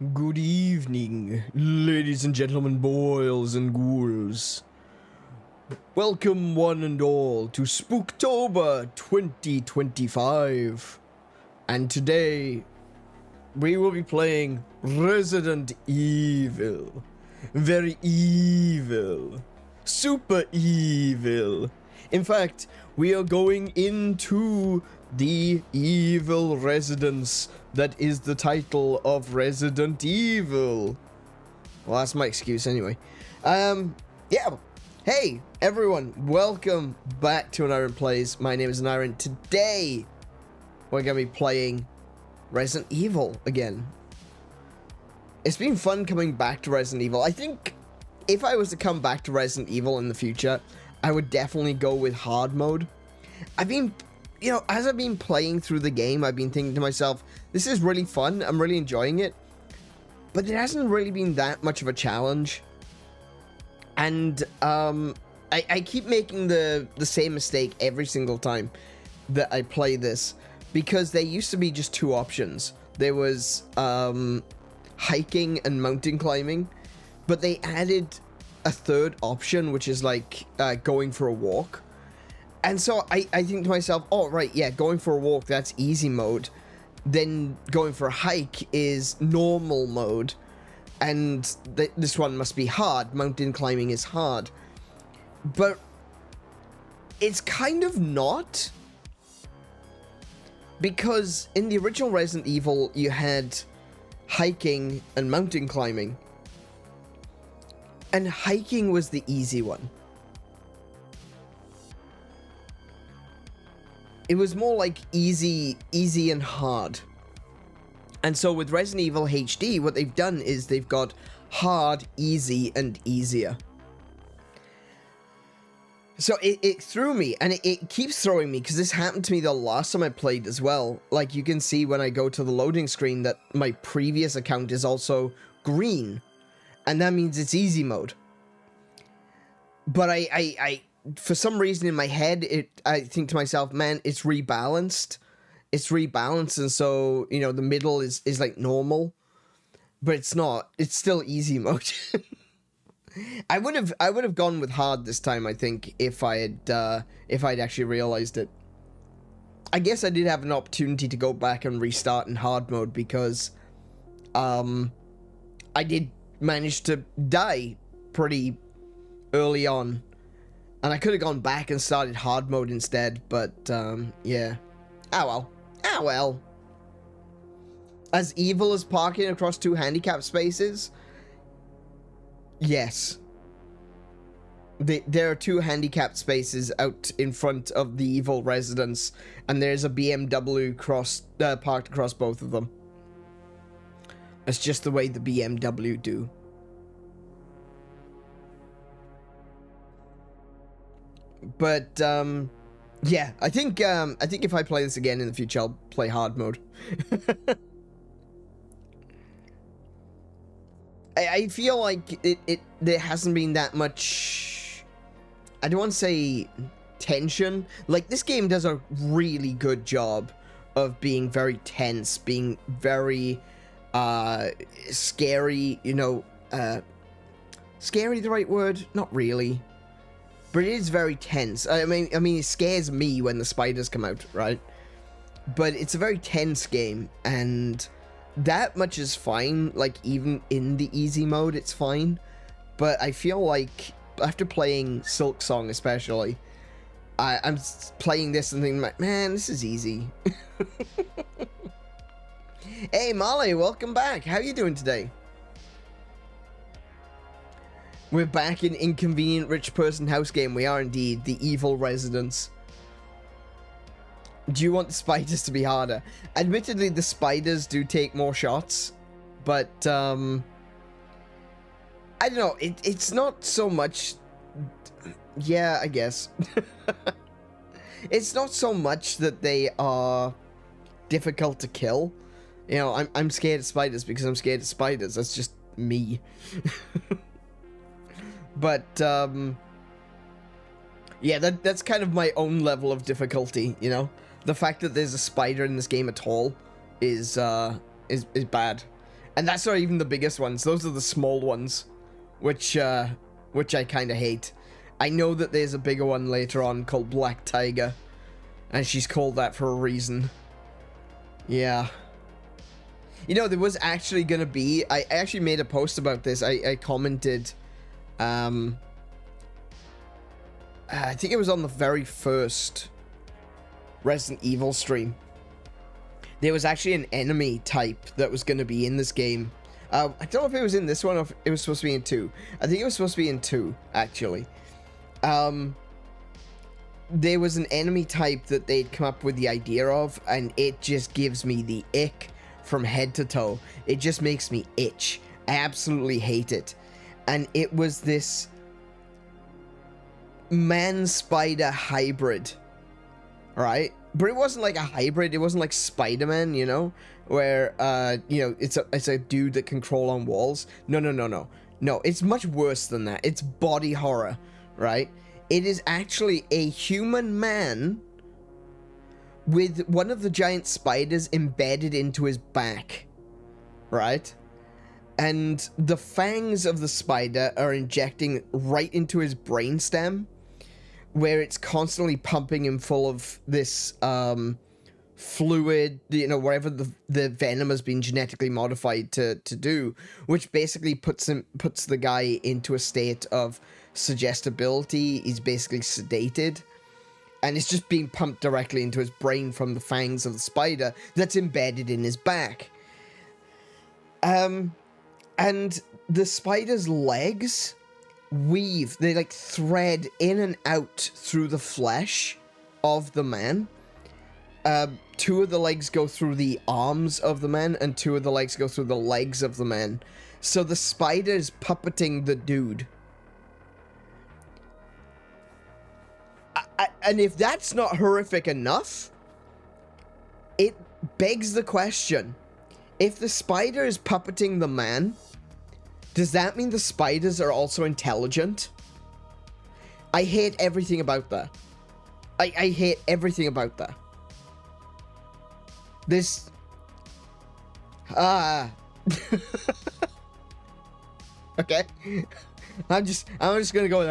Good evening, ladies and gentlemen, boys and ghouls. Welcome one and all to Spooktober 2025. And today, we will be playing Resident Evil. Very evil. Super evil. In fact, we are going into the evil residence that is the title of Resident Evil. Well, that's my excuse anyway. Yeah. Hey, everyone. Welcome back to An Iron Plays. My name is An. Today, we're going to be playing Resident Evil again. It's been fun coming back to Resident Evil. I think if I was to come back to Resident Evil in the future, I would definitely go with hard mode. I've been, as I've been playing through the game, I've been thinking to myself, this is really fun. I'm really enjoying it. But it hasn't really been that much of a challenge. And I keep making the same mistake every single time that I play this. Because there used to be just two options. There was hiking and mountain climbing. But they added a third option, which is like going for a walk. And so I think to myself, oh, right, yeah, going for a walk, that's easy mode. Then going for a hike is normal mode. And this one must be hard. Mountain climbing is hard. But it's kind of not. Because in the original Resident Evil, you had hiking and mountain climbing. And hiking was the easy one. It was more like easy and hard. And so with Resident Evil HD, what they've done is they've got hard, easy, and easier. So it threw me, and it keeps throwing me, because this happened to me the last time I played as well. Like, you can see when I go to the loading screen that my previous account is also green. And that means it's easy mode. But I for some reason in my head, I think to myself, man, it's rebalanced. It's rebalanced, and so, the middle is like normal. But it's not. It's still easy mode. I would have gone with hard this time, I think, if I'd actually realized it. I guess I did have an opportunity to go back and restart in hard mode because I did manage to die pretty early on, and I could have gone back and started hard mode instead, but yeah. Ah well. As evil as parking across two handicap spaces? Yes. There are two handicapped spaces out in front of the evil residence, and there's a BMW parked across both of them. That's just the way the BMW do. But yeah, I think if I play this again in the future, I'll play hard mode. I feel like there hasn't been that much, I don't want to say tension. Like, this game does a really good job of being very tense, being very scary, scary the right word? Not really. But it is very tense. I mean, it scares me when the spiders come out, right? But it's a very tense game, and that much is fine. Like, even in the easy mode, it's fine. But I feel like, after playing Silk Song especially, I'm playing this and thinking, like, man, this is easy. Hey, Molly, welcome back. How you doing today? We're back in Inconvenient Rich Person House game. We are indeed the evil residents. Do you want the spiders to be harder? Admittedly, the spiders do take more shots, but I don't know. It's not so much. Yeah, I guess. It's not so much that they are difficult to kill. I'm scared of spiders because I'm scared of spiders. That's just me. But yeah, that's kind of my own level of difficulty, The fact that there's a spider in this game at all is bad. And that's not even the biggest ones. Those are the small ones, which I kind of hate. I know that there's a bigger one later on called Black Tiger, and she's called that for a reason. Yeah. You know, there was actually gonna be... I actually made a post about this. I commented... I think it was on the very first Resident Evil stream. There was actually an enemy type that was going to be in this game. I don't know if it was in this one or if it was supposed to be in 2. I think it was supposed to be in 2, actually. There was an enemy type that they'd come up with the idea of, and it just gives me the ick from head to toe. It just makes me itch. I absolutely hate it. And it was this man-spider hybrid, right? But it wasn't like a hybrid. It wasn't like Spider-Man, you know, where you know, it's a dude that can crawl on walls. No, it's much worse than that. It's body horror, right? It is actually a human man with one of the giant spiders embedded into his back, right? And the fangs of the spider are injecting right into his brainstem, where it's constantly pumping him full of this fluid, you know, whatever the venom has been genetically modified to do, which basically puts the guy into a state of suggestibility. He's basically sedated, and it's just being pumped directly into his brain from the fangs of the spider that's embedded in his back. And the spider's legs weave, they like thread in and out through the flesh of the man. 2 of the legs go through the arms of the man, and 2 of the legs go through the legs of the man. So the spider's puppeting the dude. And if that's not horrific enough, it begs the question: if the spider is puppeting the man, does that mean the spiders are also intelligent? I hate everything about that. I hate everything about that. This... Okay. I'm just gonna go with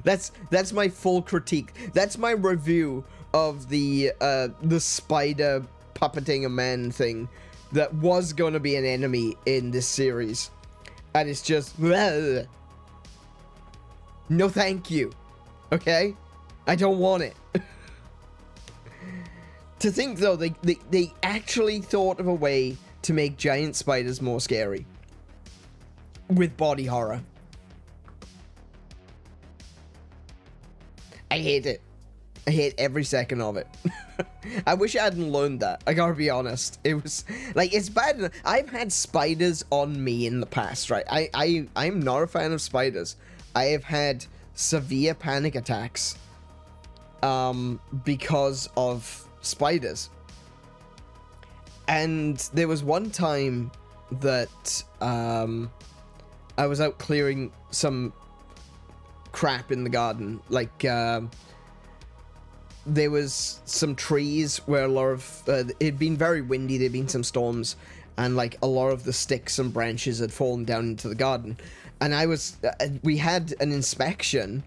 That's my full critique. That's my review of the spider puppeting a man thing that was going to be an enemy in this series. And it's just... No thank you. Okay? I don't want it. To think, though, they actually thought of a way to make giant spiders more scary. With body horror. I hate it. I hate every second of it. I wish I hadn't learned that. I gotta be honest. It was like, it's bad. I've had spiders on me in the past, right? I'm not a fan of spiders. I have had severe panic attacks because of spiders. And there was one time that I was out clearing some crap in the garden, like there was some trees where a lot of it'd been very windy, there'd been some storms, and like a lot of the sticks and branches had fallen down into the garden. And I was we had an inspection.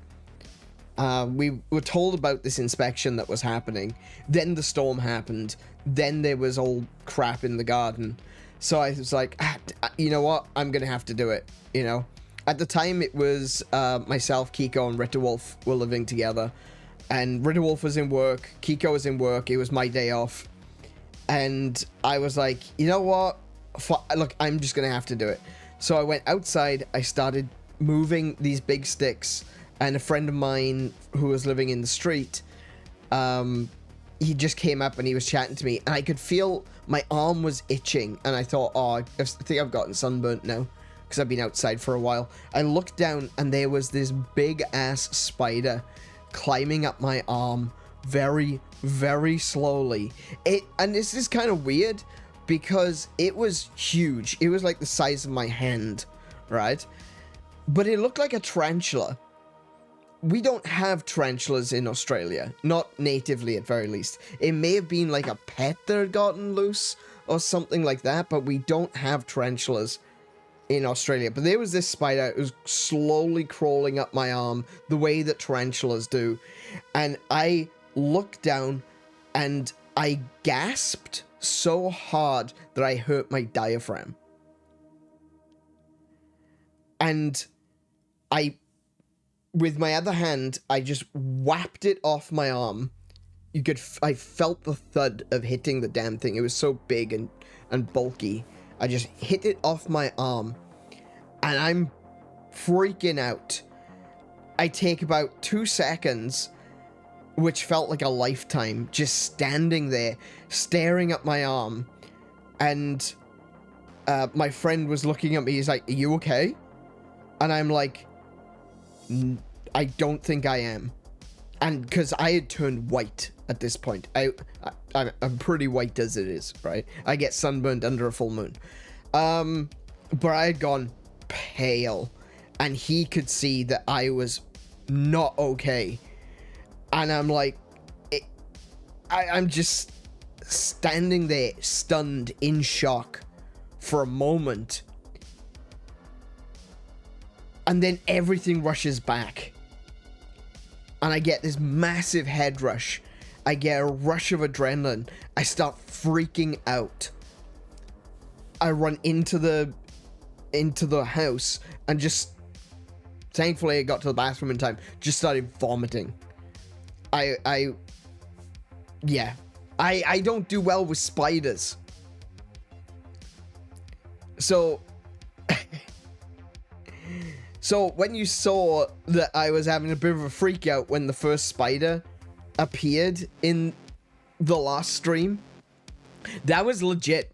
We were told about this inspection that was happening, then the storm happened, then there was all crap in the garden. So I was like, you know what, I'm gonna have to do it, you know. At the time, it was myself, Kiko, and Ritterwolf were living together. And Ritterwolf was in work, Kiko was in work, it was my day off. And I was like, you know what? Look, I'm just going to have to do it. So I went outside, I started moving these big sticks. And a friend of mine who was living in the street, he just came up and he was chatting to me. And I could feel my arm was itching. And I thought, oh, I think I've gotten sunburnt now, because I've been outside for a while. I looked down and there was this big ass spider climbing up my arm very, very slowly. And this is kind of weird because it was huge. It was like the size of my hand, right? But it looked like a tarantula. we don't have tarantulas in Australia. Not natively, at very least. It may have been like a pet that had gotten loose or something like that, but we don't have tarantulas in Australia. But there was this spider. It was slowly crawling up my arm the way that tarantulas do. And I looked down and I gasped so hard that I hurt my diaphragm. And with my other hand, I just whapped it off my arm. I felt the thud of hitting the damn thing. It was so big and bulky. I just hit it off my arm, and I'm freaking out. I take about 2 seconds, which felt like a lifetime, just standing there, staring at my arm, and my friend was looking at me. He's like, "Are you okay?" And I'm like, "I don't think I am." And because I had turned white at this point. I'm pretty white as it is, right? I get sunburned under a full moon. But I had gone pale, and he could see that I was not okay. And I'm like, I'm just standing there, stunned, in shock for a moment. And then everything rushes back. And I get this massive head rush. I get a rush of adrenaline. I start freaking out. I run into the house and just, thankfully I got to the bathroom in time, just started vomiting. I don't do well with spiders. So when you saw that I was having a bit of a freak out when the first spider appeared in the last stream, that was legit.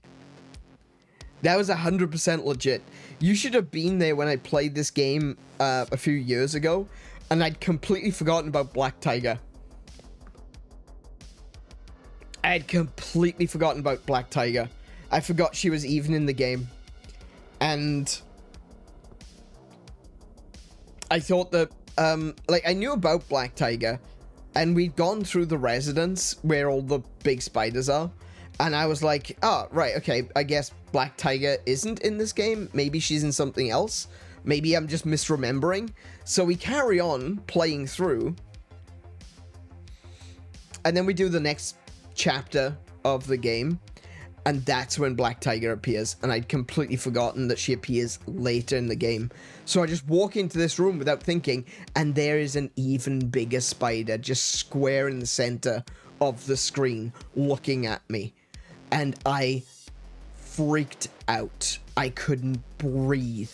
That was 100% legit. You should have been there when I played this game a few years ago, and I'd completely forgotten about Black Tiger. I had completely forgotten about Black Tiger. I forgot she was even in the game. And I thought that, I knew about Black Tiger, and we'd gone through the residence where all the big spiders are, and I was like, oh, right, okay, I guess Black Tiger isn't in this game. Maybe she's in something else. Maybe I'm just misremembering. So we carry on playing through, and then we do the next chapter of the game, and that's when Black Tiger appears, and I'd completely forgotten that she appears later in the game. So I just walk into this room without thinking, and there is an even bigger spider just square in the center of the screen looking at me. And I freaked out. I couldn't breathe.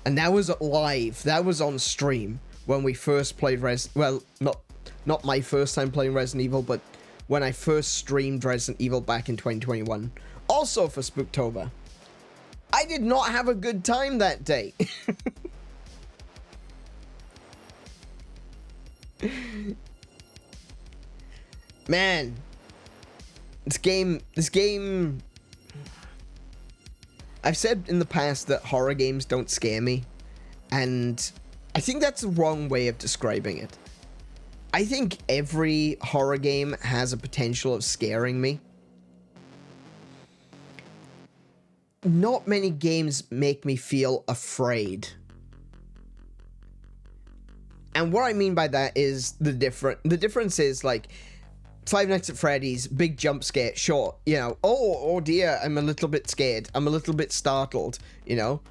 And that was live. That was on stream when we first played not my first time playing Resident Evil, but when I first streamed Resident Evil back in 2021. Also for Spooktober. I did not have a good time that day. Man. This game... I've said in the past that horror games don't scare me. And I think that's the wrong way of describing it. I think every horror game has a potential of scaring me. Not many games make me feel afraid. And what I mean by that is the difference is, like, Five Nights at Freddy's, big jump scare, sure, you know, oh dear, I'm a little bit scared, I'm a little bit startled, you know.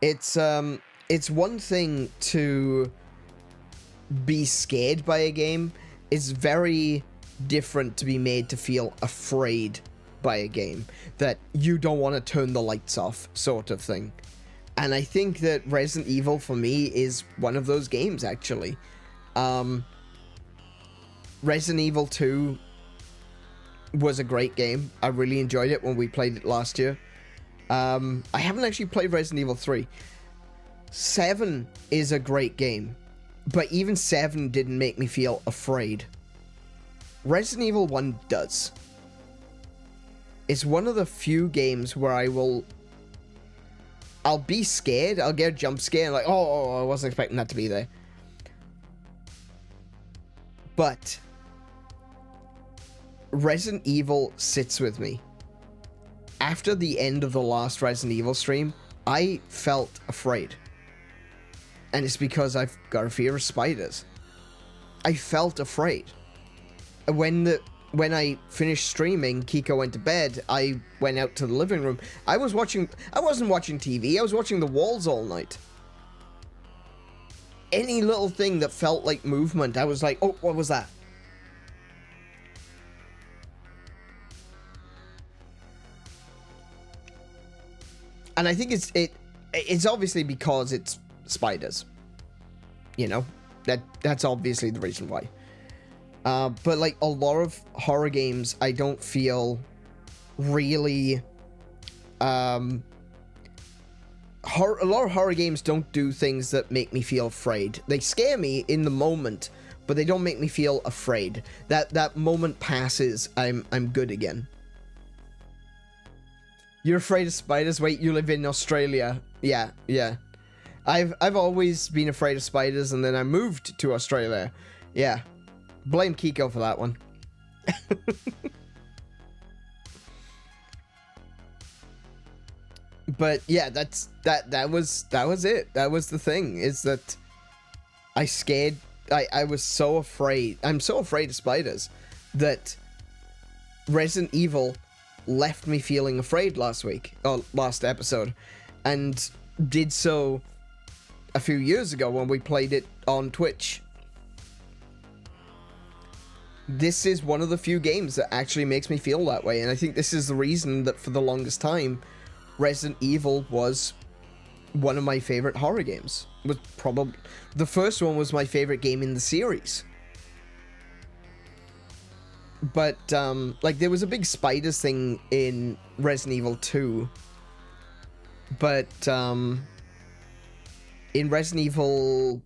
It's one thing to be scared by a game. It's very different to be made to feel afraid by a game, that you don't want to turn the lights off, sort of thing. And I think that Resident Evil for me is one of those games, actually. Resident Evil 2 was a great game. I really enjoyed it when we played it last year. I haven't actually played Resident Evil 3. 7 is a great game, but even 7 didn't make me feel afraid. Resident Evil 1 does. It's one of the few games where I'll be scared, I'll get a jump scare, and like, oh, I wasn't expecting that to be there. But Resident Evil sits with me. After the end of the last Resident Evil stream, I felt afraid. And it's because I've got a fear of spiders. I felt afraid. When I finished streaming, Kiko went to bed, I went out to the living room. I wasn't watching TV, I was watching the walls all night. Any little thing that felt like movement, I was like, oh, what was that? And I think it's obviously because it's spiders. You know, that's obviously the reason why. But like a lot of horror games, I don't feel really. A lot of horror games don't do things that make me feel afraid. They scare me in the moment, but they don't make me feel afraid. That moment passes, I'm good again. You're afraid of spiders? Wait, you live in Australia? Yeah. I've always been afraid of spiders, and then I moved to Australia. Yeah. Blame Kiko for that one. But yeah, that was it. That was the thing, is that I was so afraid. I'm so afraid of spiders that Resident Evil left me feeling afraid last episode, and did so a few years ago when we played it on Twitch. This is one of the few games that actually makes me feel that way, and I think this is the reason that for the longest time Resident Evil was one of my favorite horror games. Was probably the first one was my favorite game in the series. But like there was a big spiders thing in Resident Evil 2. But in Resident Evil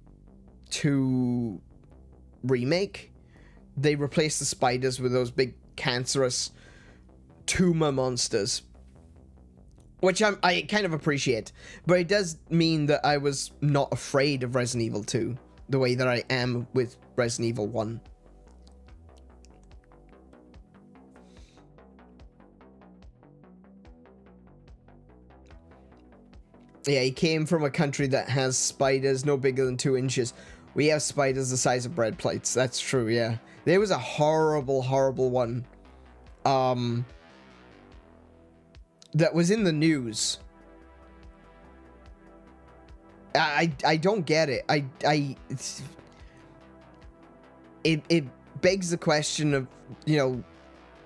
2 remake, they replaced the spiders with those big cancerous tumor monsters, which I kind of appreciate, but it does mean that I was not afraid of Resident Evil 2 the way that I am with Resident Evil 1. Yeah, he came from a country that has spiders no bigger than 2 inches. We have spiders the size of bread plates. That's true, yeah. There was a horrible, horrible one. That was in the news. I don't get it. It begs the question of, you know,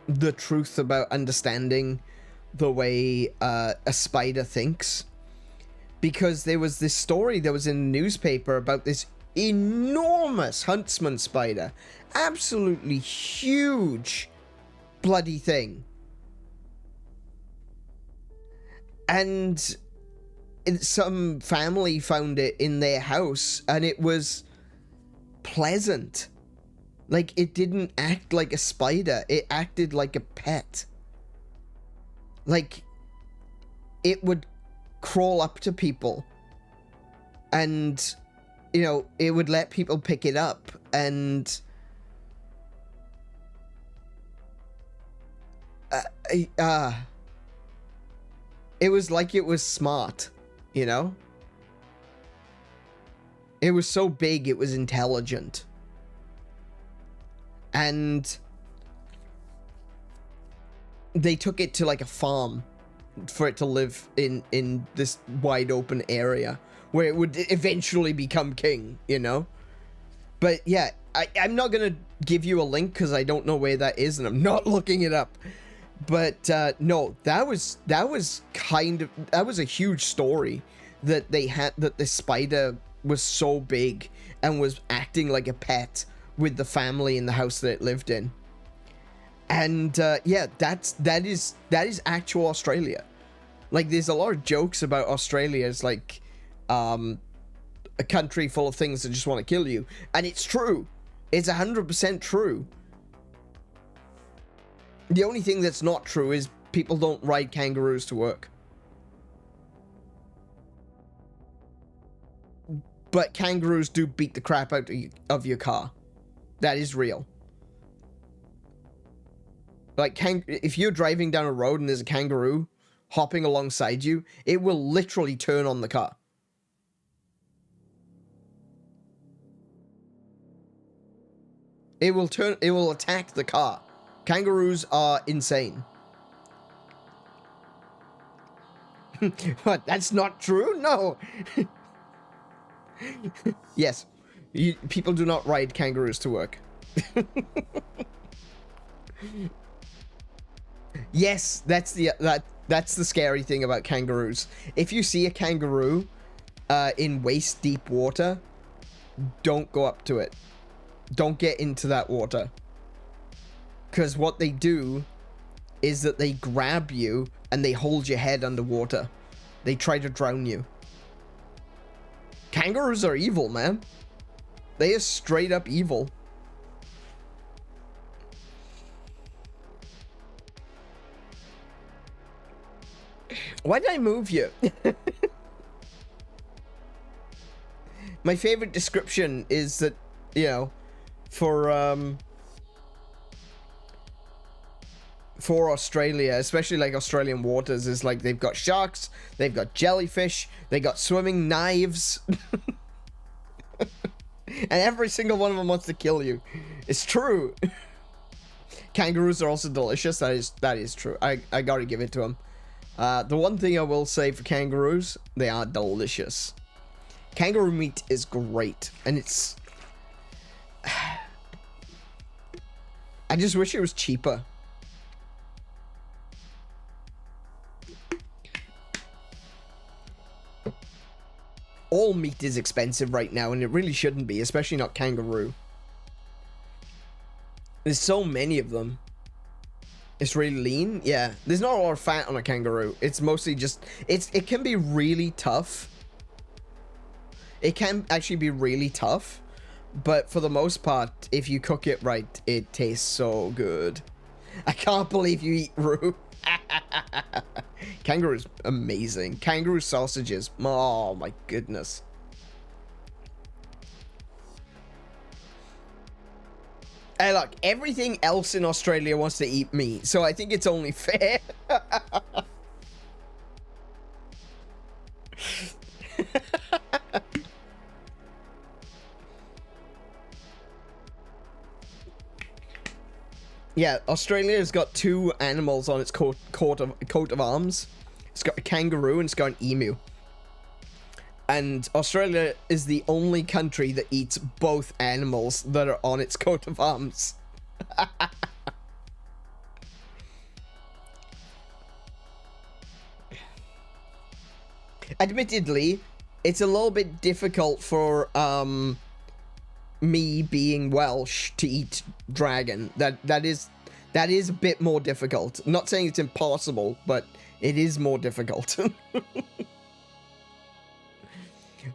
the truth about understanding the way a spider thinks. Because there was this story that was in the newspaper about this enormous huntsman spider. Absolutely huge bloody thing. And some family found it in their house, and it was pleasant. Like, it didn't act like a spider. It acted like a pet. Like, it would crawl up to people, and, you know, it would let people pick it up, and it was like it was smart, you know? It was so big, it was intelligent. And they took it to like a farm for it to live in this wide open area where it would eventually become king, you know? But yeah, I'm not gonna give you a link because I don't know where that is and I'm not looking it up. But no, that was a huge story that they had, that the spider was so big and was acting like a pet with the family in the house that it lived in. And yeah, that is actual Australia. Like, there's a lot of jokes about Australia as like a country full of things that just want to kill you, and it's true. It's 100% true. The only thing that's not true is people don't ride kangaroos to work. But kangaroos do beat the crap out of your car. That is real. Like, if you're driving down a road and there's a kangaroo hopping alongside you, it will literally turn on the car. It will attack the car. Kangaroos are insane. What? That's not true? No. Yes. People do not ride kangaroos to work. Yes, that's the scary thing about kangaroos. If you see a kangaroo in waist deep water, don't go up to it. Don't get into that water. Because what they do is that they grab you and they hold your head underwater. They try to drown you. Kangaroos are evil, man. They are straight up evil. Why did I move you? My favorite description is that, you know, for Australia, especially like Australian waters, is like they've got sharks, they've got jellyfish, they got swimming knives. And every single one of them wants to kill you. It's true. Kangaroos are also delicious. That is true. I gotta give it to them. The one thing I will say for kangaroos, they are delicious. Kangaroo meat is great, and it's... I just wish it was cheaper. All meat is expensive right now, and it really shouldn't be, especially not kangaroo. There's so many of them. It's really lean. Yeah, there's not a lot of fat on a kangaroo. It's mostly just... It can be really tough. It can actually be really tough. But for the most part, if you cook it right, it tastes so good. I can't believe you eat roux. Kangaroo's amazing. Kangaroo sausages. Oh my goodness. Hey, look, everything else in Australia wants to eat meat, so I think it's only fair. Yeah, Australia's got two animals on its coat of arms. It's got a kangaroo and it's got an emu. And Australia is the only country that eats both animals that are on its coat of arms. Admittedly, it's a little bit difficult for me being Welsh to eat dragon. That is a bit more difficult. I'm not saying it's impossible, but it is more difficult.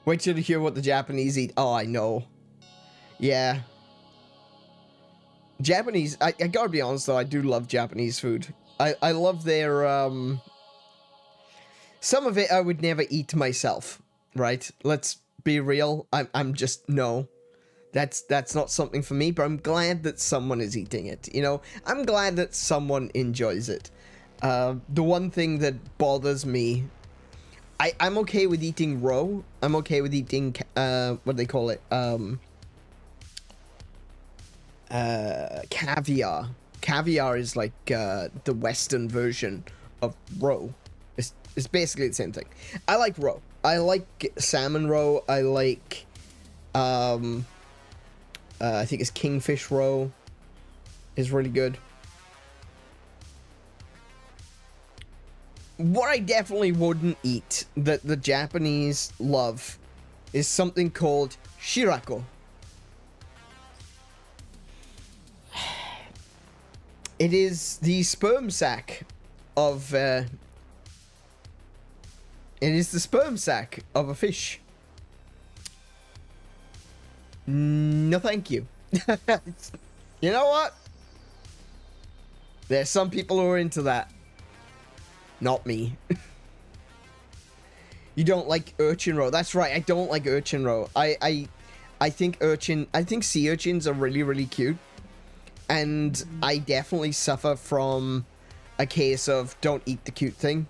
Wait till you hear what the Japanese eat. Oh, I know. Yeah. Japanese, I gotta be honest though, I do love Japanese food. I love their, some of it I would never eat myself, right? Let's be real. I'm just, no. That's not something for me, but I'm glad that someone is eating it, you know? I'm glad that someone enjoys it. The one thing that bothers me, I'm okay with eating roe. I'm okay with eating, what do they call it? Caviar. Caviar is like, the Western version of roe. It's basically the same thing. I like roe. I like salmon roe. I like, I think it's kingfish roe is really good. What I definitely wouldn't eat that the Japanese love is something called shirako. It is the sperm sac of it is the sperm sac of a fish. No, thank you. You know what? There's some people who are into that. Not me. You don't like urchin roe. That's right, I don't like urchin roe. I I think sea urchins are really, really cute. And I definitely suffer from a case of don't eat the cute thing.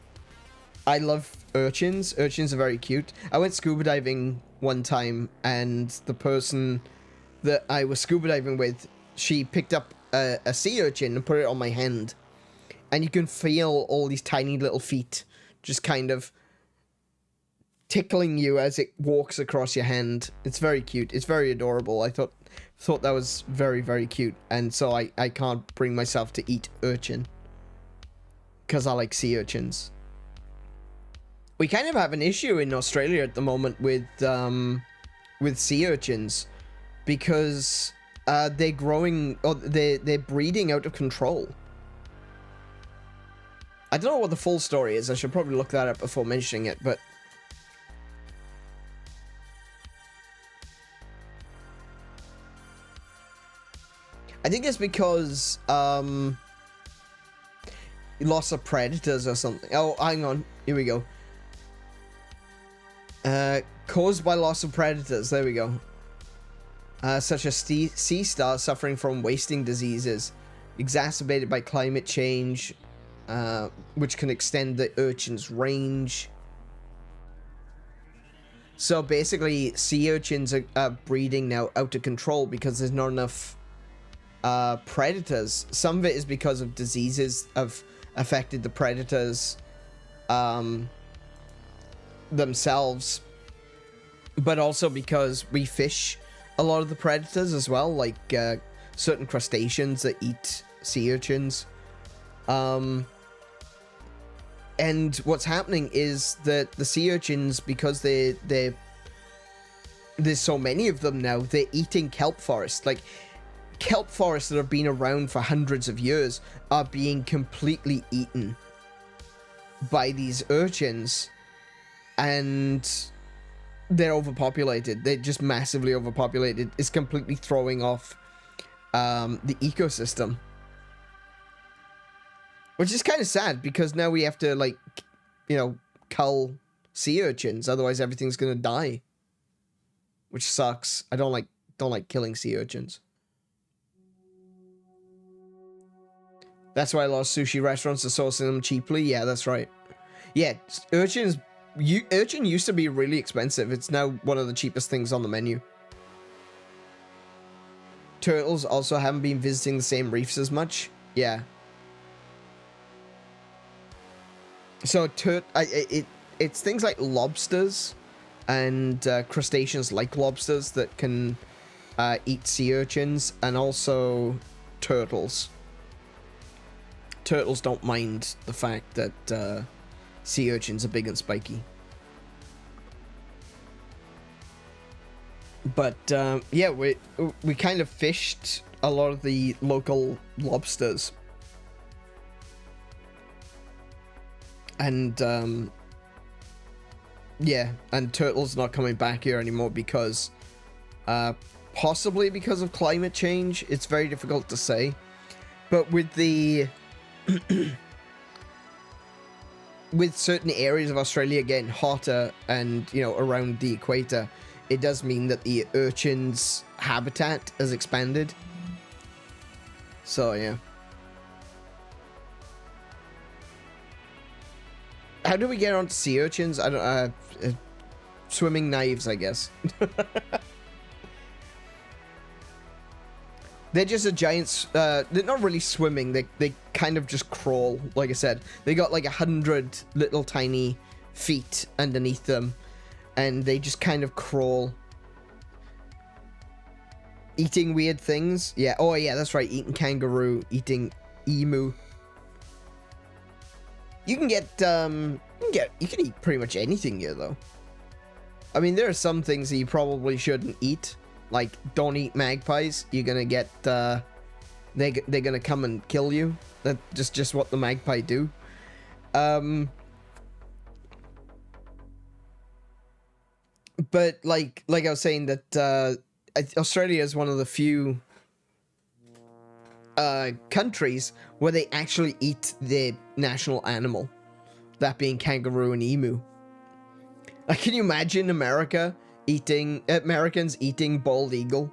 I love urchins. Urchins are very cute. I went scuba diving one time, and the person that I was scuba diving with, she picked up a sea urchin and put it on my hand. And you can feel all these tiny little feet just kind of tickling you as it walks across your hand. It's very cute. It's very adorable. I thought that was very, very cute. And so I can't bring myself to eat urchin, because I like sea urchins. We kind of have an issue in Australia at the moment with sea urchins, because they're growing, or they're breeding out of control. I don't know what the full story is. I should probably look that up before mentioning it, but I think it's because loss of predators or something. Oh, hang on. Here we go. Caused by loss of predators. There we go. Such as sea stars suffering from wasting diseases, exacerbated by climate change, which can extend the urchin's range. So basically, sea urchins are breeding now out of control because there's not enough predators. Some of it is because of diseases have affected the predators themselves, but also because we fish a lot of the predators as well, like certain crustaceans that eat sea urchins. And what's happening is that the sea urchins, because there's so many of them now, they're eating kelp forests. Like, kelp forests that have been around for hundreds of years are being completely eaten by these urchins, and they're overpopulated. They're just massively overpopulated. It's completely throwing off the ecosystem, which is kind of sad, because now we have to, like, you know, cull sea urchins, otherwise everything's gonna die, which sucks. I don't like killing sea urchins. That's why a lot of sushi restaurants are sourcing them cheaply. Yeah, that's right. Yeah, urchin used to be really expensive. It's now one of the cheapest things on the menu. Turtles also haven't been visiting the same reefs as much. Yeah. So it's things like lobsters and crustaceans like lobsters that can eat sea urchins, and also turtles. Turtles don't mind the fact that sea urchins are big and spiky. But yeah, we kind of fished a lot of the local lobsters. And yeah, and turtles not coming back here anymore because possibly because of climate change. It's very difficult to say, but with the with certain areas of Australia getting hotter and, you know, around the equator, it does mean that the urchin's habitat has expanded. So yeah. How do we get onto sea urchins? I don't. Swimming knives, I guess. They're just a giant. They're not really swimming. They kind of just crawl. Like I said, they got like 100 little tiny feet underneath them, and they just kind of crawl, eating weird things. Yeah. Oh yeah, that's right. Eating kangaroo, eating emu. You can get, you can eat pretty much anything here, though. I mean, there are some things that you probably shouldn't eat. Like, don't eat magpies. You're gonna get, they're gonna come and kill you. That's just what the magpie do. But, like I was saying, that, Australia is one of the few countries where they actually eat their national animal, that being kangaroo and emu. Like, can you imagine America Americans eating bald eagle.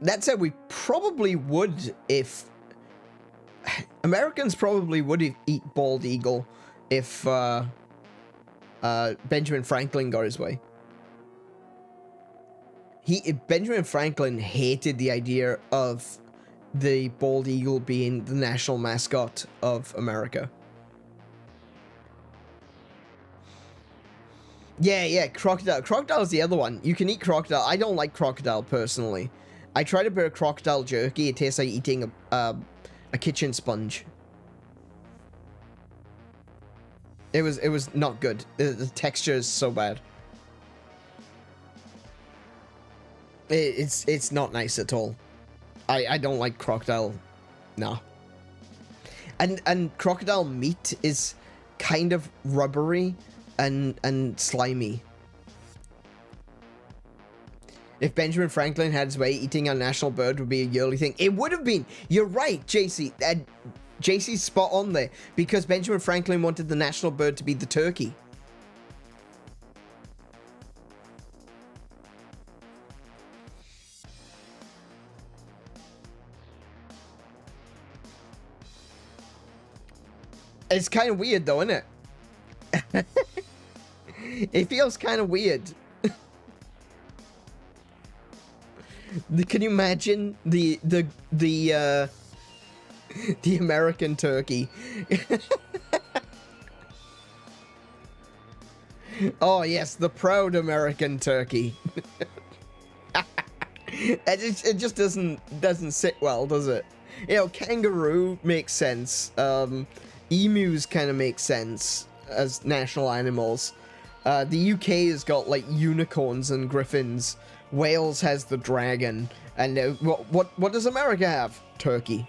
That said, we probably would if... Americans probably would eat bald eagle if Benjamin Franklin got his way. Benjamin Franklin hated the idea of the bald eagle being the national mascot of America. Yeah, crocodile. Crocodile's the other one. You can eat crocodile. I don't like crocodile personally. I tried a bit of crocodile jerky. It tastes like eating a kitchen sponge. It was not good. The texture is so bad. It's not nice at all. I don't like crocodile. No. And crocodile meat is kind of rubbery and slimy. If Benjamin Franklin had his way, eating a national bird would be a yearly thing. It would have been. You're right, JC. JC's spot on there. Because Benjamin Franklin wanted the national bird to be the turkey. It's kind of weird though, isn't it? It feels kind of weird. Can you imagine the American turkey? Oh yes, the proud American turkey. It just doesn't sit well, does it? You know, kangaroo makes sense. Emus kind of make sense as national animals. The UK has got like unicorns and griffins. Wales has the dragon, and what does America have? Turkey.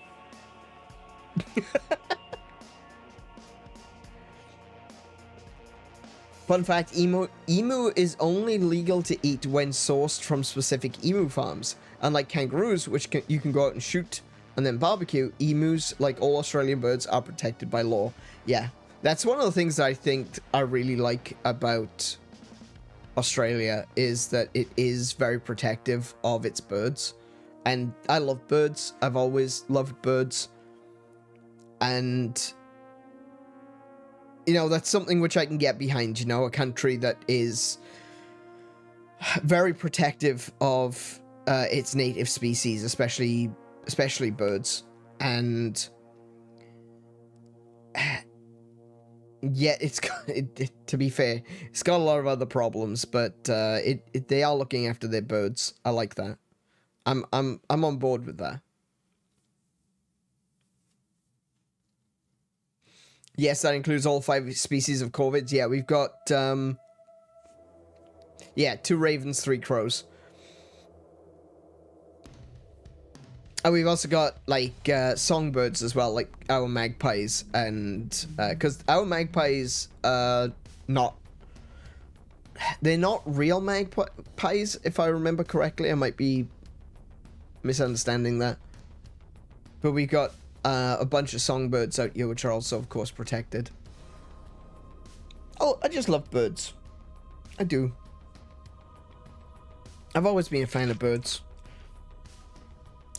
Fun fact: emu is only legal to eat when sourced from specific emu farms. Unlike kangaroos, which you can go out and shoot and then barbecue, emus, like all Australian birds, are protected by law. Yeah, that's one of the things that I think I really like about Australia, is that it is very protective of its birds. And I love birds. I've always loved birds. And, you know, that's something which I can get behind, you know, a country that is very protective of its native species, especially birds. And yeah, to be fair, it's got a lot of other problems, but they are looking after their birds. I like that. I'm on board with that. Yes, that includes all 5 species of corvids. Yeah, we've got 2 ravens, 3 crows. And we've also got, like, songbirds as well, like our magpies, and, because our magpies are not, they're not real magpies, if I remember correctly. I might be misunderstanding that. But we've got a bunch of songbirds out here, which are also, of course, protected. Oh, I just love birds. I do. I've always been a fan of birds.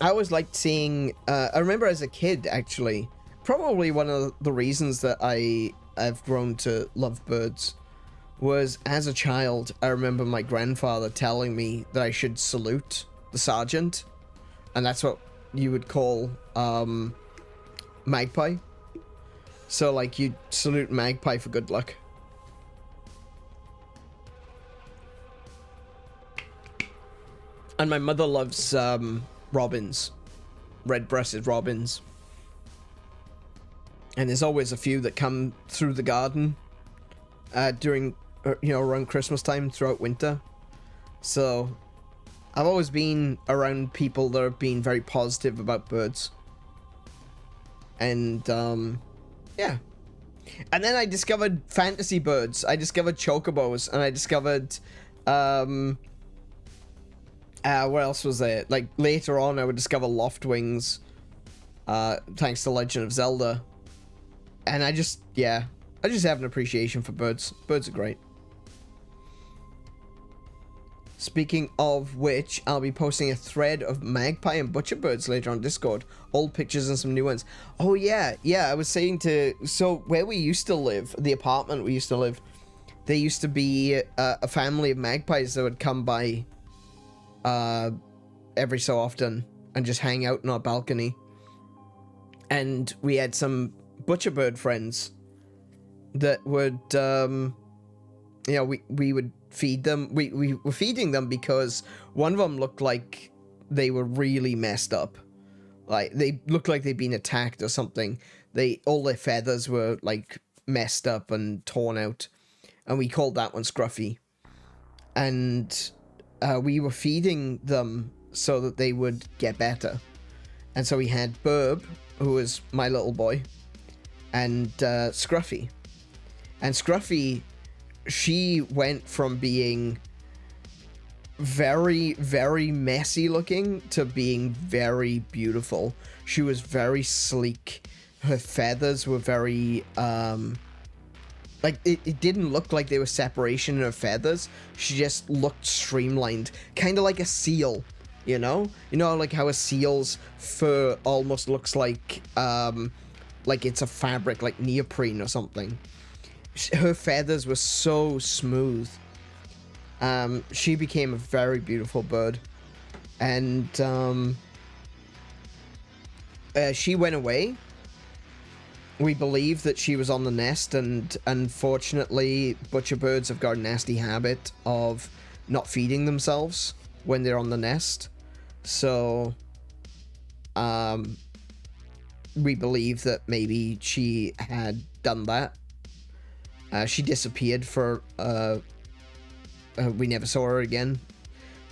I always liked seeing, I remember as a kid, actually, probably one of the reasons that I've grown to love birds was, as a child, I remember my grandfather telling me that I should salute the sergeant, and that's what you would call, magpie. So, like, you'd salute magpie for good luck. And my mother loves, robins, red-breasted robins, and there's always a few that come through the garden during, you know, around Christmas time, throughout winter. So I've always been around people that have been very positive about birds, and yeah. And then I discovered fantasy birds. I discovered chocobos, and I discovered what else was there? Like, later on, I would discover loftwings, thanks to Legend of Zelda. And I just, yeah. I just have an appreciation for birds. Birds are great. Speaking of which, I'll be posting a thread of magpie and butcher birds later on Discord. Old pictures and some new ones. Oh yeah, I was saying so where we used to live, the apartment we used to live, there used to be a family of magpies that would come by every so often and just hang out on our balcony. And we had some butcher bird friends that would, we would feed them. We were feeding them because one of them looked like they were really messed up. Like, they looked like they'd been attacked or something. All their feathers were, like, messed up and torn out. And we called that one Scruffy. And we were feeding them so that they would get better. And so we had Burb, who was my little boy, and Scruffy. And Scruffy, she went from being very, very messy looking to being very beautiful. She was very sleek. Her feathers were very, like, it didn't look like there was separation in her feathers. She just looked streamlined. Kind of like a seal, you know? You know, like how a seal's fur almost looks like it's a fabric, like neoprene or something. Her feathers were so smooth. She became a very beautiful bird. And she went away. We believe that she was on the nest, and unfortunately, butcher birds have got a nasty habit of not feeding themselves when they're on the nest. So, we believe that maybe she had done that. She disappeared for, we never saw her again.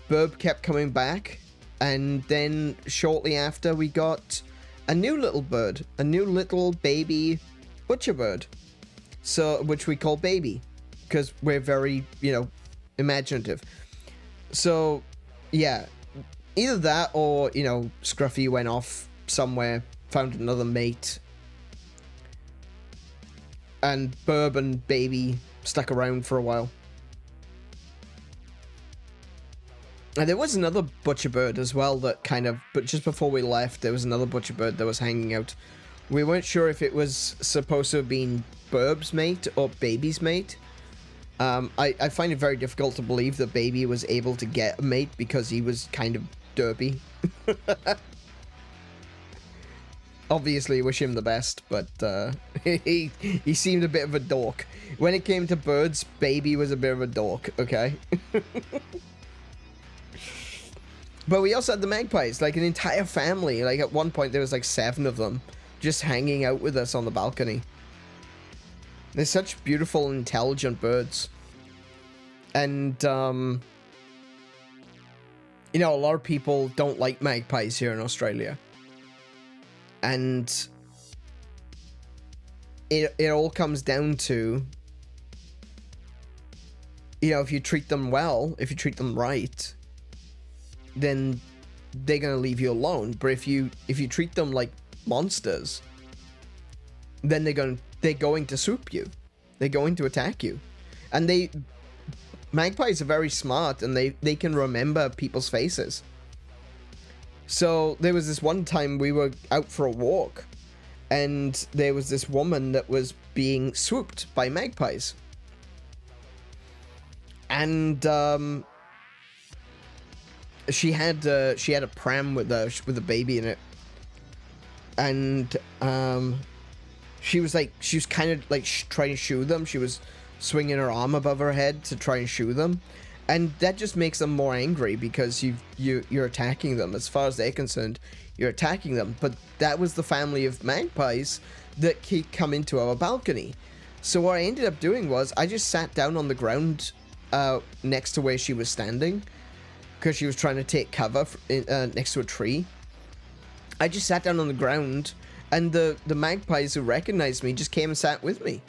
Burb kept coming back, and then shortly after we got a new little bird, a new little baby butcher bird, so which we call Baby, because we're very, imaginative. So, yeah, either that or, Scruffy went off somewhere, found another mate, and Burb and Baby stuck around for a while. And there was another butcher bird as well that but just before we left, there was another butcher bird that was hanging out. We weren't sure if it was supposed to have been Burb's mate or Baby's mate. I find it very difficult to believe that Baby was able to get a mate because he was kind of derpy. Obviously, wish him the best, but he seemed a bit of a dork. When it came to birds, Baby was a bit of a dork, okay? But we also had the magpies, like an entire family. Like at one point there was like 7 of them just hanging out with us on the balcony. They're such beautiful, intelligent birds. And, a lot of people don't like magpies here in Australia. And it all comes down to, if you treat them well, if you treat them right, then they're gonna leave you alone. But if you treat them like monsters, then they're going to swoop you. They're going to attack you. And magpies are very smart, and they can remember people's faces. So there was this one time we were out for a walk, and there was this woman that was being swooped by magpies. And she had a pram with a baby in it, and she was kind of like trying to shoo them. She was swinging her arm above her head to try and shoo them, and that just makes them more angry because you're attacking them. As far as they're concerned, you're attacking them. But that was the family of magpies that come into our balcony. So what I ended up doing was I just sat down on the ground next to where she was standing, because she was trying to take cover next to a tree. I just sat down on the ground, and the magpies who recognized me just came and sat with me.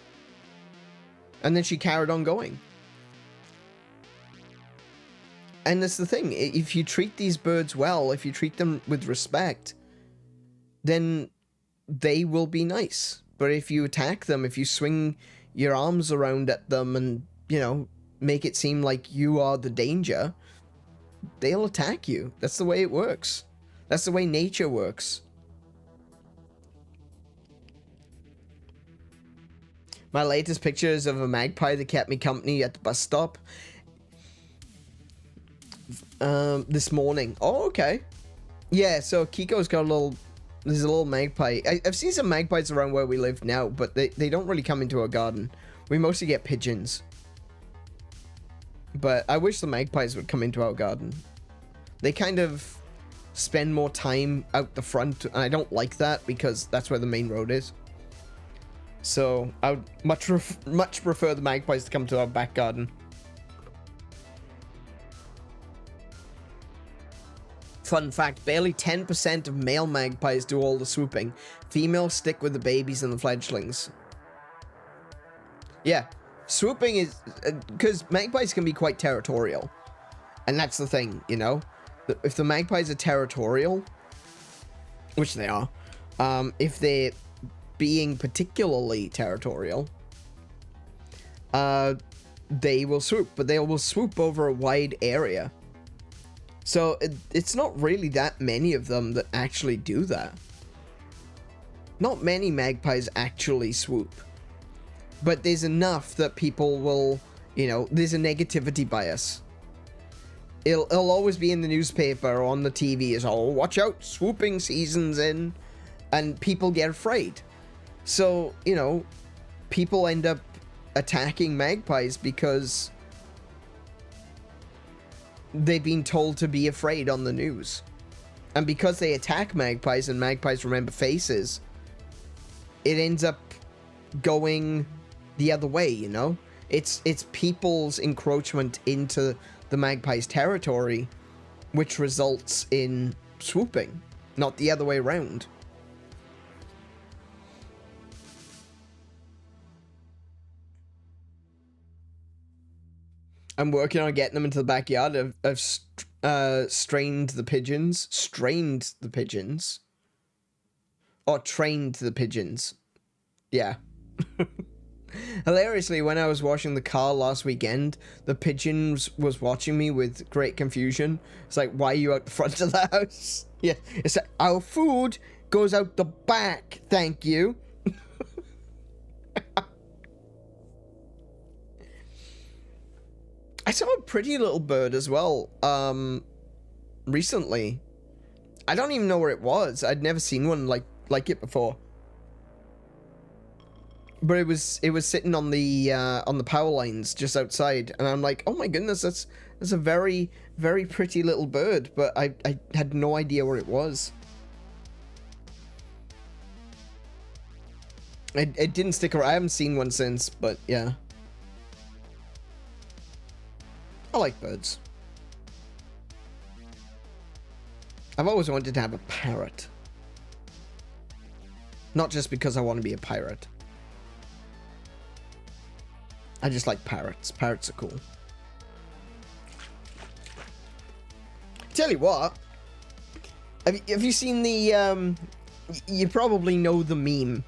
And then she carried on going. And that's the thing. If you treat these birds well, if you treat them with respect, then they will be nice. But if you attack them, if you swing your arms around at them and, you know, make it seem like you are the danger, they'll attack you. That's the way it works. That's the way nature works. My latest pictures of a magpie that kept me company at the bus stop this morning. Oh, okay. Yeah, so Kiko's got a little... There's a little magpie. I've seen some magpies around where we live now, but they don't really come into our garden. We mostly get pigeons. But I wish the magpies would come into our garden. They kind of spend more time out the front, and I don't like that because that's where the main road is. So I would much prefer the magpies to come to our back garden. Fun fact, barely 10% of male magpies do all the swooping. Females stick with the babies and the fledglings. Yeah, swooping is... because magpies can be quite territorial. And that's the thing, you know? If the magpies are territorial, which they are, if they're being particularly territorial, they will swoop, but they will swoop over a wide area. So it's not really that many of them that actually do that. Not many magpies actually swoop. But there's enough that people will, you know, there's a negativity bias. It'll always be in the newspaper or on the TV as, oh, watch out, swooping season's in. And people get afraid. So, you know, people end up attacking magpies because they've been told to be afraid on the news. And because they attack magpies and magpies remember faces, it ends up going the other way, you know? It's people's encroachment into the magpie's territory which results in swooping, not the other way around. I'm working on getting them into the backyard. I've strained the pigeons. Strained the pigeons. Or trained the pigeons. Yeah. Hilariously, when I was washing the car last weekend, the pigeons was watching me with great confusion. It's like, why are you out the front of the house? Yeah, it's like, our food goes out the back, thank you. I saw a pretty little bird as well, recently. I don't even know where it was. I'd never seen one like it before. But it was sitting on the power lines just outside, and I'm like, oh my goodness, that's a very, very pretty little bird, but I had no idea where it was. It didn't stick around. I haven't seen one since, but yeah. I like birds. I've always wanted to have a parrot. Not just because I want to be a pirate. I just like parrots. Parrots are cool. Tell you what. Have you seen the, you probably know the meme.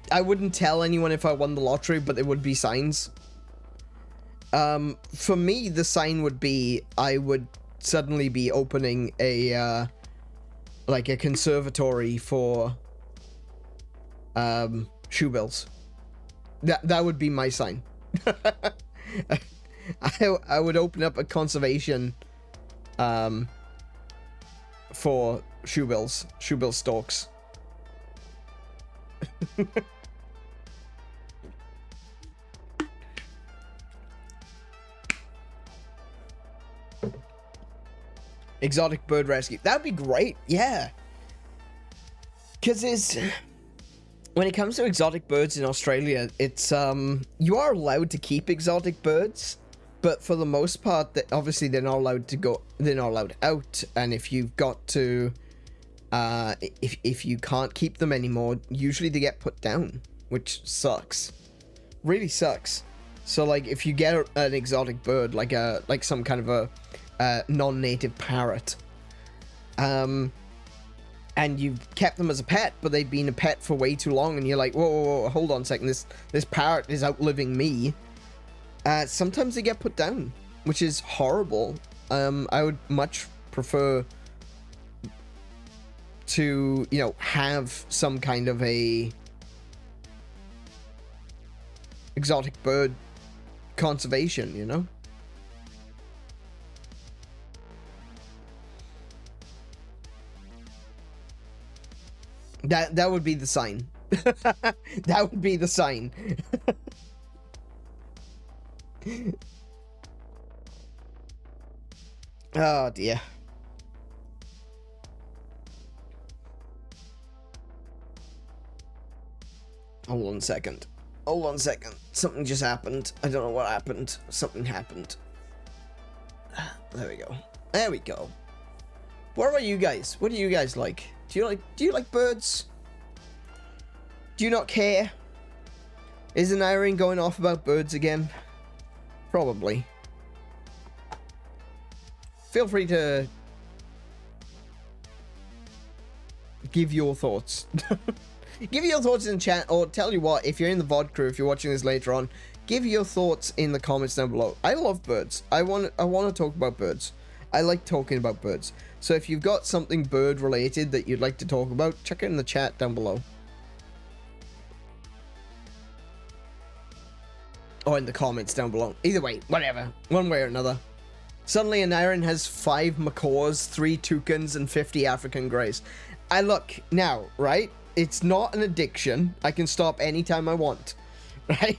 I wouldn't tell anyone if I won the lottery, but there would be signs. For me, the sign would be, I would suddenly be opening a, like a conservatory for, shoebills. That would be my sign. I would open up a conservation, for shoebill stalks. Exotic bird rescue. That'd be great. Yeah. Because it's... when it comes to exotic birds in Australia, it's, you are allowed to keep exotic birds, but for the most part, obviously they're not allowed to go, they're not allowed out, and if you've got to, if you can't keep them anymore, usually they get put down, which sucks. Really sucks. So, like, if you get an exotic bird, like some kind of a non-native parrot, and you've kept them as a pet, but they've been a pet for way too long, and you're like, whoa, whoa, whoa, hold on a second, this parrot is outliving me. Sometimes they get put down, which is horrible. I would much prefer to, you know, have some kind of a exotic bird conservation, you know? That would be the sign. That would be the sign. Oh dear. Hold on a second. Hold on a second. Something just happened. I don't know what happened. Something happened. There we go. There we go. What about you guys? What do you guys like? Do you like birds? Do you not care? Is an Irene going off about birds again? Probably. Feel free to give your thoughts. Give your thoughts in the chat, or tell you what, if you're in the VOD crew, if you're watching this later on, give your thoughts in the comments down below. I love birds. I want to talk about birds. I like talking about birds. So if you've got something bird related that you'd like to talk about, check it in the chat down below. Or in the comments down below. Either way, whatever. One way or another. Suddenly an Iron has 5 macaws, 3 toucans, and 50 African greys. I look, now, right? It's not an addiction. I can stop anytime I want. Right?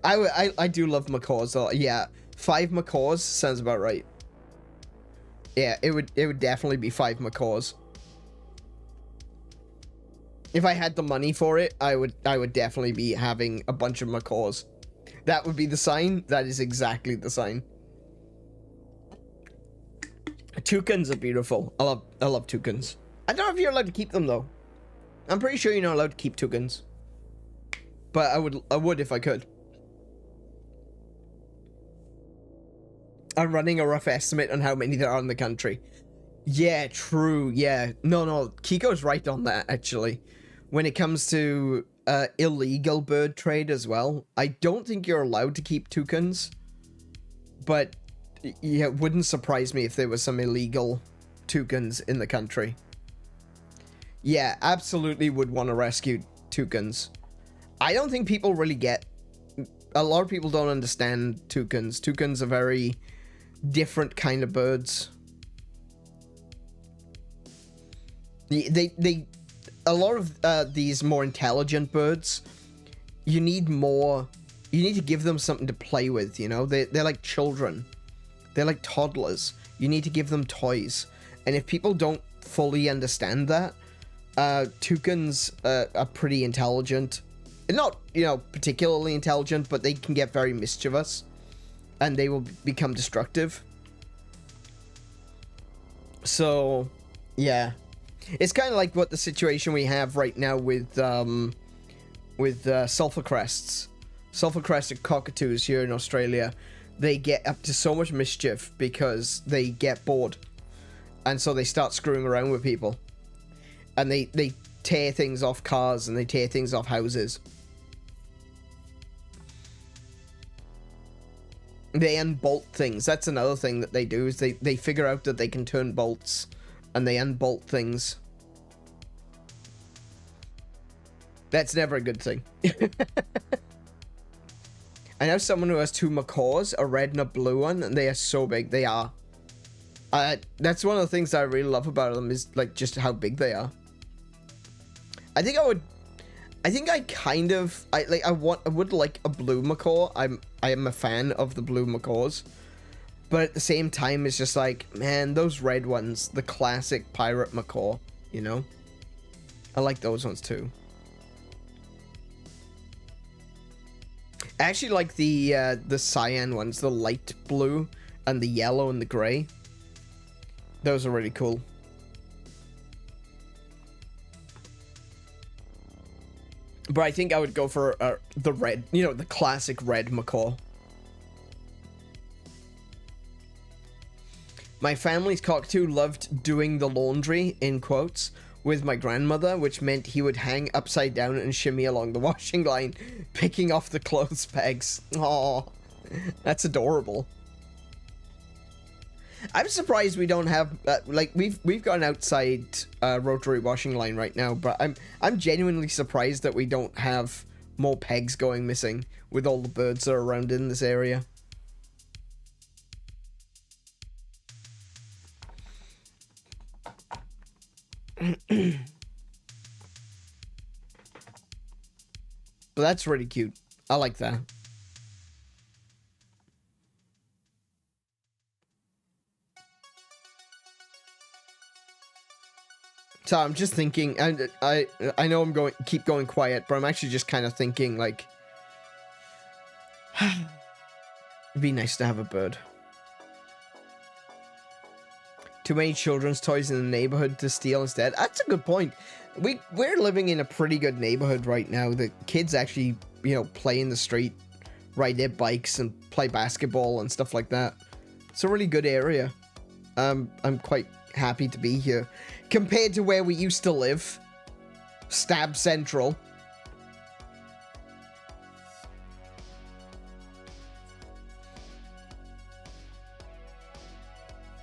I do love macaws though. Yeah, 5 macaws sounds about right. Yeah, it would definitely be 5 macaws. If I had the money for it, I would definitely be having a bunch of macaws. That would be the sign. That is exactly the sign. Toucans are beautiful. I love toucans. I don't know if you're allowed to keep them though. I'm pretty sure you're not allowed to keep toucans. But I would if I could. I'm running a rough estimate on how many there are in the country. Yeah, true. Yeah. No, Kiko's right on that actually. When it comes to illegal bird trade as well, I don't think you're allowed to keep toucans. But yeah, it wouldn't surprise me if there was some illegal toucans in the country. Yeah, absolutely would want to rescue toucans. I don't think people really get... A lot of people don't understand toucans. Toucans are very different kind of birds. A lot of these more intelligent birds, you need to give them something to play with, you know? They're like children. They're like toddlers. You need to give them toys. And if people don't fully understand that, toucans are pretty intelligent. Not, you know, particularly intelligent, but they can get very mischievous. And they will become destructive. So, yeah. It's kind of like what the situation we have right now with sulfur crests. Sulfur crested cockatoos here in Australia. They get up to so much mischief because they get bored. And so they start screwing around with people. And they tear things off cars and they tear things off houses. They unbolt things. That's another thing that they do, is they figure out that they can turn bolts. And they unbolt things. That's never a good thing. I know someone who has 2 macaws, a red and a blue one, and they are so big. They are. That's one of the things that I really love about them, is like just how big they are. I think I would like a blue macaw. I am a fan of the blue macaws. But at the same time, it's just like, man, those red ones, the classic pirate macaw, you know? I like those ones too. I actually like the cyan ones, the light blue and the yellow and the gray. Those are really cool. But I think I would go for the red, you know, the classic red macaw. My family's cockatoo loved doing the laundry, in quotes, with my grandmother, which meant he would hang upside down and shimmy along the washing line, picking off the clothes pegs. Aww, that's adorable. I'm surprised we don't have like we've got an outside rotary washing line right now, but I'm genuinely surprised that we don't have more pegs going missing with all the birds that are around in this area. But that's really cute. I like that. So I'm just thinking, and I know I'm keep going quiet, but I'm actually just kind of thinking like, it'd be nice to have a bird. Too many children's toys in the neighborhood to steal instead. That's a good point. We're living in a pretty good neighborhood right now. The kids actually, you know, play in the street, ride their bikes, and play basketball and stuff like that. It's a really good area. I'm quite happy to be here compared to where we used to live. Stab Central.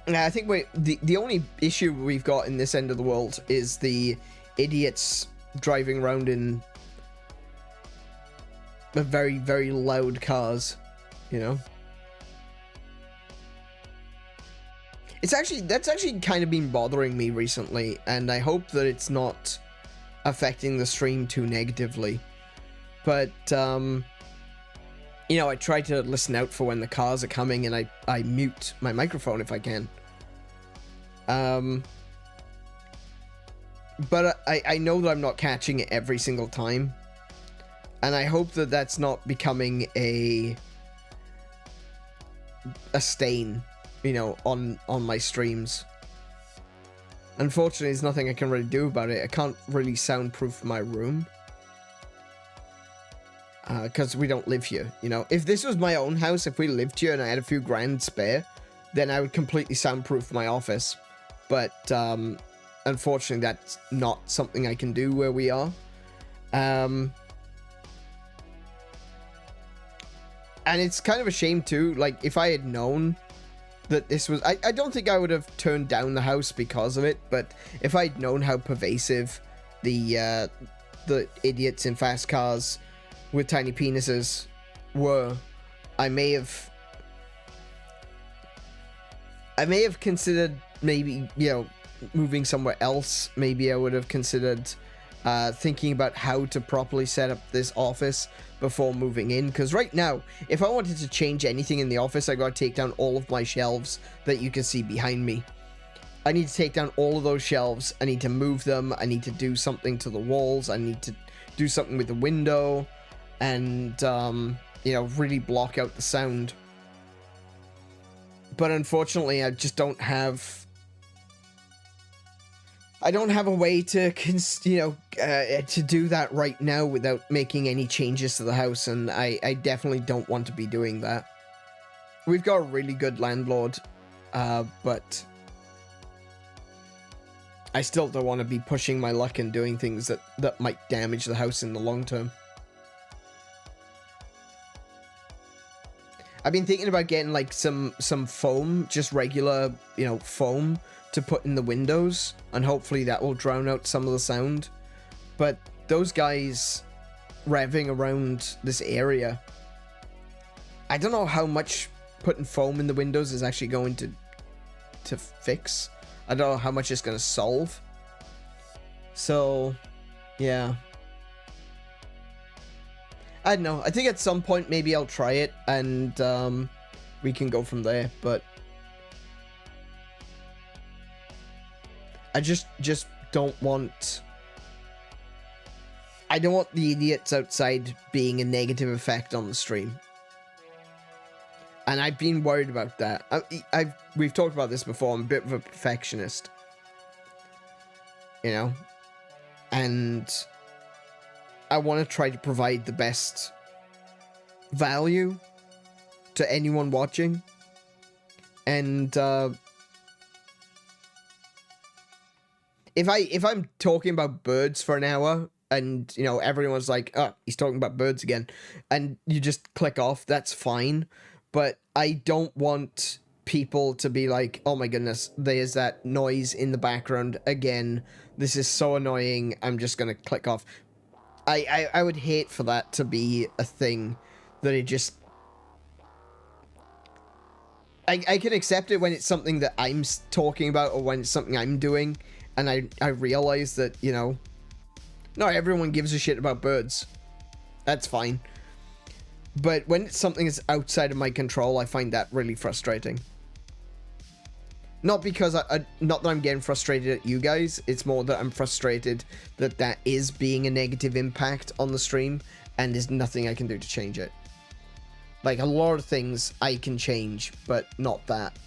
Yeah, I think the only issue we've got in this end of the world is the idiots driving around in very, very loud cars, you know? That's actually kind of been bothering me recently, and I hope that it's not affecting the stream too negatively. But, you know, I try to listen out for when the cars are coming, and I mute my microphone if I can. But I know that I'm not catching it every single time, and I hope that that's not becoming a stain, you know, on my streams. Unfortunately, there's nothing I can really do about it. I can't really soundproof my room, because we don't live here, you know. If this was my own house, if we lived here and I had a few grand spare, then I would completely soundproof my office. But unfortunately, that's not something I can do where we are. And it's kind of a shame too. Like, if I had known that this was, I don't think I would have turned down the house because of it. But if I'd known how pervasive the idiots in fast cars with tiny penises were, I may have considered maybe, you know, moving somewhere else. Maybe I would have considered thinking about how to properly set up this office before moving in. Because right now, if I wanted to change anything in the office, I gotta take down all of my shelves that you can see behind me. I need to take down all of those shelves. I need to move them. I need to do something to the walls. I need to do something with the window, and you know, really block out the sound. But unfortunately, I just don't have a way to, to do that right now without making any changes to the house, and I definitely don't want to be doing that. We've got a really good landlord, but I still don't want to be pushing my luck and doing things that might damage the house in the long term. I've been thinking about getting like some foam, just regular, you know, foam to put in the windows, and hopefully that will drown out some of the sound. But those guys revving around this area, I don't know how much putting foam in the windows is actually going to fix. I don't know how much it's going to solve. So, yeah. I don't know. I think at some point maybe I'll try it, and we can go from there. But I just don't want... I don't want the idiots outside being a negative effect on the stream. And I've been worried about that. We've talked about this before. I'm a bit of a perfectionist, you know? And I want to try to provide the best value to anyone watching. And if I'm talking about birds for an hour and, you know, everyone's like, oh, he's talking about birds again, and you just click off, that's fine. But I don't want people to be like, oh my goodness, there's that noise in the background again. This is so annoying. I'm just gonna click off. I would hate for that to be a thing that it just... I can accept it when it's something that I'm talking about or when it's something I'm doing, and I realize that, you know, not everyone gives a shit about birds. That's fine. But when it's something that's outside of my control, I find that really frustrating. Not because not that I'm getting frustrated at you guys, it's more that I'm frustrated that that is being a negative impact on the stream, and there's nothing I can do to change it. Like, a lot of things I can change, but not that.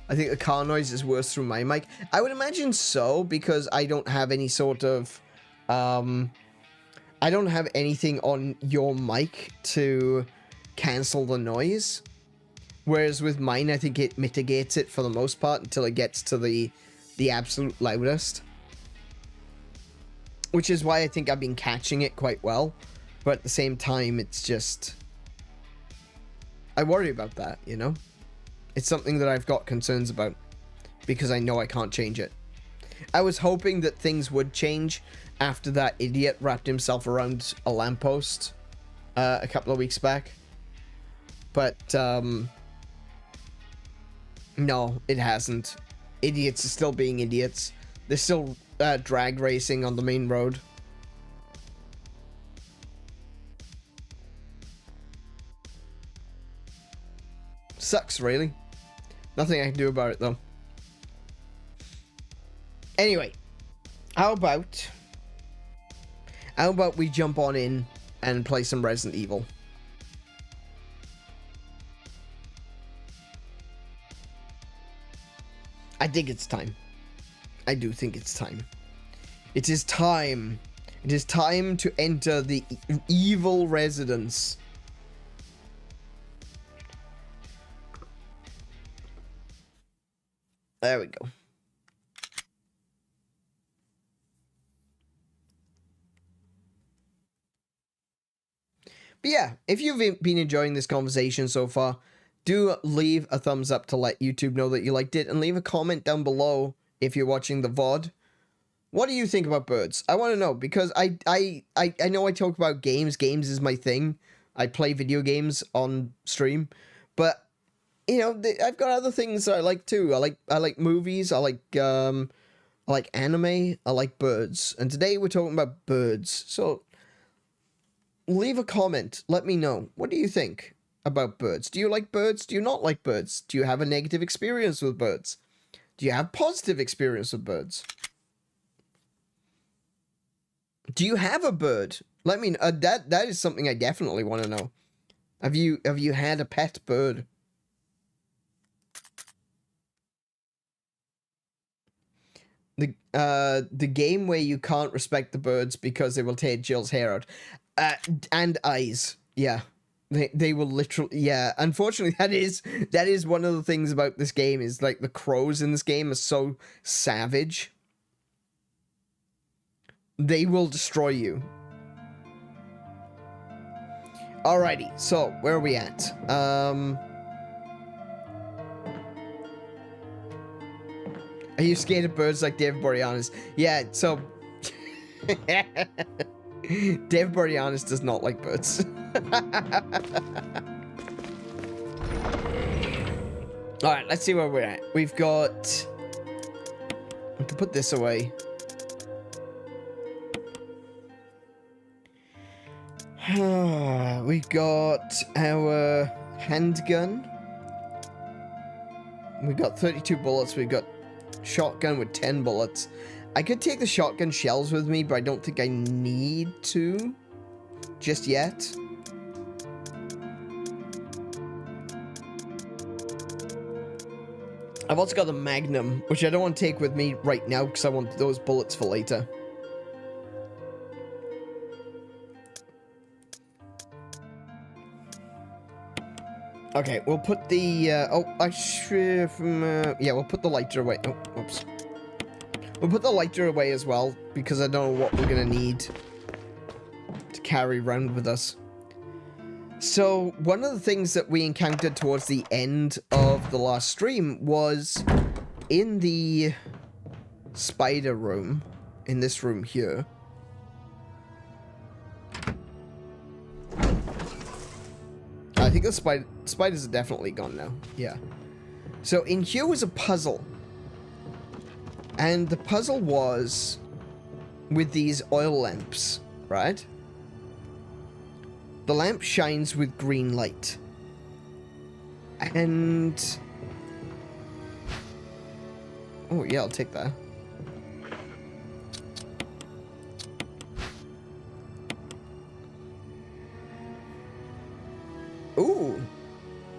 I think the car noise is worse through my mic. I would imagine so, because I don't have any sort of... I don't have anything on your mic to cancel the noise. Whereas with mine, I think it mitigates it for the most part until it gets to the absolute loudest. Which is why I think I've been catching it quite well. But at the same time, it's just... I worry about that, you know? It's something that I've got concerns about. Because I know I can't change it. I was hoping that things would change after that idiot wrapped himself around a lamppost a couple of weeks back. But, no, it hasn't. Idiots are still being idiots. They're still drag racing on the main road. Sucks, really. Nothing I can do about it, though. Anyway, how about we jump on in and play some Resident Evil? I think it's time. I do think it's time. It is time. It is time to enter the evil residence. There we go. But yeah, if you've been enjoying this conversation so far, do leave a thumbs up to let YouTube know that you liked it, and leave a comment down below if you're watching the VOD. What do you think about birds? I want to know, because I know I talk about games. Games is my thing. I play video games on stream, but you know, I've got other things that I like too. I like movies. I like anime. I like birds. And today we're talking about birds. So leave a comment. Let me know. What do you think about birds? Do you like birds? Do you not like birds? Do you have a negative experience with birds? Do you have positive experience with birds? Do you have a bird? Let me know. That is something I definitely want to know. Have you had a pet bird? The game where you can't respect the birds because they will take Jill's hair out. And eyes. Yeah. They will literally, yeah. Unfortunately, that is one of the things about this game, is like the crows in this game are so savage. They will destroy you. Alrighty, so where are we at? Are you scared of birds like Dave Boreanaz? Yeah, so Dave Boreanaz does not like birds. Alright, let's see where we're at. We've got... I have to put this away. We've got our handgun. We've got 32 bullets. We've got shotgun with 10 bullets. I could take the shotgun shells with me, but I don't think I need to just yet. I've also got the Magnum, which I don't want to take with me right now because I want those bullets for later. Okay, we'll put the, yeah, we'll put the lighter away. Oh, whoops. We'll put the lighter away as well, because I don't know what we're gonna need to carry around with us. So, one of the things that we encountered towards the end of the last stream was in the spider room, in this room here. I think the spiders are definitely gone now. Yeah. So in here was a puzzle. And the puzzle was with these oil lamps, right? The lamp shines with green light. And... oh, yeah, I'll take that. Ooh,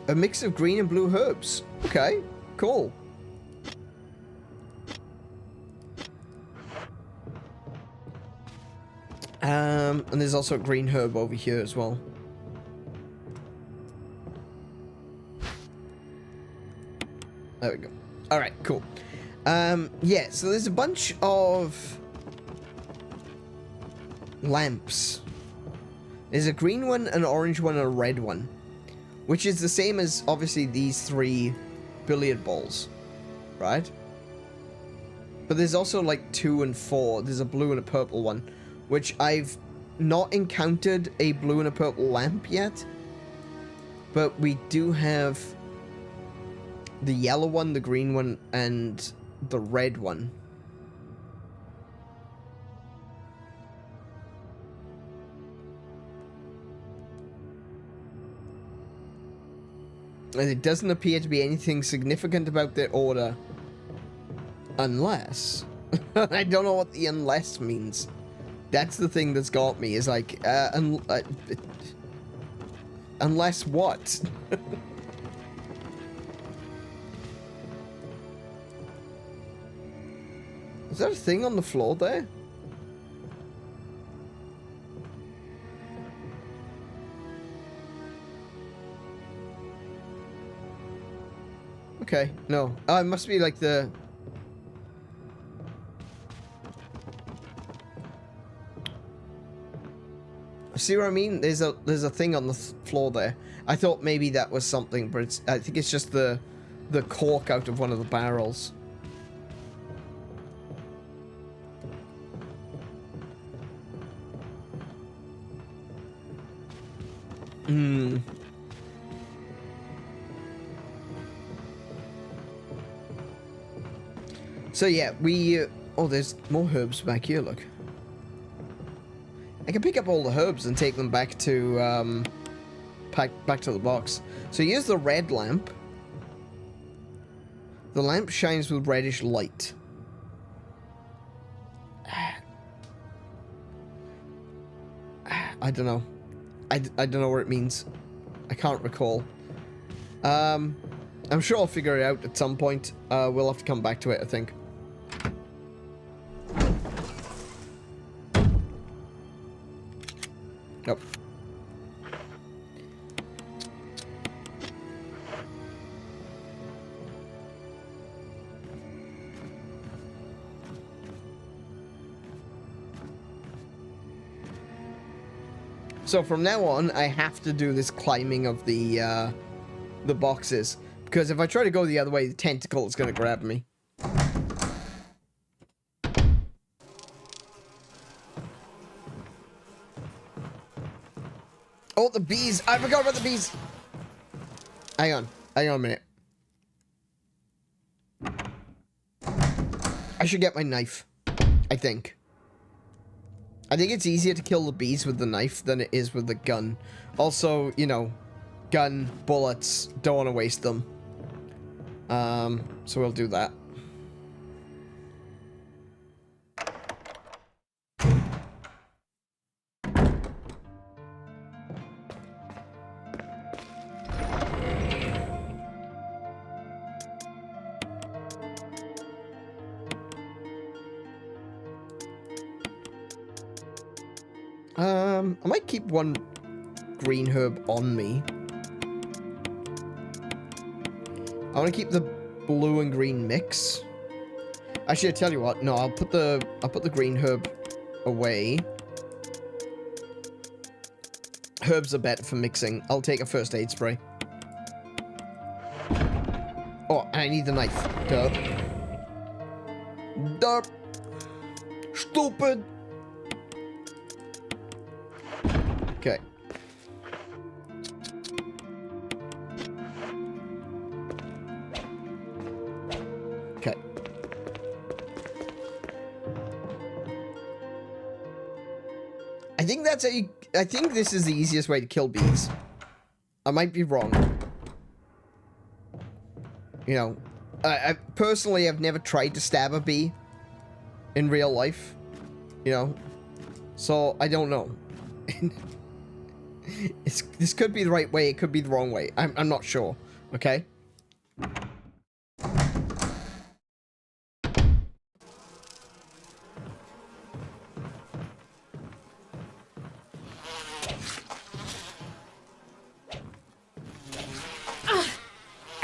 a mix of green and blue herbs. Okay, cool. And there's also a green herb over here as well. There we go. All right, cool. Yeah, so there's a bunch of lamps. There's a green one, an orange one, and a red one. Which is the same as, obviously, these 3 billiard balls. Right? But there's also, like, 2 and 4. There's a blue and a purple one. Which I've not encountered a blue and a purple lamp yet. But we do have the yellow one, the green one, and the red one. And it doesn't appear to be anything significant about their order. Unless... I don't know what the unless means. That's the thing that's got me, is like, unless what? Is that a thing on the floor there? Okay, no. Oh, it must be like the... see what I mean? There's a thing on the floor there. I thought maybe that was something, but it's, I think it's just the cork out of one of the barrels. Hmm. So yeah, we... oh, there's more herbs back here, look. I can pick up all the herbs and take them back to, back to the box. So here's the red lamp. The lamp shines with reddish light. I don't know. I don't know what it means. I can't recall. I'm sure I'll figure it out at some point. We'll have to come back to it, I think. Nope. So from now on, I have to do this climbing of the boxes, because if I try to go the other way, the tentacle is going to grab me. Oh, the bees! I forgot about the bees! Hang on a minute. I should get my knife, I think. I think it's easier to kill the bees with the knife than it is with the gun. Also, you know, gun, bullets, don't want to waste them. So we'll do that. I might keep one green herb on me. I want to keep the blue and green mix. Actually, I tell you what. No, I'll put the green herb away. Herbs are better for mixing. I'll take a first aid spray. Oh, and I need the knife. Derp. Derp. Stupid. Okay. Okay. I think that's I think this is the easiest way to kill bees. I might be wrong. You know, I personally have never tried to stab a bee in real life. You know, so I don't know. This could be the right way. It could be the wrong way. I'm not sure. Okay.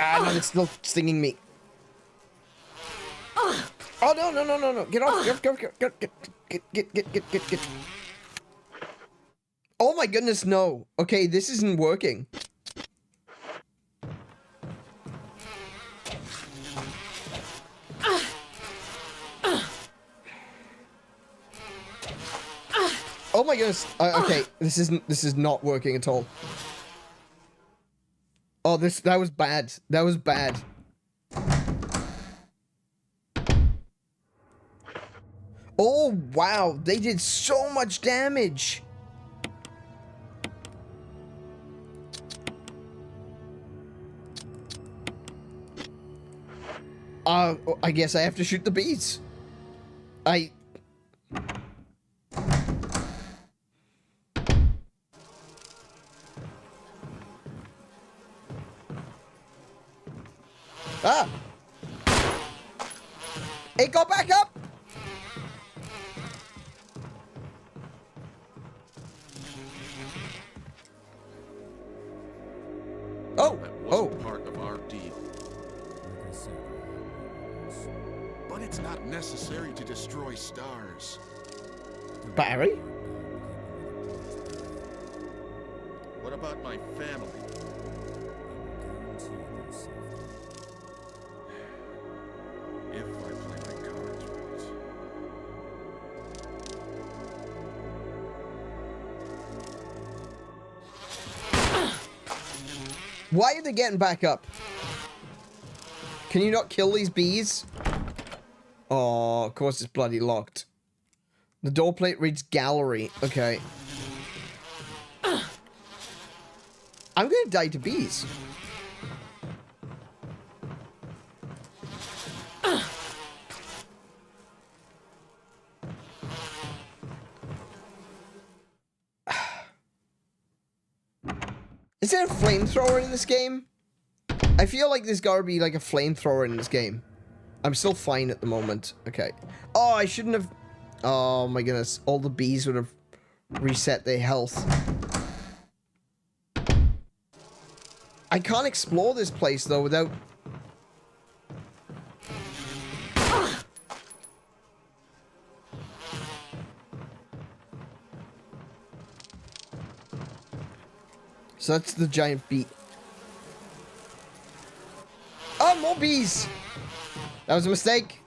Ah, no, it's still stinging me. Oh, no, no, no, no, no. Get off. Get. Oh my goodness, no. Okay, this isn't working. Oh my goodness. Okay, this is not working at all. Oh, that was bad. That was bad. Oh, wow. They did so much damage. I guess I have to shoot the bees. Ah! It got back up! Oh! Oh! Part of our deal. But it's not necessary to destroy S.T.A.R.S. Barry? What about my family? If I play my cards right. Why are they getting back up? Can you not kill these bees? Oh, of course it's bloody locked. The door plate reads gallery. Okay. I'm gonna die to bees. Is there a flamethrower in this game? I feel like there's gotta be like a flamethrower in this game. I'm still fine at the moment. Okay. Oh, I shouldn't have... Oh my goodness. All the bees would have reset their health. I can't explore this place though without... So that's the giant bee. Oh, more bees! That was a mistake.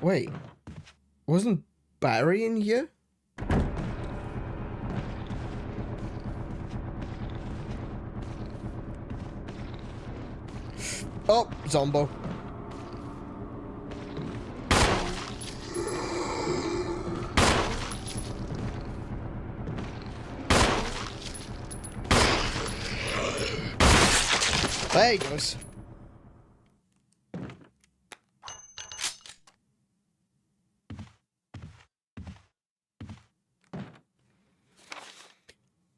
Wait. Wasn't Barry in here? Oh, Zombo. There he goes.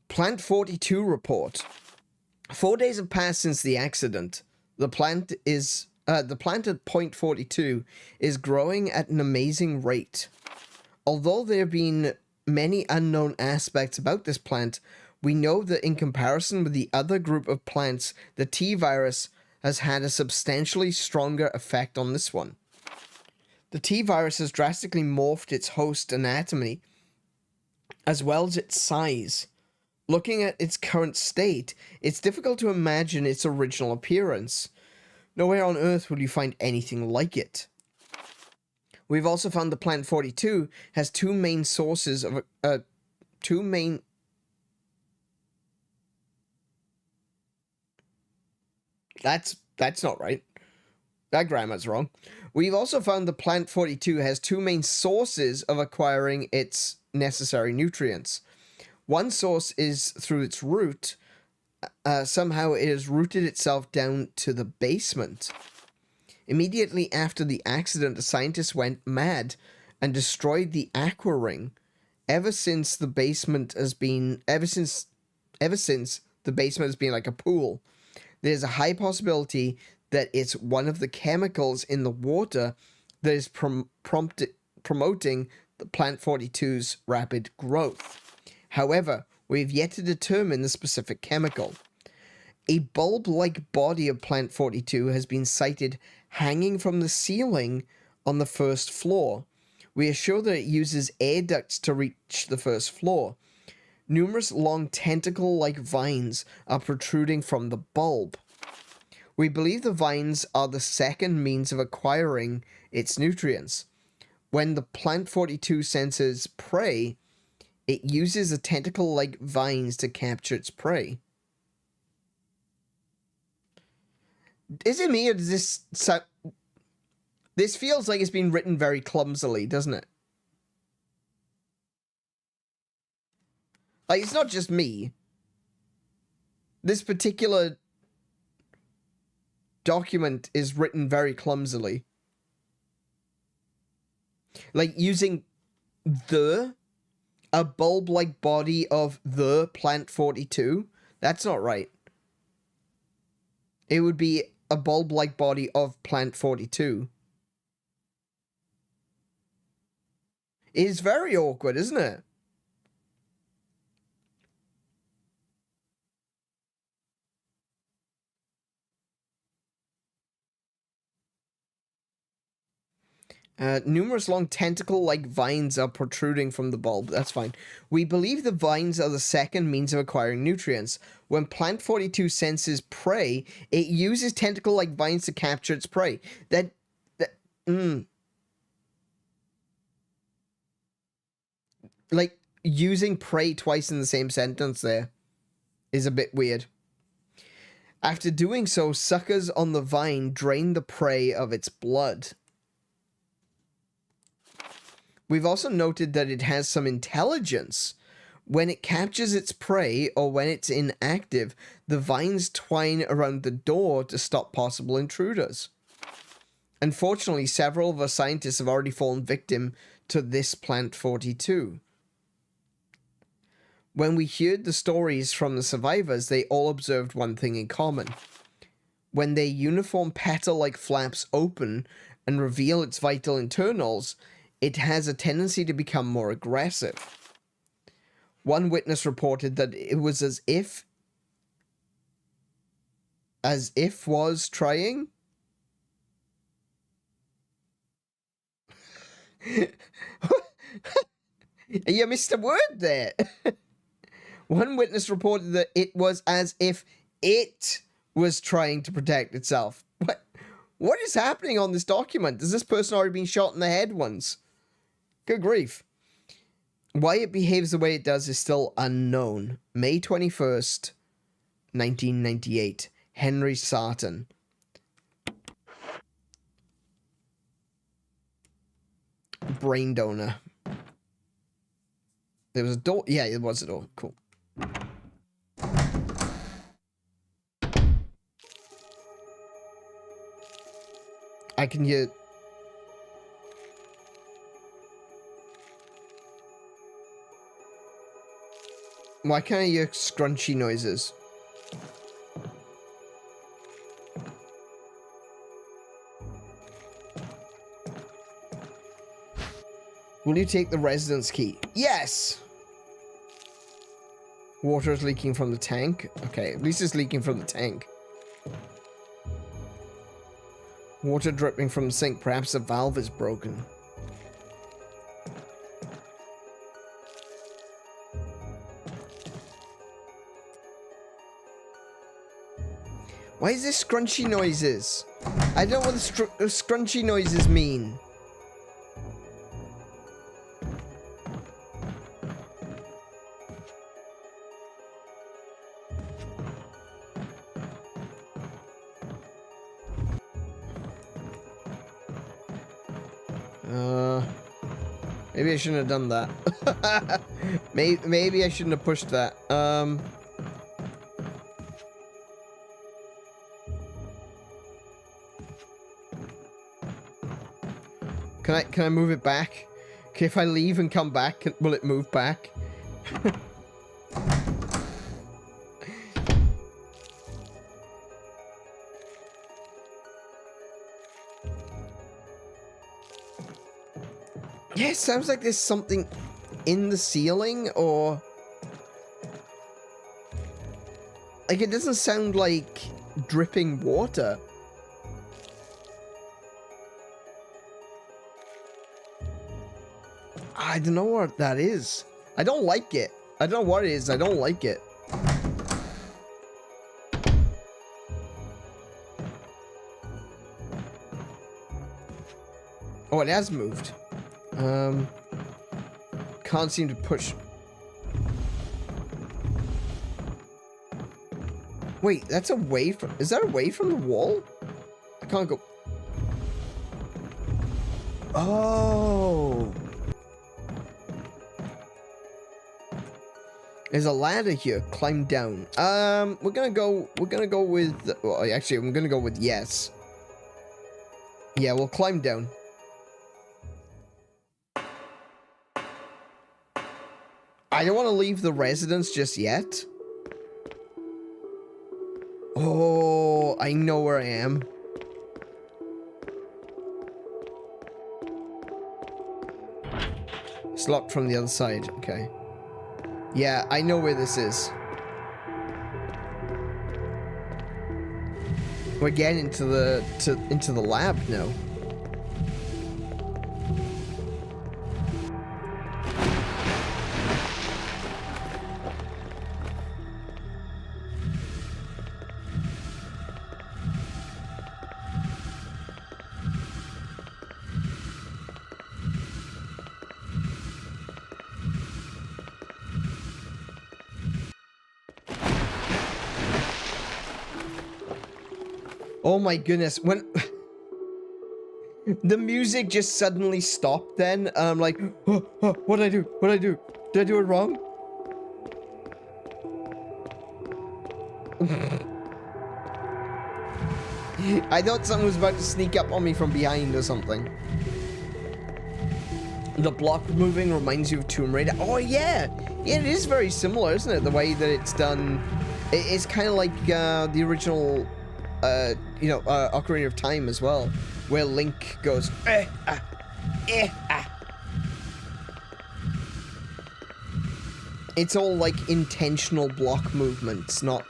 Plant 42 report. 4 days have passed since the accident. The plant at point 42 is growing at an amazing rate. Although there have been many unknown aspects about this plant, we know that in comparison with the other group of plants, the T virus has had a substantially stronger effect on this one. The T virus has drastically morphed its host anatomy as well as its size. Looking at its current state, it's difficult to imagine its original appearance. Nowhere on Earth will you find anything like it. We've also found the plant 42 has two main sources of That's not right. That grammar's wrong. We've also found the plant 42 has two main sources of acquiring its necessary nutrients. One source is through its root. Somehow it has rooted itself down to the basement. Immediately after the accident, the scientists went mad and destroyed the aqua ring. Ever since the basement has been like a pool, there's a high possibility that it's one of the chemicals in the water that is promoting the plant 42's rapid growth. However, we've yet to determine the specific chemical. A bulb-like body of plant 42 has been sighted hanging from the ceiling on the first floor. We are sure that it uses air ducts to reach the first floor. Numerous long tentacle-like vines are protruding from the bulb. We believe the vines are the second means of acquiring its nutrients. When the plant 42 senses prey, it uses the tentacle-like vines to capture its prey. Is it me, or does this sound... This feels like it's been written very clumsily, doesn't it? Like, it's not just me. This particular document is written very clumsily. Like, using a bulb-like body of the plant 42. That's not right. It would be a bulb-like body of plant 42. It is very awkward, isn't it? Numerous long tentacle-like vines are protruding from the bulb. That's fine. We believe the vines are the second means of acquiring nutrients. When plant 42 senses prey, it uses tentacle-like vines to capture its prey. Like, using prey twice in the same sentence there is a bit weird. After doing so, suckers on the vine drain the prey of its blood. We've also noted that it has some intelligence. When it captures its prey, or when it's inactive, the vines twine around the door to stop possible intruders. Unfortunately, several of our scientists have already fallen victim to this plant 42. When we heard the stories from the survivors, they all observed one thing in common. When their uniform petal-like flaps open and reveal its vital internals, it has a tendency to become more aggressive. One witness reported that it was as if was trying. You missed a word there. One witness reported that it was as if it was trying to protect itself. What is happening on this document? Has this person already been shot in the head once? Good grief. Why it behaves the way it does is still unknown. May 21st, 1998. Henry Sarton. Brain donor. There was a door. Yeah, it was a door. Cool. I can hear... Why can't I hear scrunchy noises? Will you take the residence key? Yes! Water is leaking from the tank. Okay, at least it's leaking from the tank. Water dripping from the sink. Perhaps the valve is broken. Why is this scrunchy noises? I don't know what the scrunchy noises mean. Maybe I shouldn't have done that. Maybe I shouldn't have pushed that. Can I move it back? Okay, if I leave and come back, will it move back? Yeah, it sounds like there's something in the ceiling, or... like, it doesn't sound like dripping water. I don't know what that is. I don't like it. I don't know what it is. I don't like it. Oh, it has moved. Can't seem to push. Wait, that's away from... is that away from the wall? I can't go... oh... there's a ladder here. Climb down. We're gonna go with... well, actually, I'm gonna go with yes. Yeah, we'll climb down. I don't want to leave the residence just yet. Oh, I know where I am. It's locked from the other side. Okay. Yeah, I know where this is. We're getting into the lab now. Oh my goodness, when the music just suddenly stopped then, I'm like, oh, what'd I do? What'd I do? Did I do it wrong? I thought something was about to sneak up on me from behind or something. The block moving reminds you of Tomb Raider. Oh yeah! Yeah, it is very similar, isn't it? The way that it's done. It's kind of like the original... you know, Ocarina of Time as well, where Link goes, It's all like intentional block movements, not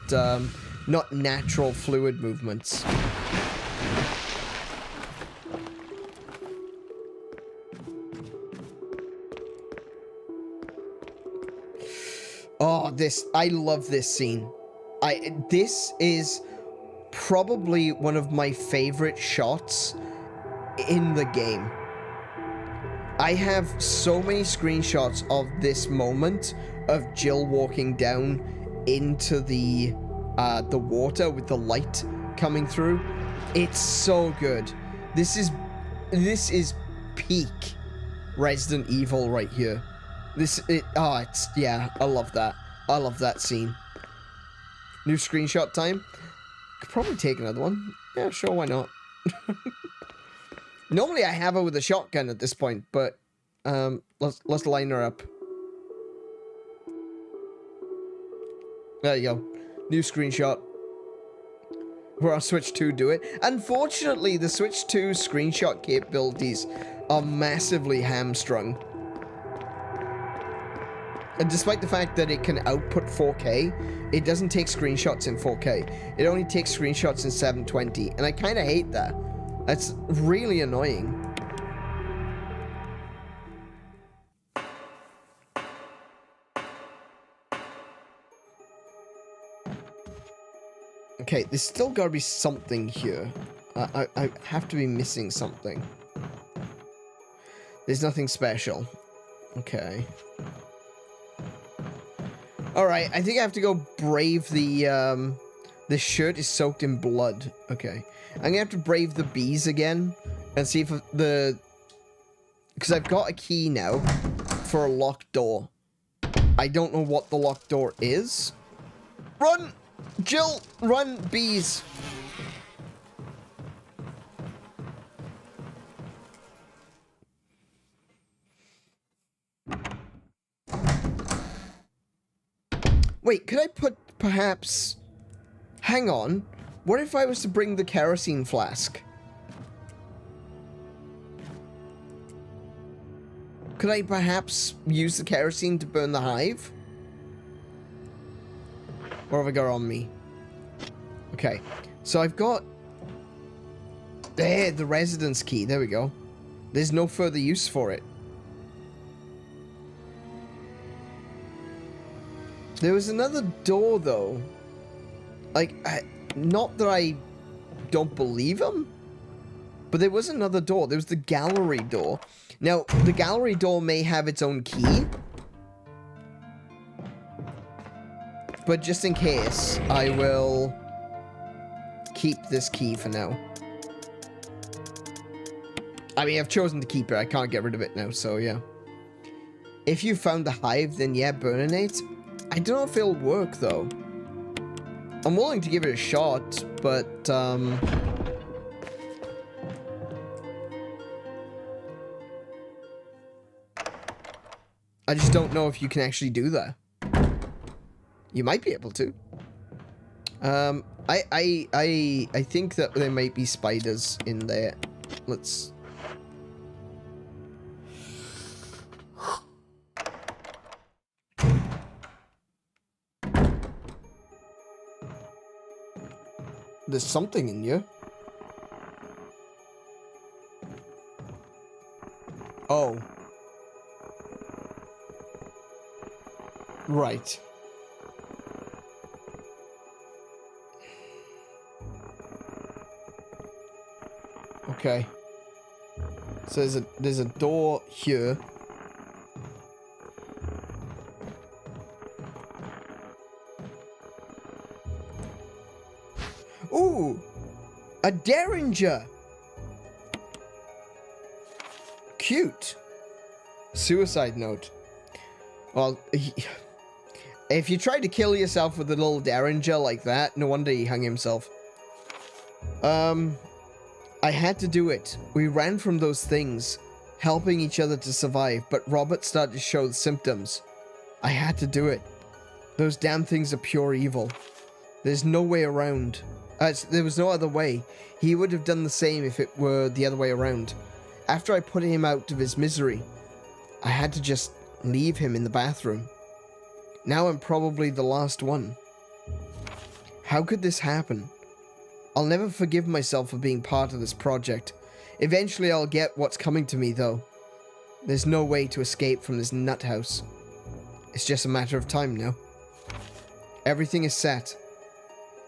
natural fluid movements. Oh, I love this scene. This is probably one of my favorite shots in the game. I have so many screenshots of this moment of Jill walking down into the water with the light coming through. It's so good. This is peak Resident Evil right here. Yeah, I love that. I love that scene. New screenshot time. Could probably take another one. Yeah, sure, why not? Normally I have her with a shotgun at this point, but let's line her up. There you go. New screenshot. We're on Switch 2, do it. Unfortunately, the Switch 2 screenshot capabilities are massively hamstrung And despite the fact that it can output 4K, it doesn't take screenshots in 4K. It only takes screenshots in 720, and I kind of hate that. That's really annoying. Okay, there's still gotta be something here. I have to be missing something. There's nothing special. Okay. Alright, I think I have to go brave the shirt is soaked in blood. Okay. I'm gonna have to brave the bees again and see if the... Because I've got a key now for a locked door. I don't know what the locked door is. Run! Jill! Run, bees! Wait, could I put, perhaps... Hang on. What if I was to bring the kerosene flask? Could I perhaps use the kerosene to burn the hive? What have I got on me? Okay. So I've got... There, the residence key. There we go. There's no further use for it. There was another door, though. Like, not that I don't believe him, but there was another door. There was the gallery door. Now, the gallery door may have its own key, but just in case, I will keep this key for now. I mean, I've chosen to keep it. I can't get rid of it now, so yeah. If you found the hive, then yeah, burn it. I don't know if it'll work, though. I'm willing to give it a shot, but, I just don't know if you can actually do that. You might be able to. I think that there might be spiders in there. Let's... There's something in you. Oh. Right. Okay. So there's a door here. Ooh, a derringer. Cute. Suicide note. Well, if you tried to kill yourself with a little derringer like that, no wonder he hung himself. I had to do it. We ran from those things, helping each other to survive, but Robert started to show the symptoms. I had to do it. Those damn things are pure evil. There's no way around. There was no other way. He would have done the same if it were the other way around. After I put him out of his misery, I had to just leave him in the bathroom. Now I'm probably the last one. How could this happen? I'll never forgive myself for being part of this project. Eventually I'll get what's coming to me, though. There's no way to escape from this nut house. It's just a matter of time now. Everything is set.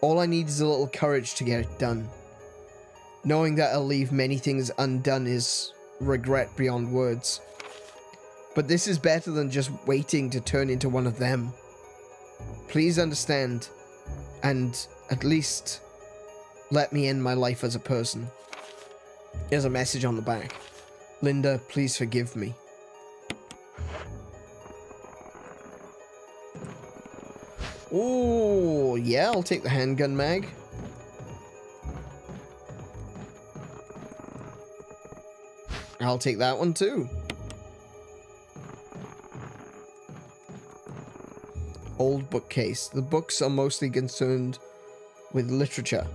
All I need is a little courage to get it done. Knowing that I'll leave many things undone is regret beyond words. But this is better than just waiting to turn into one of them. Please understand, and at least let me end my life as a person. There's a message on the back. Linda, please forgive me. Oh, yeah, I'll take the handgun mag. I'll take that one too. Old bookcase. The books are mostly concerned with literature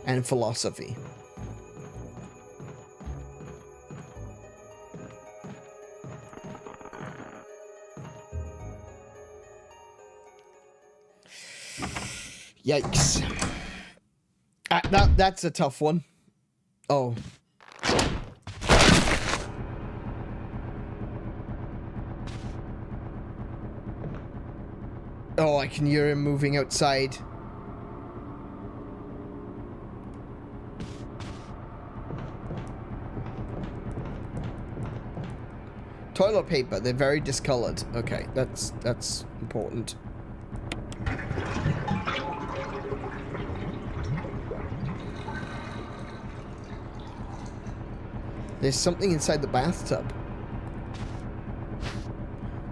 and philosophy. Yikes. That's a tough one. Oh. Oh, I can hear him moving outside. Toilet paper, they're very discolored. Okay, that's important. There's something inside the bathtub.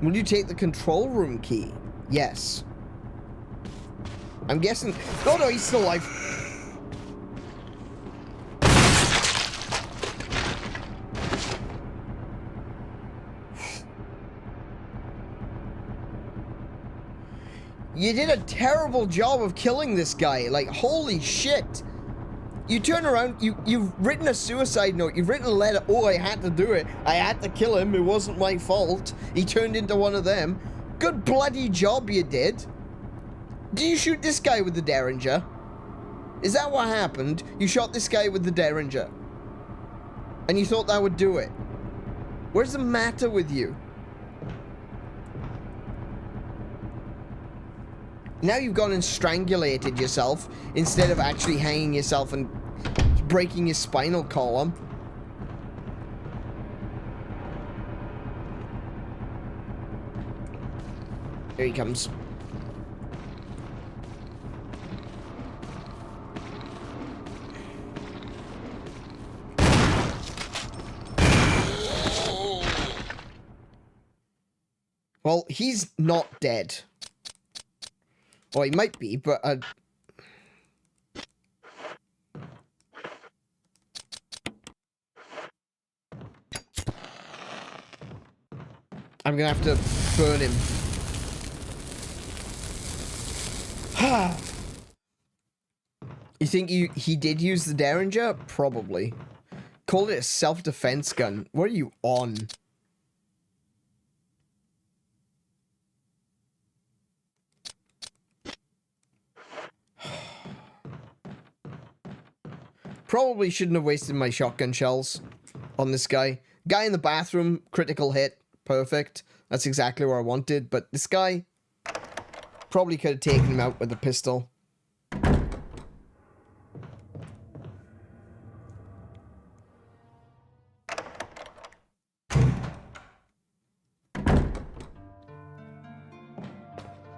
Will you take the control room key? Yes. I'm guessing... Oh no, he's still alive. You did a terrible job of killing this guy. Like, holy shit. You turn around, you've written a suicide note, you've written a letter. Oh, I had to do it. I had to kill him. It wasn't my fault. He turned into one of them. Good bloody job you did. Did you shoot this guy with the Derringer? Is that what happened? You shot this guy with the Derringer. And you thought that would do it. Where's the matter with you? Now you've gone and strangulated yourself instead of actually hanging yourself and breaking your spinal column. Here he comes. Well, he's not dead. Well, he might be, but I'm gonna have to burn him. You think he did use the Derringer? Probably. Called it a self-defense gun. What are you on? Probably shouldn't have wasted my shotgun shells on this guy. Guy in the bathroom, critical hit. Perfect. That's exactly what I wanted. But this guy, probably could have taken him out with a pistol.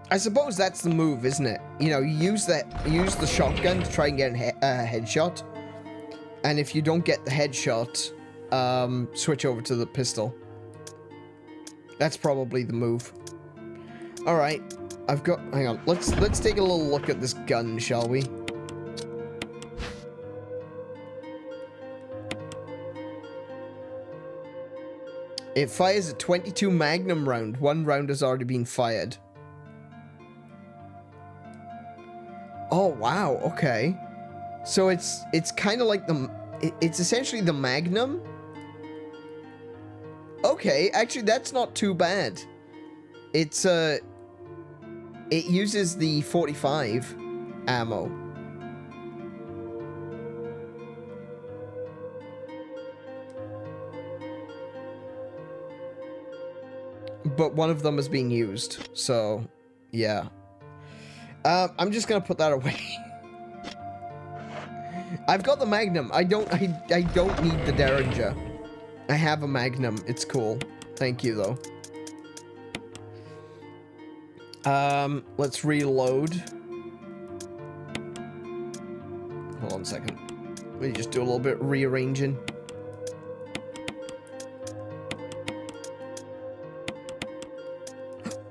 I suppose that's the move, isn't it? You know, you use the shotgun to try and get a headshot. And if you don't get the headshot, switch over to the pistol. That's probably the move. All right, hang on. Let's take a little look at this gun, shall we? It fires a 22 Magnum round. One round has already been fired. Oh wow, okay. So it's kind of like it's essentially the Magnum. Okay, actually that's not too bad. It uses the 45 ammo. But one of them is being used, so yeah. I'm just gonna put that away. I've got the Magnum. I don't need the Derringer. I have a Magnum. It's cool. Thank you, though. Let's reload. Hold on a second. Let me just do a little bit of rearranging.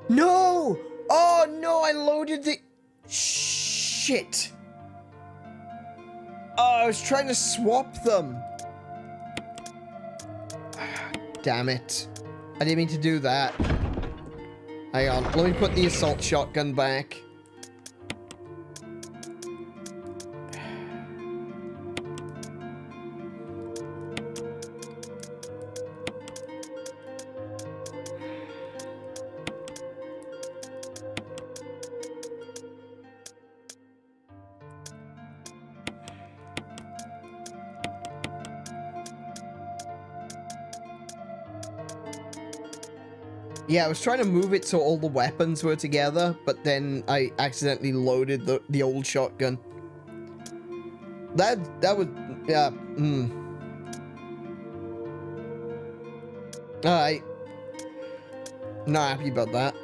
No! Oh, no, I loaded the... Shit. Oh, I was trying to swap them. Damn it. I didn't mean to do that. Hang on, let me put the assault shotgun back. Yeah, I was trying to move it so all the weapons were together, but then I accidentally loaded the old shotgun. That was, yeah, Alright. Not happy about that.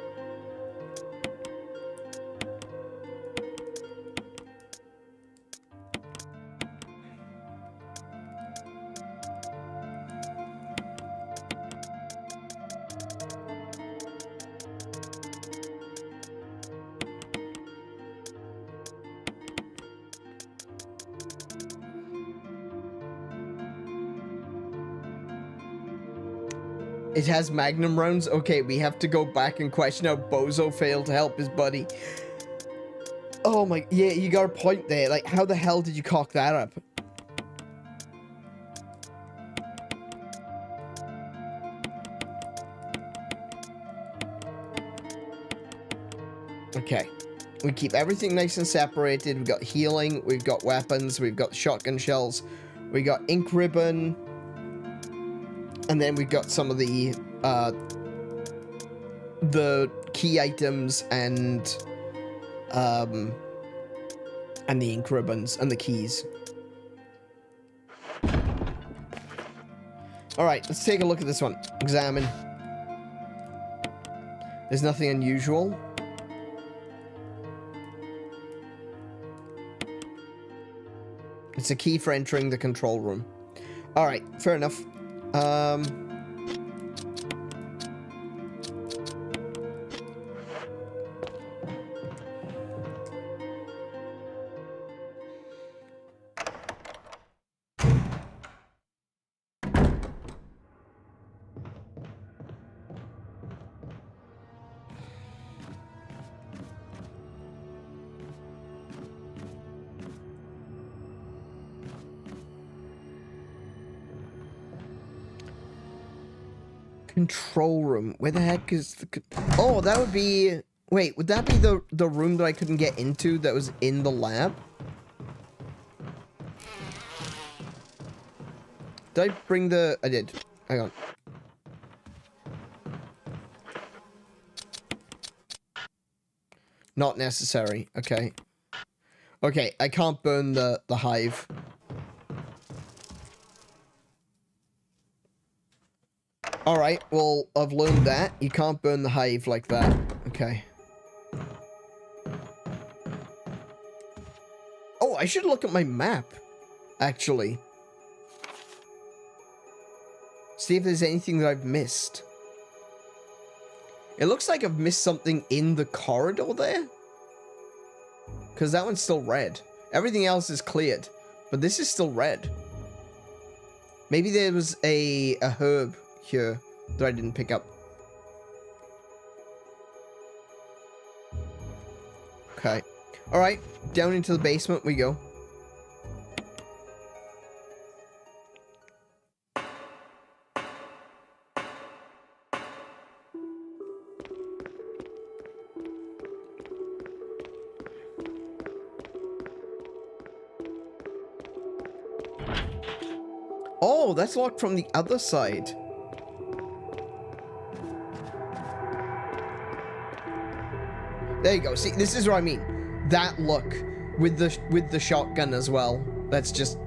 It has magnum rounds? Okay, we have to go back and question how Bozo failed to help his buddy. Oh my, yeah, you got a point there. Like, how the hell did you cock that up? Okay. We keep everything nice and separated. We've got healing, we've got weapons, we've got shotgun shells, we got ink ribbon, and then we've got some of the key items and the ink ribbons and the keys. Alright, let's take a look at this one. Examine. There's nothing unusual. It's a key for entering the control room. Alright, fair enough. Control room. Where the heck is the... Oh, that would be... Wait, would that be the room that I couldn't get into that was in the lab? Did I bring the... I did. Hang on. Not necessary. Okay. Okay, I can't burn the hive. Alright, well, I've learned that. You can't burn the hive like that. Okay. Oh, I should look at my map, actually. See if there's anything that I've missed. It looks like I've missed something in the corridor there. Because that one's still red. Everything else is cleared. But this is still red. Maybe there was a herb here that I didn't pick up. Okay. Alright, down into the basement we go. Oh, that's locked from the other side. There you go. See, this is what I mean. That look with the shotgun as well. That's just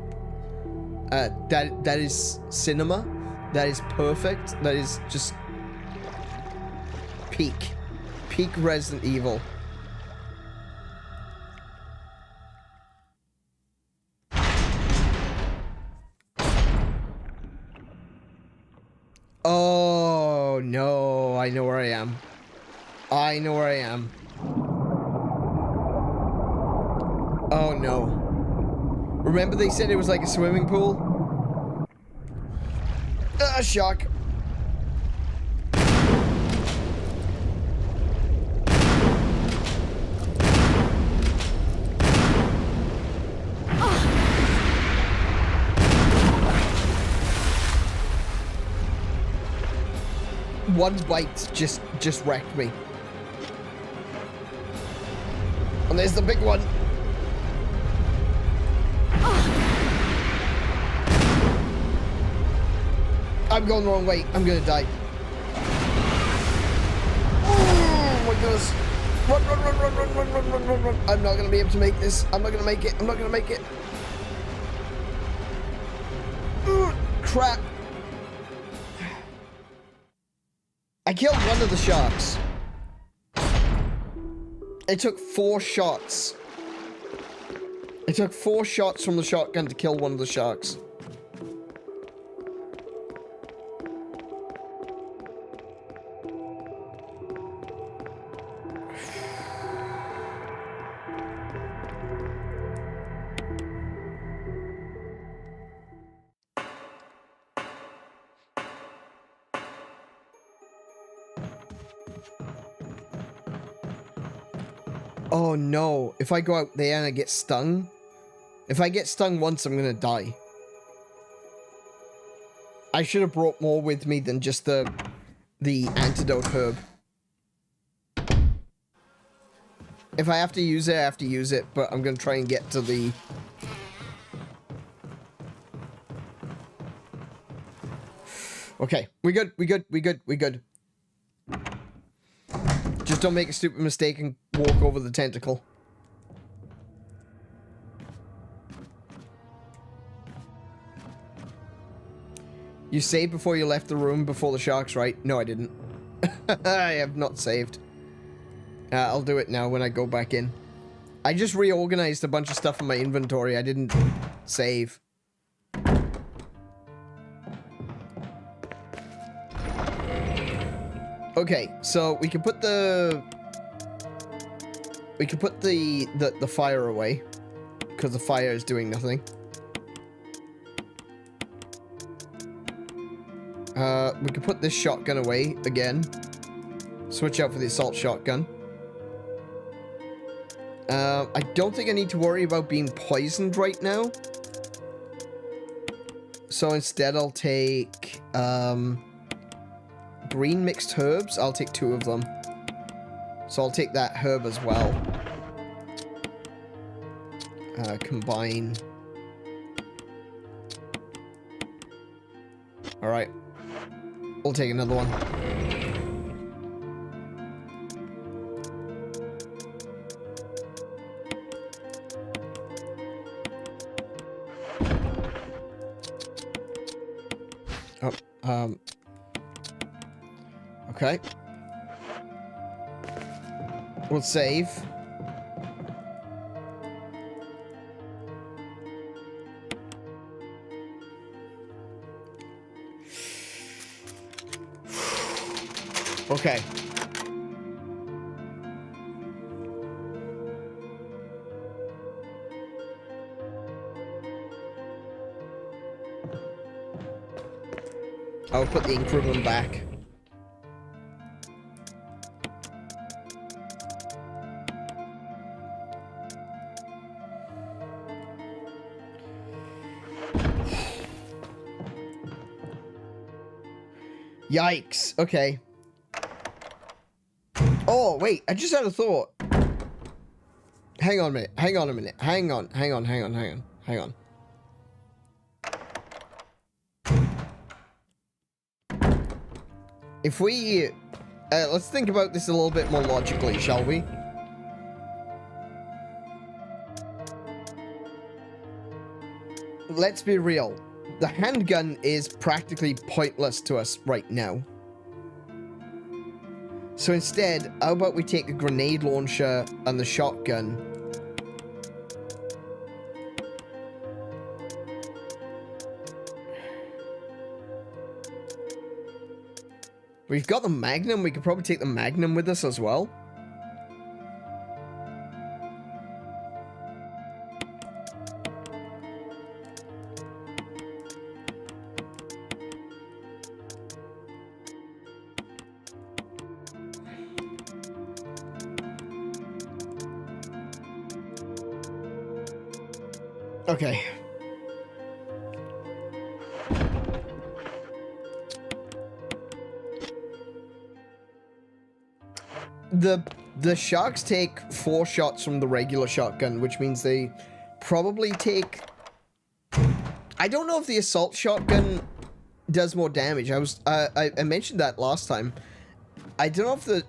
that is cinema. That is perfect. That is just peak Resident Evil. Oh no, I know where I am. I know where I am. Oh no. Remember they said it was like a swimming pool? Ah, shock. One bite just wrecked me. And there's the big one. I'm going the wrong way. I'm gonna die. ridiculous. Run, run, run, run, run, run, run, run, run, run. I'm not gonna be able to make this. I'm not gonna make it. I'm not gonna make it. Ugh, crap. I killed one of the sharks. It took 4 shots. It took 4 shots from the shotgun to kill one of the sharks. Oh no, if I go out there and I get stung, if I get stung once, I'm gonna die. I should have brought more with me than just the antidote herb. If I have to use it, I have to use it, but I'm gonna try and get to the... Okay, we good, we good, we good, we good. Just don't make a stupid mistake and walk over the tentacle. You saved before you left the room before the sharks, right? No, I didn't. I have not saved. I'll do it now when I go back in. I just reorganized a bunch of stuff in my inventory. I didn't save. Okay, so we can put the fire away because the fire is doing nothing. We can put this shotgun away again. Switch out for the assault shotgun. I don't think I need to worry about being poisoned right now. So instead I'll take green mixed herbs. I'll take 2 of them. So I'll take that herb as well. Combine. Alright. We'll take another one. Oh, okay. We'll save. Okay. I'll put the ink ribbon back. Yikes. Okay. Oh, wait. I just had a thought. Hang on a minute. Hang on a minute. Hang on. Hang on. Hang on. Hang on. Hang on. If we... let's think about this a little bit more logically, shall we? Let's be real. The handgun is practically pointless to us right now. So instead, how about we take the grenade launcher and the shotgun? We've got the Magnum. We could probably take the Magnum with us as well. Okay. The sharks take 4 shots from the regular shotgun, which means they probably take... I don't know if the assault shotgun does more damage. I mentioned that last time. I don't know if the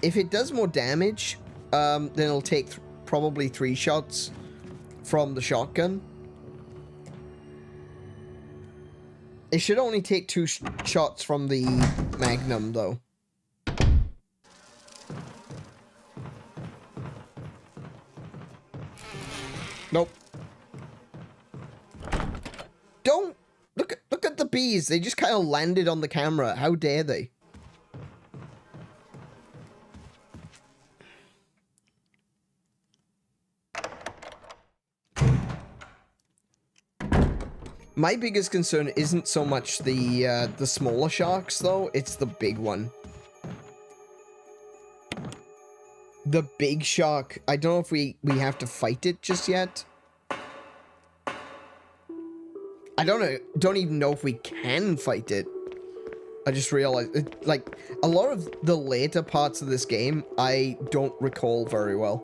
if it does more damage, then it'll take probably 3 shots from the shotgun. It should only take 2 shots from the Magnum, though. Nope. Don't look at the bees. They just kind of landed on the camera. How dare they? My biggest concern isn't so much the smaller sharks, though. It's the big one. The big shark. I don't know if we have to fight it just yet. I don't even know if we can fight it. I just realized, like, a lot of the later parts of this game, I don't recall very well.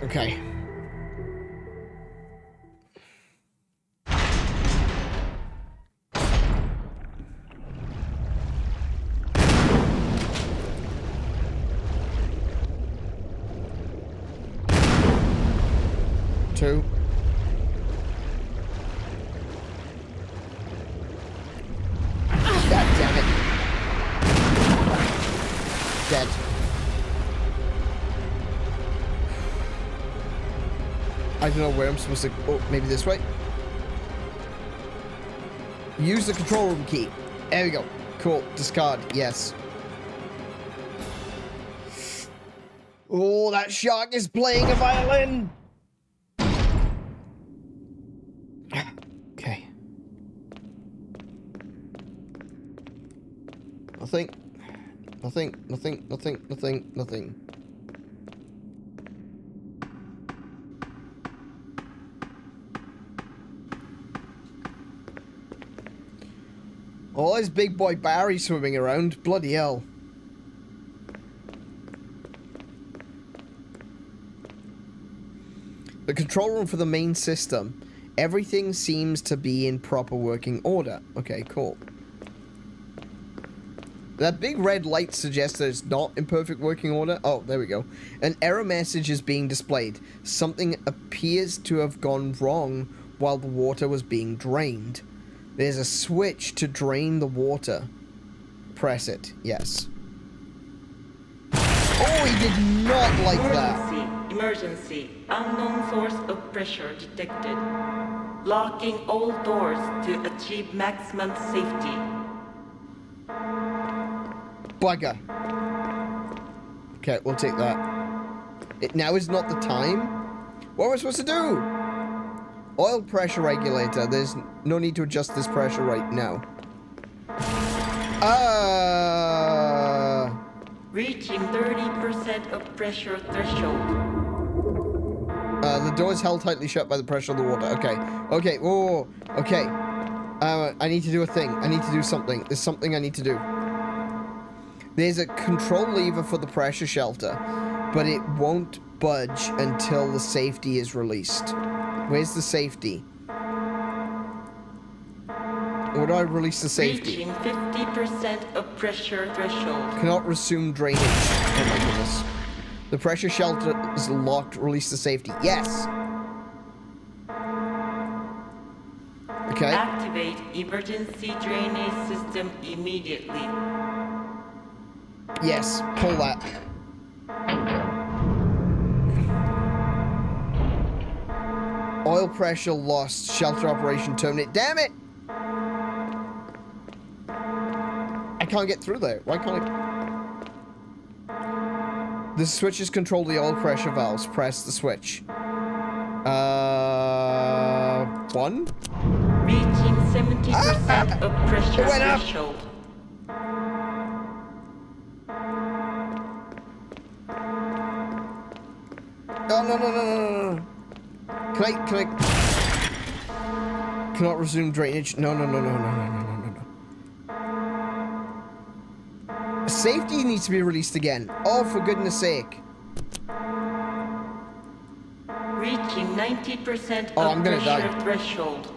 Okay. Two. God damn it. Dead. I don't know where I'm supposed to... Oh, maybe this way? Use the control room key. There we go. Cool. Discard. Yes. Oh, that shark is playing a violin! Okay. Nothing. Nothing. Nothing. Nothing. Nothing. Nothing. Oh, there's big boy Barry swimming around. Bloody hell. The control room for the main system. Everything seems to be in proper working order. Okay, cool. That big red light suggests that it's not in perfect working order. Oh, there we go. An error message is being displayed. Something appears to have gone wrong while the water was being drained. There's a switch to drain the water. Press it. Yes. Oh, he did not like that. Emergency. Unknown source of pressure detected. Locking all doors to achieve maximum safety. Bugger. Okay, we'll take that. Now is not the time? What am I supposed to do? Oil pressure regulator. There's no need to adjust this pressure right now. Reaching 30% of pressure threshold. The door is held tightly shut by the pressure of the water. Okay. Okay. Whoa. Okay. I need to do a thing. I need to do something. There's something I need to do. There's a control lever for the pressure shelter, but it won't budge until the safety is released. Where's the safety? Where do I release the safety? Reaching 50% of pressure threshold. Cannot resume drainage. Oh my goodness. The pressure shelter is locked. Release the safety. Yes. Okay. Activate emergency drainage system immediately. Yes. Pull that. Oil pressure lost. Shelter operation terminate. Damn it! I can't get through there. Why can't I? The switches control the oil pressure valves. Press the switch. 1? Reaching 70% of pressure threshold. No. Can I... Cannot resume drainage. No. Safety needs to be released again. Oh, for goodness sake. Reaching 90% Oh, of I'm gonna pressure die. threshold.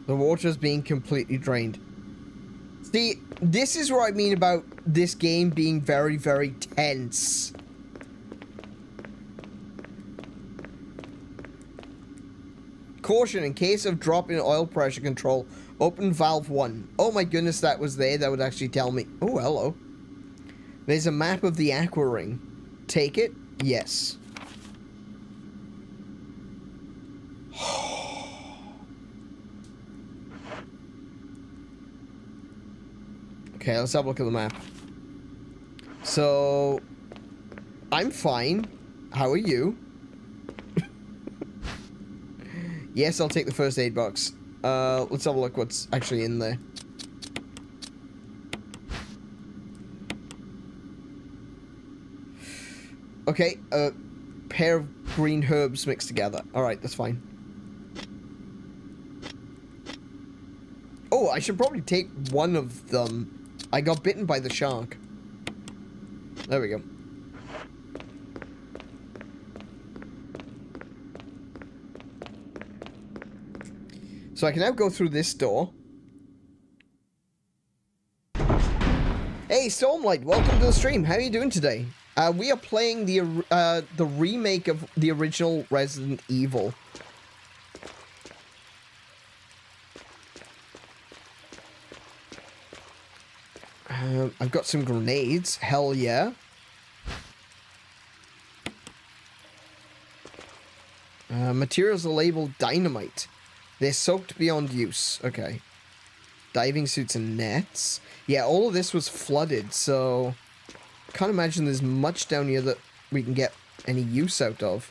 The water's being completely drained. See, this is what I mean about this game being very, very tense. Caution, in case of drop in oil pressure control, open valve 1. Oh my goodness, that was there. That would actually tell me. Oh, hello. There's a map of the aqua ring. Take it? Yes. Okay, let's have a look at the map. So, I'm fine. How are you? Yes, I'll take the first aid box. Let's have a look what's actually in there. Okay, a pair of green herbs mixed together. Alright, that's fine. Oh, I should probably take one of them. I got bitten by the shark. There we go. So I can now go through this door. Hey, Stormlight, welcome to the stream. How are you doing today? We are playing the remake of the original Resident Evil. I've got some grenades. Hell yeah. Materials are labeled dynamite. They're soaked beyond use. Okay. Diving suits and nets. Yeah, all of this was flooded, so can't imagine there's much down here that we can get any use out of.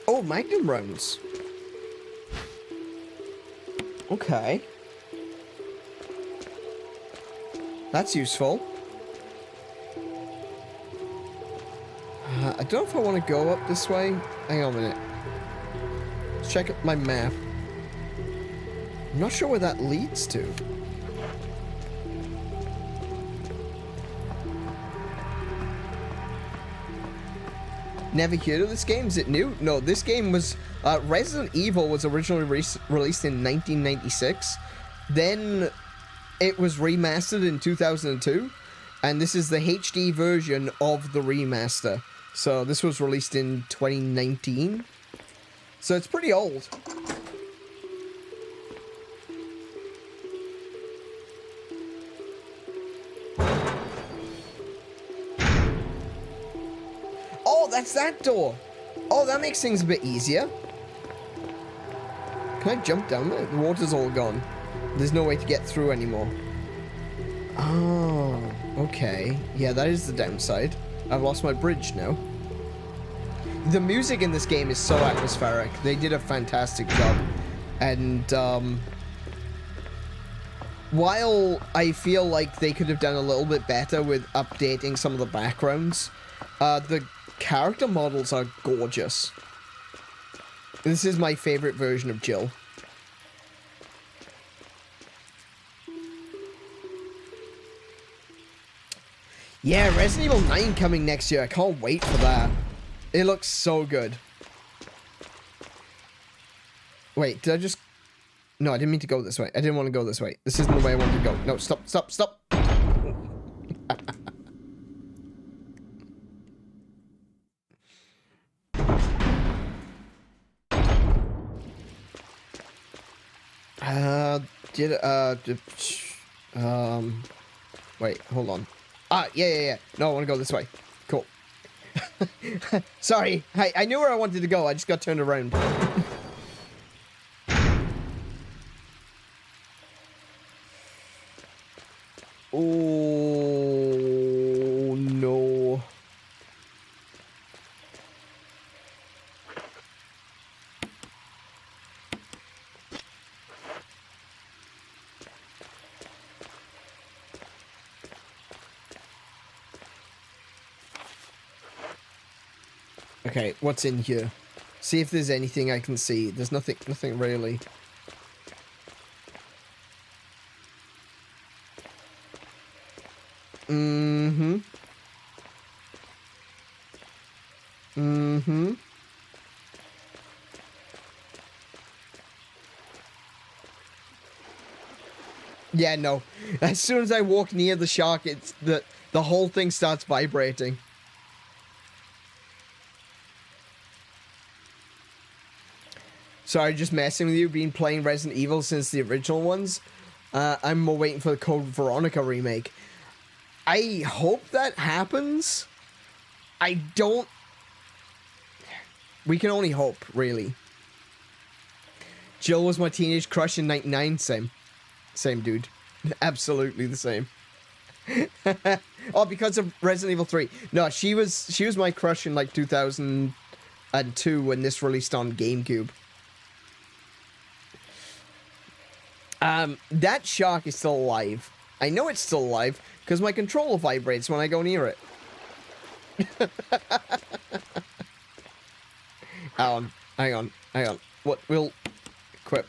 Oh, magnum rounds. Okay. That's useful. I don't know if I want to go up this way. Hang on a minute. Let's check my map. I'm not sure where that leads to. Never heard of this game? Is it new? No, this game was... Resident Evil was originally released in 1996. Then it was remastered in 2002. And this is the HD version of the remaster. So this was released in 2019. So it's pretty old. Oh, that's that door. Oh, that makes things a bit easier. Can I jump down there? The water's all gone. There's no way to get through anymore. Oh, okay. Yeah, that is the downside. I've lost my bridge now. The music in this game is so atmospheric. They did a fantastic job. And, while I feel like they could have done a little bit better with updating some of the backgrounds, the character models are gorgeous. This is my favorite version of Jill. Yeah, Resident Evil 9 coming next year. I can't wait for that. It looks so good. Wait, did I just... No, I didn't mean to go this way. I didn't want to go this way. This isn't the way I wanted to go. No, stop, stop, stop. Wait, hold on. Ah, yeah. No, I want to go this way. Cool. Sorry, I knew where I wanted to go. I just got turned around. Oh, no. Okay, what's in here? See if there's anything I can see. There's nothing really. Mm-hmm. Mm-hmm. Yeah, no. As soon as I walk near the shark, it's the whole thing starts vibrating. Sorry, just messing with you. Been playing Resident Evil since the original ones. I'm more waiting for the Code Veronica remake. I hope that happens. I don't... We can only hope, really. Jill was my teenage crush in '99. Same dude. Absolutely the same. Oh, because of Resident Evil 3. No, she was my crush in like 2002 when this released on GameCube. That shark is still alive. I know it's still alive because my controller vibrates when I go near it. Hang on. What? We'll equip.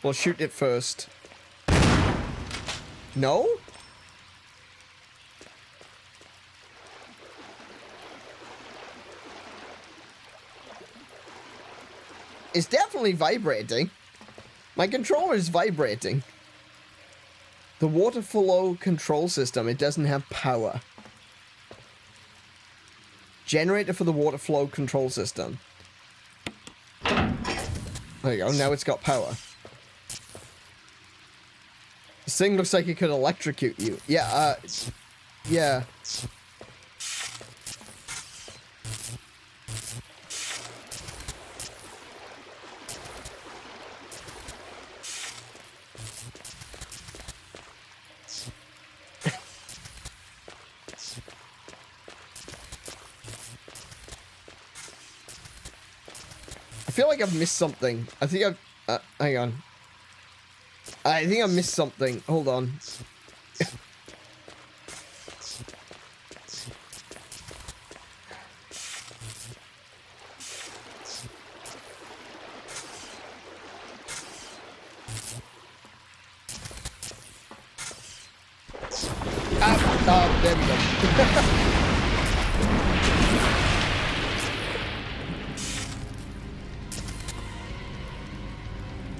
We'll shoot it first. No? It's definitely vibrating. My controller is vibrating. The water flow control system, it doesn't have power. Generator for the water flow control system. There you go, now it's got power. This thing looks like it could electrocute you. Yeah, yeah. I feel like I've missed something. I think I've... hang on. I think I missed something. Hold on. Oh, there we go.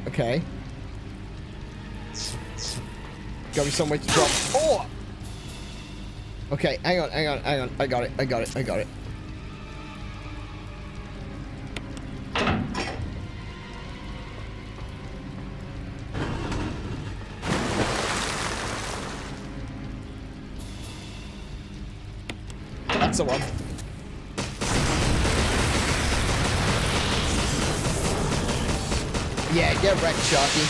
Okay. Gotta be some way to drop. Oh! Okay, hang on. I got it. That's the one. Yeah, get wrecked, Sharky.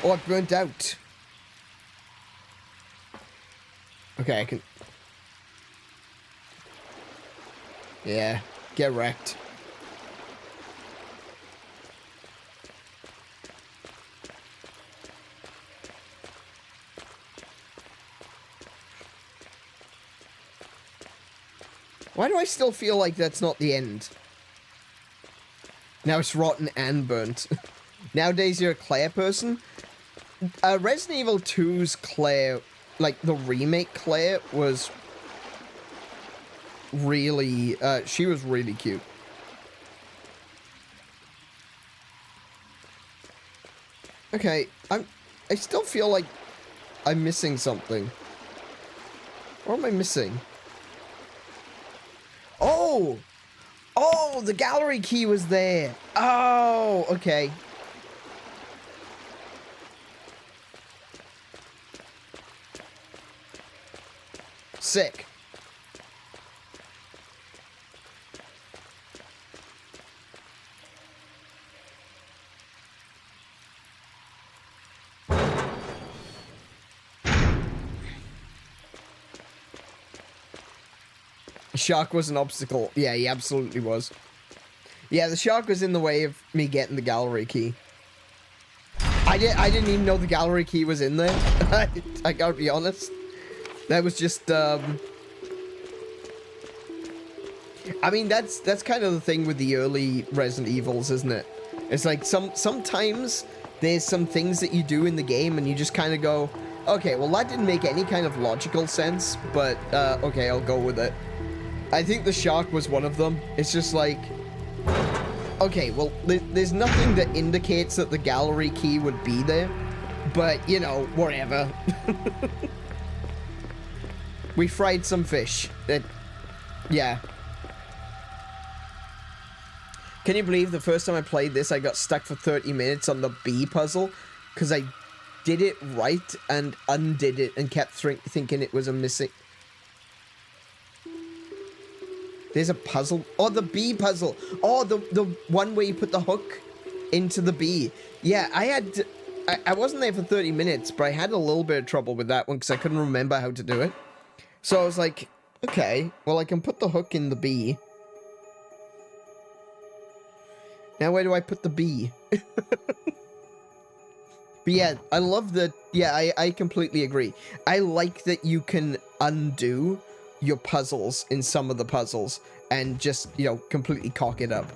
Oh, I burnt out. Okay, I can... Yeah, get wrecked. Why do I still feel like that's not the end? Now it's rotten and burnt. Nowadays you're a Claire person? Resident Evil 2's Claire, like the remake Claire, was really, she was really cute. Okay, I still feel like I'm missing something. What am I missing? Oh! Oh, the gallery key was there. Oh, okay. Sick. Shark was an obstacle. Yeah, he absolutely was. Yeah, the shark was in the way of me getting the gallery key. I didn't even know the gallery key was in there. I gotta be honest. That was just, I mean, that's kind of the thing with the early Resident Evils, isn't it? It's like sometimes there's some things that you do in the game and you just kind of go, okay, well, that didn't make any kind of logical sense, but, okay, I'll go with it. I think the shark was one of them. It's just like, okay, well, there's nothing that indicates that the gallery key would be there, but, you know, whatever. We fried some fish. Yeah. Can you believe the first time I played this, I got stuck for 30 minutes on the bee puzzle? Because I did it right and undid it and kept thinking it was a missing... There's a puzzle. Oh, the bee puzzle. Oh, the one where you put the hook into the bee. Yeah, I wasn't there for 30 minutes, but I had a little bit of trouble with that one because I couldn't remember how to do it. So I was like, okay, well, I can put the hook in the bee. Now where do I put the bee? But yeah, I love that. Yeah, I completely agree. I like that you can undo your puzzles in some of the puzzles and just, you know, completely cock it up.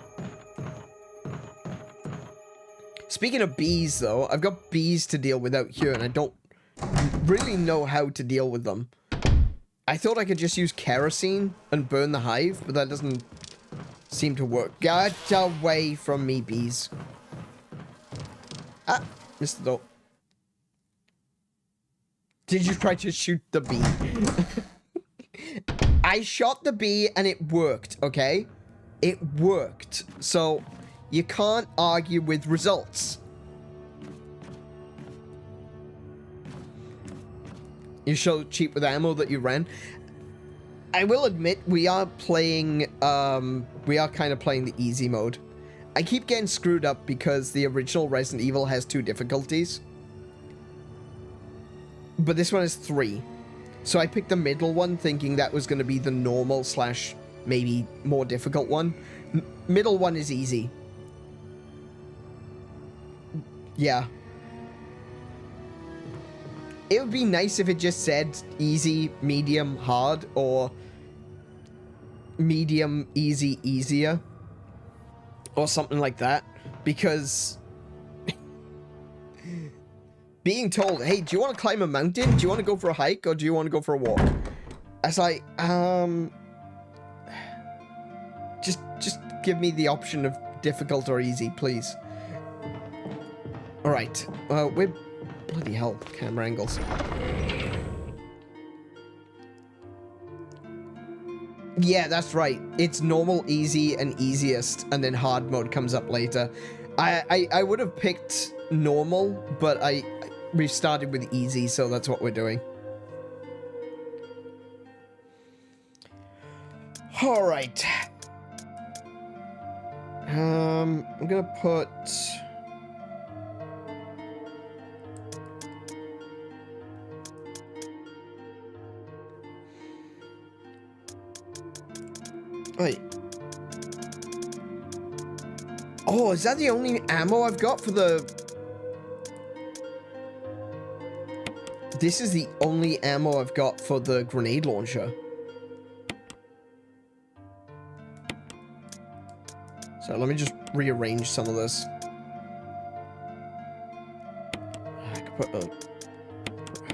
Speaking of bees, though, I've got bees to deal with out here, and I don't really know how to deal with them. I thought I could just use kerosene and burn the hive, but that doesn't seem to work. Get away from me, bees. Ah, missed the door. Did you try to shoot the bee? I shot the bee and it worked, okay? It worked. So, you can't argue with results. You're so cheap with ammo that you ran. I will admit, we are playing, we are kind of playing the easy mode. I keep getting screwed up because the original Resident Evil has 2 difficulties. But this one is 3. So I picked the middle one, thinking that was going to be the normal / maybe more difficult one. Middle one is easy. Yeah. It would be nice if it just said easy, medium, hard, or medium, easy, easier. Or something like that. Because being told, hey, do you want to climb a mountain? Do you want to go for a hike? Or do you want to go for a walk? I was like, just give me the option of difficult or easy, please. Alright. We're... Bloody hell, camera angles. Yeah, that's right. It's normal, easy, and easiest, and then hard mode comes up later. I would have picked normal, but we started with easy, so that's what we're doing. Alright. I'm gonna put... Wait. Oh, is that the only ammo I've got for the... This is the only ammo I've got for the grenade launcher. So let me just rearrange some of this. I could put a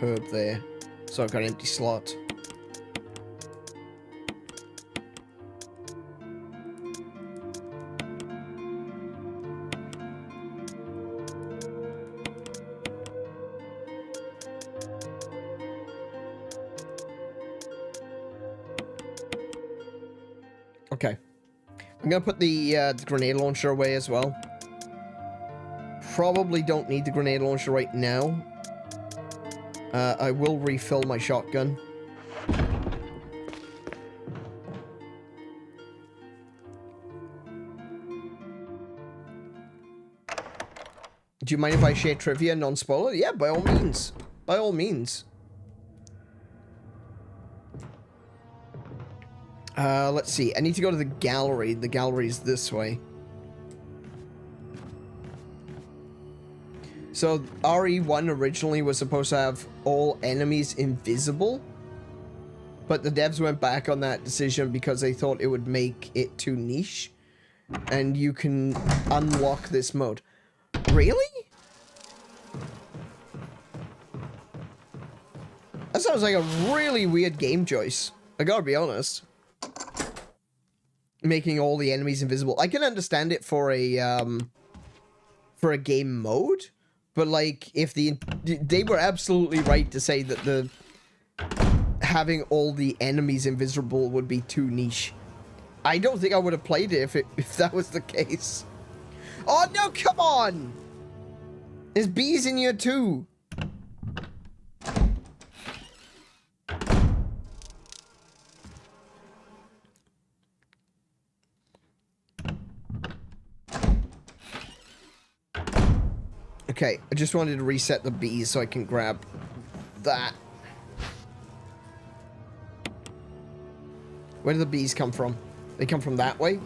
herb there. So I've got an empty slot. Okay. I'm gonna put the grenade launcher away as well. Probably don't need the grenade launcher right now. I will refill my shotgun. Do you mind if I share trivia non-spoiler? Yeah, by all means. By all means. Let's see. I need to go to the gallery. The gallery's this way. So, RE1 originally was supposed to have all enemies invisible, but the devs went back on that decision because they thought it would make it too niche, and you can unlock this mode. Really? That sounds like a really weird game choice. I gotta be honest. Making all the enemies invisible. I can understand it for a game mode. But, like, if they were absolutely right to say that having all the enemies invisible would be too niche. I don't think I would have played it if that was the case. Oh, no, come on! There's bees in here, too. Okay, I just wanted to reset the bees so I can grab that. Where do the bees come from? They come from that way?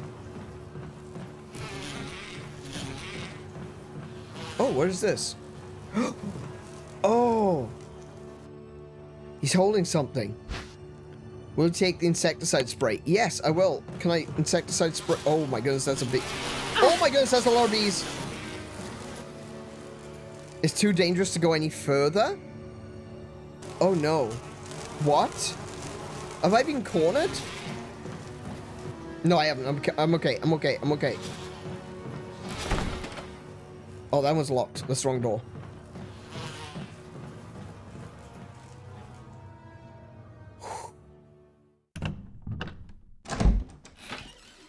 Oh, what is this? Oh! He's holding something. Will you take the insecticide spray? Yes, I will. Can I insecticide spray? Oh my goodness, that's a big... Oh my goodness, that's a lot of bees! It's too dangerous to go any further? Oh no. What? Have I been cornered? No, I haven't. I'm okay. I'm okay. I'm okay. Oh, that one's locked. That's the wrong door.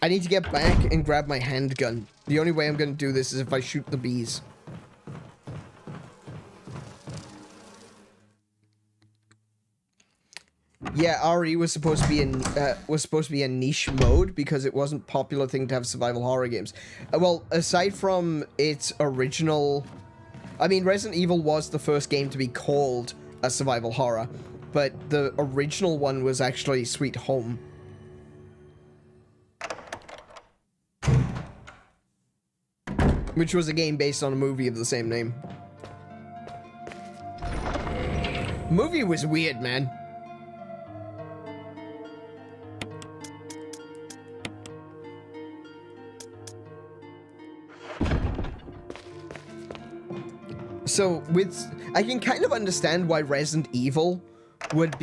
I need to get back and grab my handgun. The only way I'm going to do this is if I shoot the bees. Yeah, RE was supposed to be a niche mode because it wasn't a popular thing to have survival horror games. Well, aside from its original, I mean, Resident Evil was the first game to be called a survival horror, but the original one was actually Sweet Home. Which was a game based on a movie of the same name. Movie was weird, man. So, I can kind of understand why Resident Evil would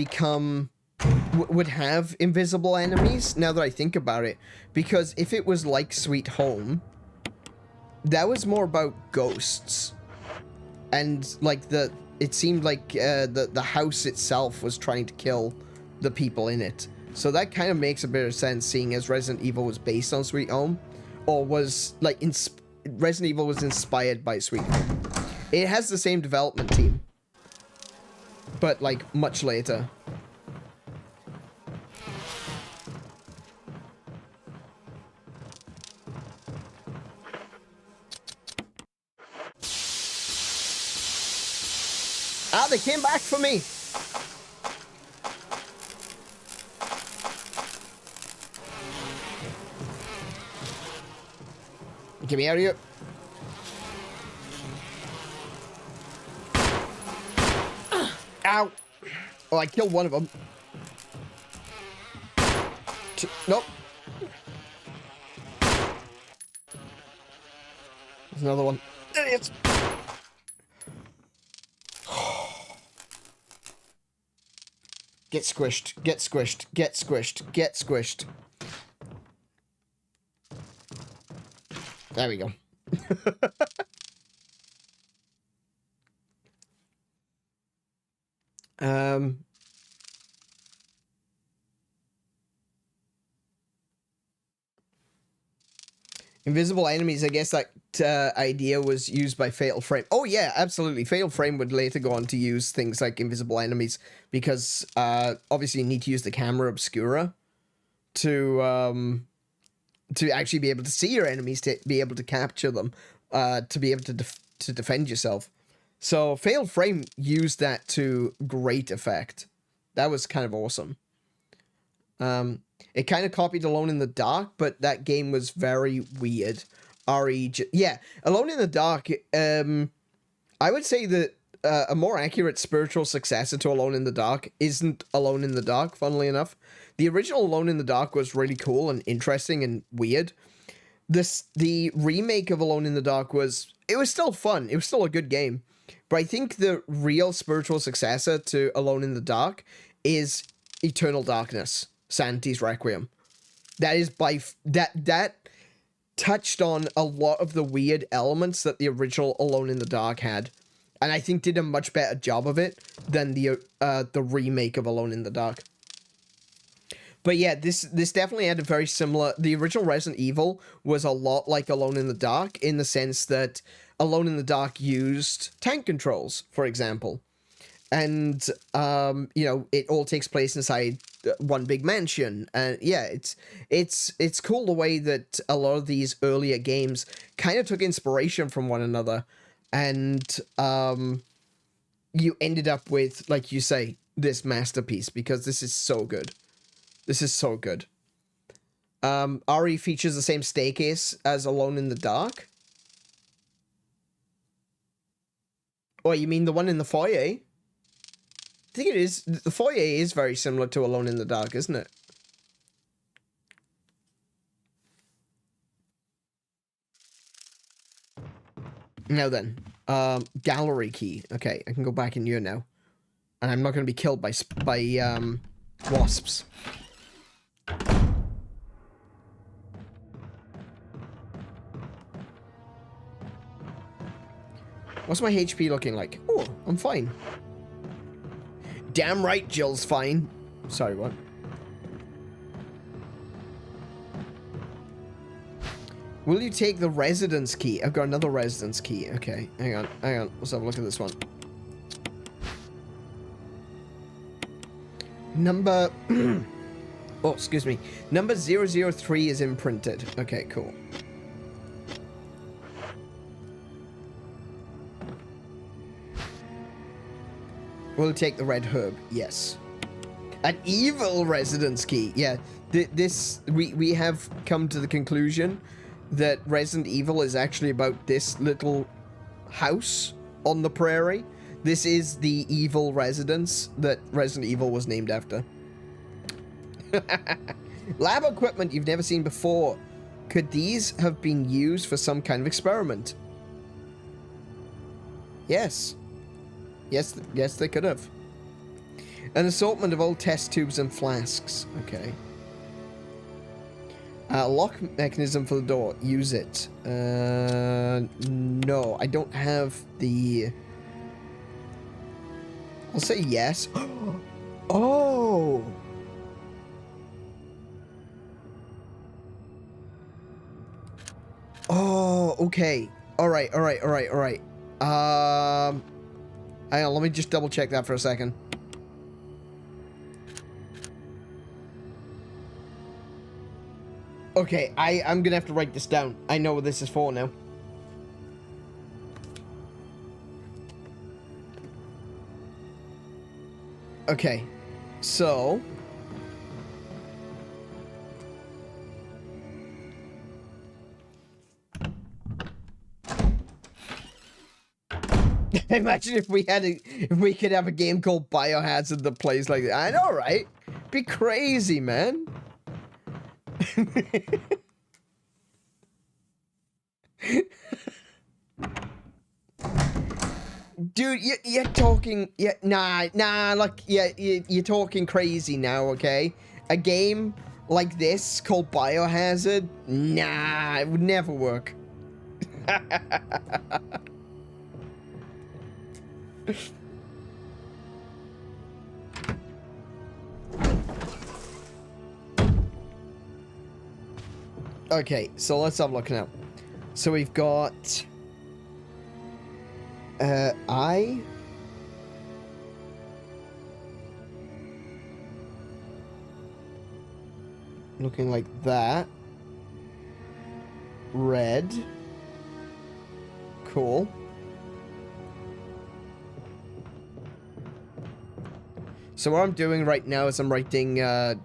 have invisible enemies, now that I think about it. Because if it was like Sweet Home, that was more about ghosts. And, like, it seemed like the house itself was trying to kill the people in it. So that kind of makes a bit of sense, seeing as Resident Evil was based on Sweet Home. Or was, like, Resident Evil was inspired by Sweet Home. It has the same development team, but, like, much later. Ah, they came back for me! Get me out of here. Ow! Oh, I killed one of them. Nope. There's another one. There it is. Get squished. Get squished. Get squished. Get squished. There we go. Invisible enemies, I guess that idea was used by Fatal Frame. Oh yeah, absolutely. Fatal Frame would later go on to use things like invisible enemies because obviously you need to use the camera obscura to actually be able to see your enemies, to be able to capture them, to be able to defend yourself. So Fatal Frame used that to great effect. That was kind of awesome. It kind of copied Alone in the Dark, but that game was very weird. Yeah, Alone in the Dark, I would say that a more accurate spiritual successor to Alone in the Dark isn't Alone in the Dark, funnily enough. The original Alone in the Dark was really cool and interesting and weird. The remake of Alone in the Dark was still fun. It was still a good game. But I think the real spiritual successor to Alone in the Dark is Eternal Darkness, Sanity's Requiem. That is that touched on a lot of the weird elements that the original Alone in the Dark had. And I think did a much better job of it than the remake of Alone in the Dark. But yeah, this definitely had a very similar... The original Resident Evil was a lot like Alone in the Dark in the sense that Alone in the Dark used tank controls, for example. And, you know, it all takes place inside one big mansion. And yeah, it's cool the way that a lot of these earlier games kind of took inspiration from one another. And you ended up with, like you say, this masterpiece, because this is so good. This is so good. RE features the same staircase as Alone in the Dark. Oh, you mean the one in the foyer? I think it is. The foyer is very similar to Alone in the Dark, isn't it? Now then, gallery key. Okay, I can go back in here now. And I'm not going to be killed by wasps. What's my HP looking like? Oh, I'm fine. Damn right Jill's fine. Sorry, what? Will you take the residence key? I've got another residence key. Okay, hang on. Let's have a look at this one. Number... oh, excuse me. Number 003 is imprinted. Okay, cool. We'll take the red herb. Yes. An evil residence key. Yeah. We have come to the conclusion that Resident Evil is actually about this little house on the prairie. This is the evil residence that Resident Evil was named after. Lab equipment you've never seen before. Could these have been used for some kind of experiment? Yes. Yes, they could have. An assortment of old test tubes and flasks. Okay. Lock mechanism for the door. Use it. No, I don't have the... I'll say yes. Oh! Oh, okay. Alright. Hang on, let me just double check that for a second. Okay, I'm gonna have to write this down. I know what this is for now. Okay, so... Imagine if we could have a game called Biohazard that plays like that. I know, right? Be crazy, man. Dude, you're talking... Nah, like, you're talking crazy now, okay? A game like this called Biohazard? Nah, it would never work. Okay, so let's have a look now. So we've got... I... Looking like that. Red. Cool. So what I'm doing right now is I'm writing,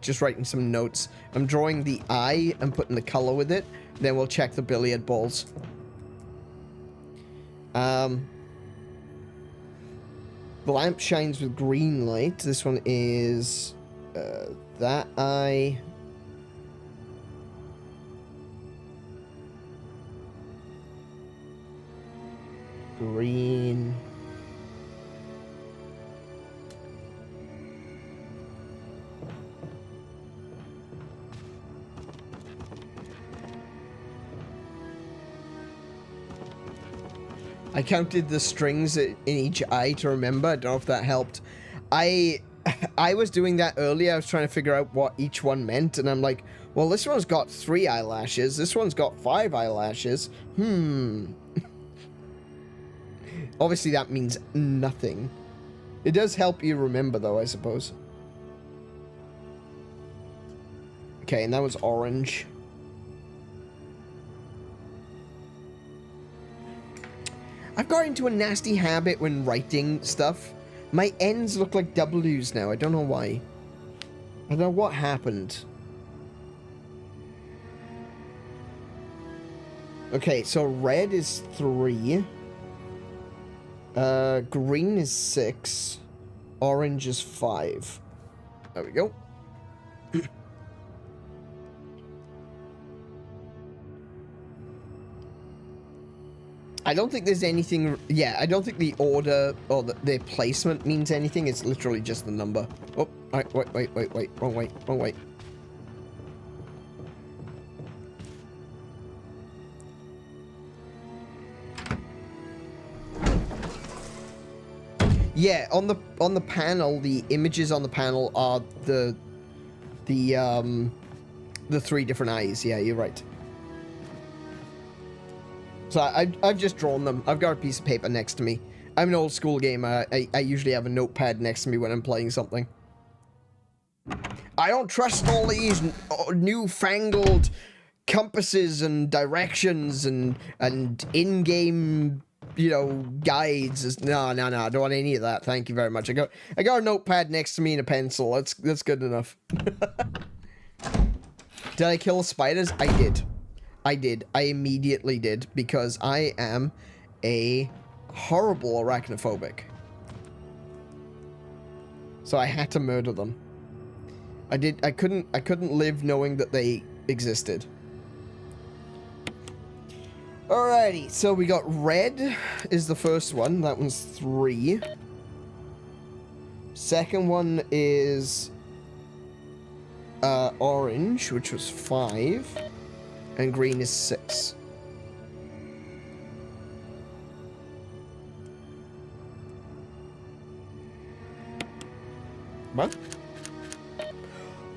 just writing some notes. I'm drawing the eye and putting the color with it. Then we'll check the billiard balls. The lamp shines with green light. This one is, that eye. Green. I counted the strings in each eye to remember. I don't know if that helped. I was doing that earlier. I was trying to figure out what each one meant, and I'm like, well, this one's got 3 eyelashes. This one's got 5 eyelashes. Obviously, that means nothing. It does help you remember, though, I suppose. Okay, and that was orange. I've got into a nasty habit when writing stuff. My N's look like W's now. I don't know why. I don't know what happened. Okay, so red is 3. Green is 6. Orange is 5. There we go. I don't think there's anything... Yeah, I don't think the order or the placement means anything. It's literally just the number. Oh, wait. Wrong way. Yeah, on the panel, the images on the panel are the 3 different eyes. Yeah, you're right. So I've just drawn them. I've got a piece of paper next to me. I'm an old school gamer. I usually have a notepad next to me when I'm playing something. I don't trust all these newfangled compasses and directions and in-game, you know, guides. No, I don't want any of that. Thank you very much. I got a notepad next to me and a pencil. That's good enough. Did I kill spiders? I did. I immediately did, because I am a horrible arachnophobic. So I had to murder them. I couldn't live knowing that they existed. Alrighty, so we got red is the first one. That one's 3. Second one is orange, which was 5. And green is 6. What?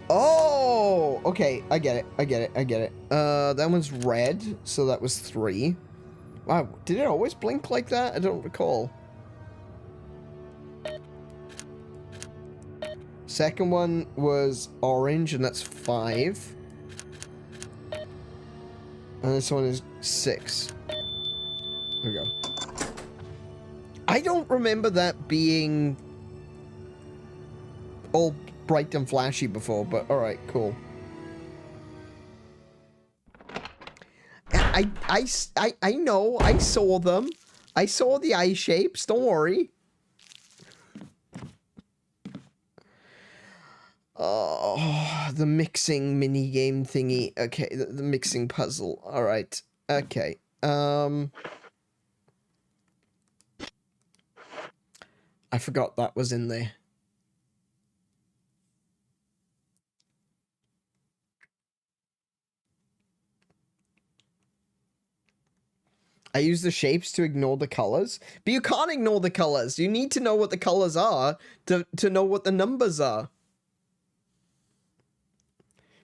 Oh! Okay, I get it. That one's red, so that was 3. Wow, did it always blink like that? I don't recall. Second one was orange, and that's 5. And this one is 6. There we go. I don't remember that being all bright and flashy before, but alright, cool. I know, I saw them. I saw the eye shapes, don't worry. Oh, the mixing mini-game thingy. Okay, the mixing puzzle. Alright. Okay. I forgot that was in there. I use the shapes to ignore the colors. But you can't ignore the colors. You need to know what the colors are to know what the numbers are.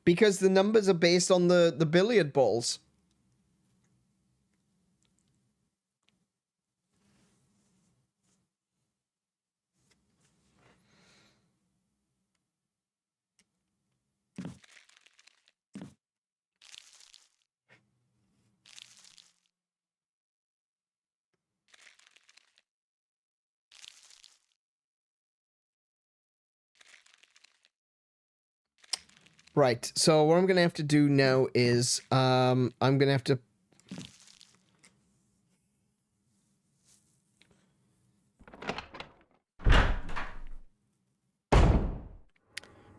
Because the numbers are based on the billiard balls. Right, so what I'm gonna have to do now is, I'm gonna have to...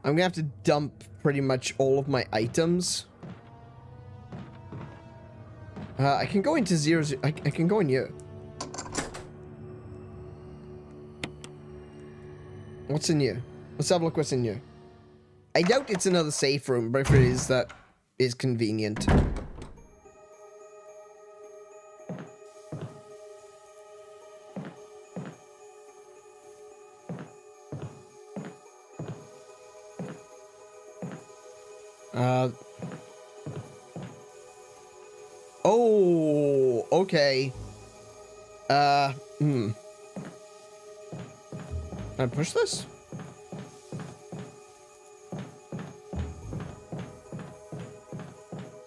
I'm gonna have to dump pretty much all of my items. I can go into I can go in here. What's in here? Let's have a look what's in here. I doubt it's another safe room, but if it is, that is convenient. Oh, okay. Can I push this?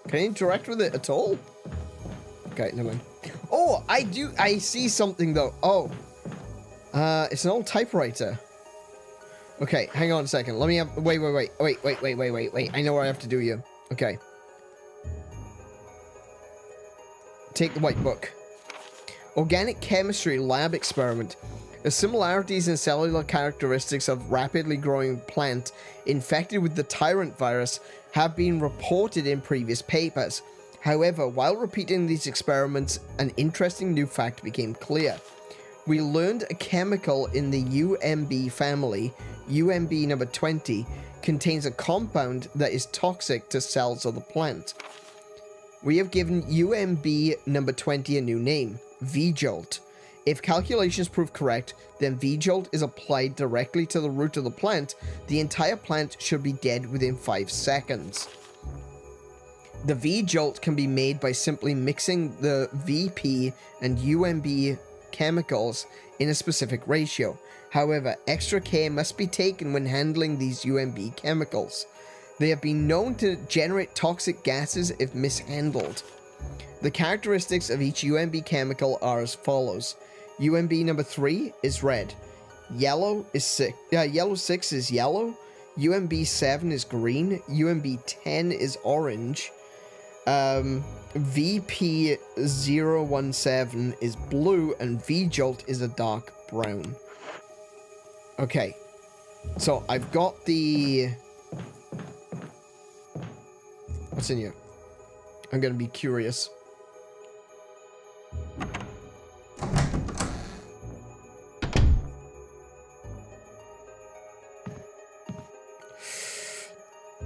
Can I interact with it at all? Okay, never mind. Oh, I see something though. Oh. It's an old typewriter. Okay, hang on a second. Let me have, wait. I know what I have to do here. Okay. Take the white book. Organic chemistry lab experiment. The similarities in cellular characteristics of rapidly growing plant infected with the tyrant virus have been reported in previous papers. However, while repeating these experiments, an interesting new fact became clear. We learned a chemical in the UMB family, UMB number 20, contains a compound that is toxic to cells of the plant. We have given UMB number 20 a new name, V-Jolt. If calculations prove correct, then V-Jolt is applied directly to the root of the plant. The entire plant should be dead within 5 seconds. The V-Jolt can be made by simply mixing the VP and UMB chemicals in a specific ratio. However, extra care must be taken when handling these UMB chemicals. They have been known to generate toxic gases if mishandled. The characteristics of each UMB chemical are as follows. UMB number 3 is red. Yellow 6 is yellow. UMB 7 is green. UMB 10 is orange. VP 017 is blue, and V-Jolt is a dark brown. Okay. So I've got the... What's in here? I'm gonna be curious.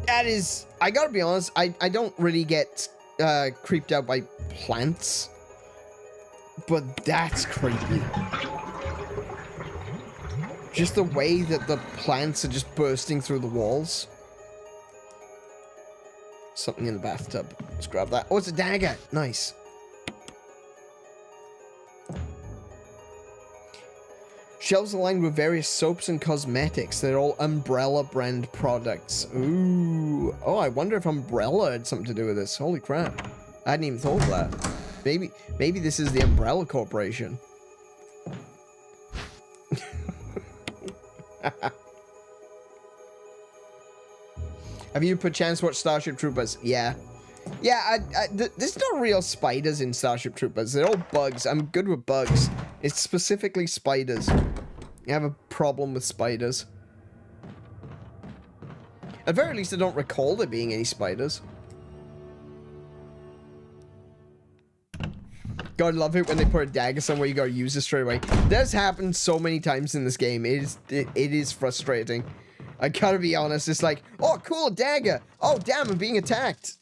That is... I gotta be honest, I don't really get creeped out by plants. But that's creepy. Just the way that the plants are just bursting through the walls. Something in the bathtub. Let's grab that. Oh, it's a dagger. Nice. Shelves aligned with various soaps and cosmetics. They're all Umbrella brand products. Ooh. Oh, I wonder if Umbrella had something to do with this. Holy crap. I hadn't even thought of that. Maybe this is the Umbrella Corporation. Have you perchance watched Starship Troopers? Yeah. Yeah, there's no real spiders in Starship Troopers. They're all bugs. I'm good with bugs. It's specifically spiders. I have a problem with spiders. At the very least, I don't recall there being any spiders. God, love it when they put a dagger somewhere you gotta use it straight away. That's happened so many times in this game. It is frustrating. I gotta be honest, it's like, oh, cool, dagger. Oh, damn, I'm being attacked.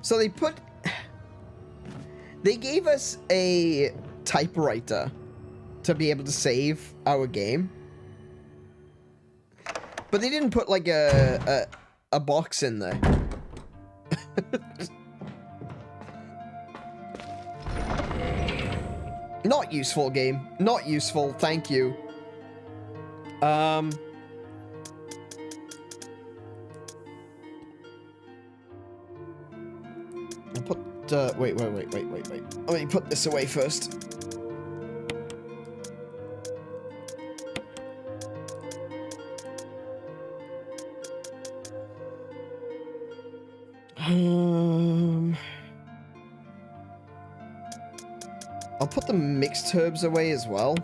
So they gave us a typewriter to be able to save our game. But they didn't put like a box in there. Not useful, game. Not useful. Thank you. I'll put wait. Let me put this away first. I'll put the mixed herbs away as well.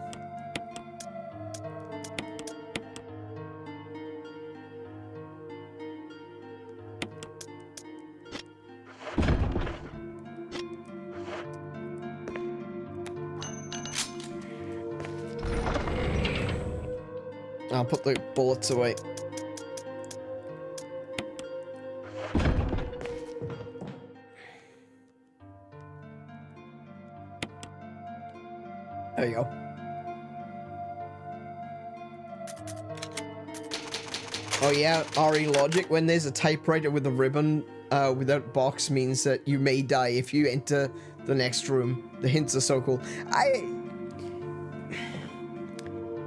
I'll put the bullets away. There you go. Oh yeah, RE logic. When there's a typewriter with a ribbon without box means that you may die if you enter the next room. The hints are so cool.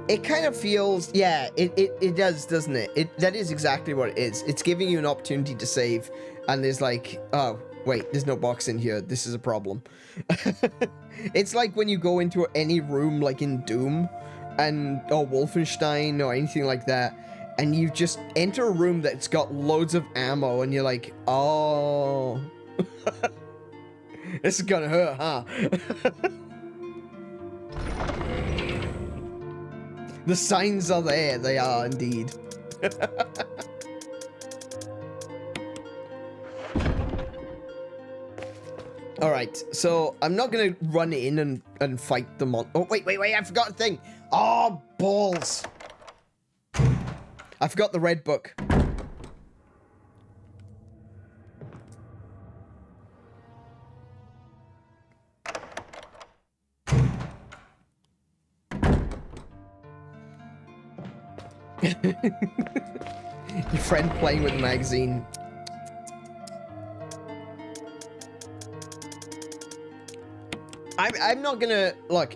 It kind of feels, yeah, it does, doesn't it? That is exactly what it is. It's giving you an opportunity to save, and there's like, oh, wait, there's no box in here. This is a problem. It's like when you go into any room, like in Doom, or Wolfenstein, or anything like that, and you just enter a room that's got loads of ammo, and you're like, oh, this is gonna hurt, huh? The signs are there. They are indeed. Alright, so I'm not gonna run in and fight the mon- Oh, wait, I forgot a thing. Oh, balls. I forgot the red book. Your friend playing with the magazine. I'm not gonna, look,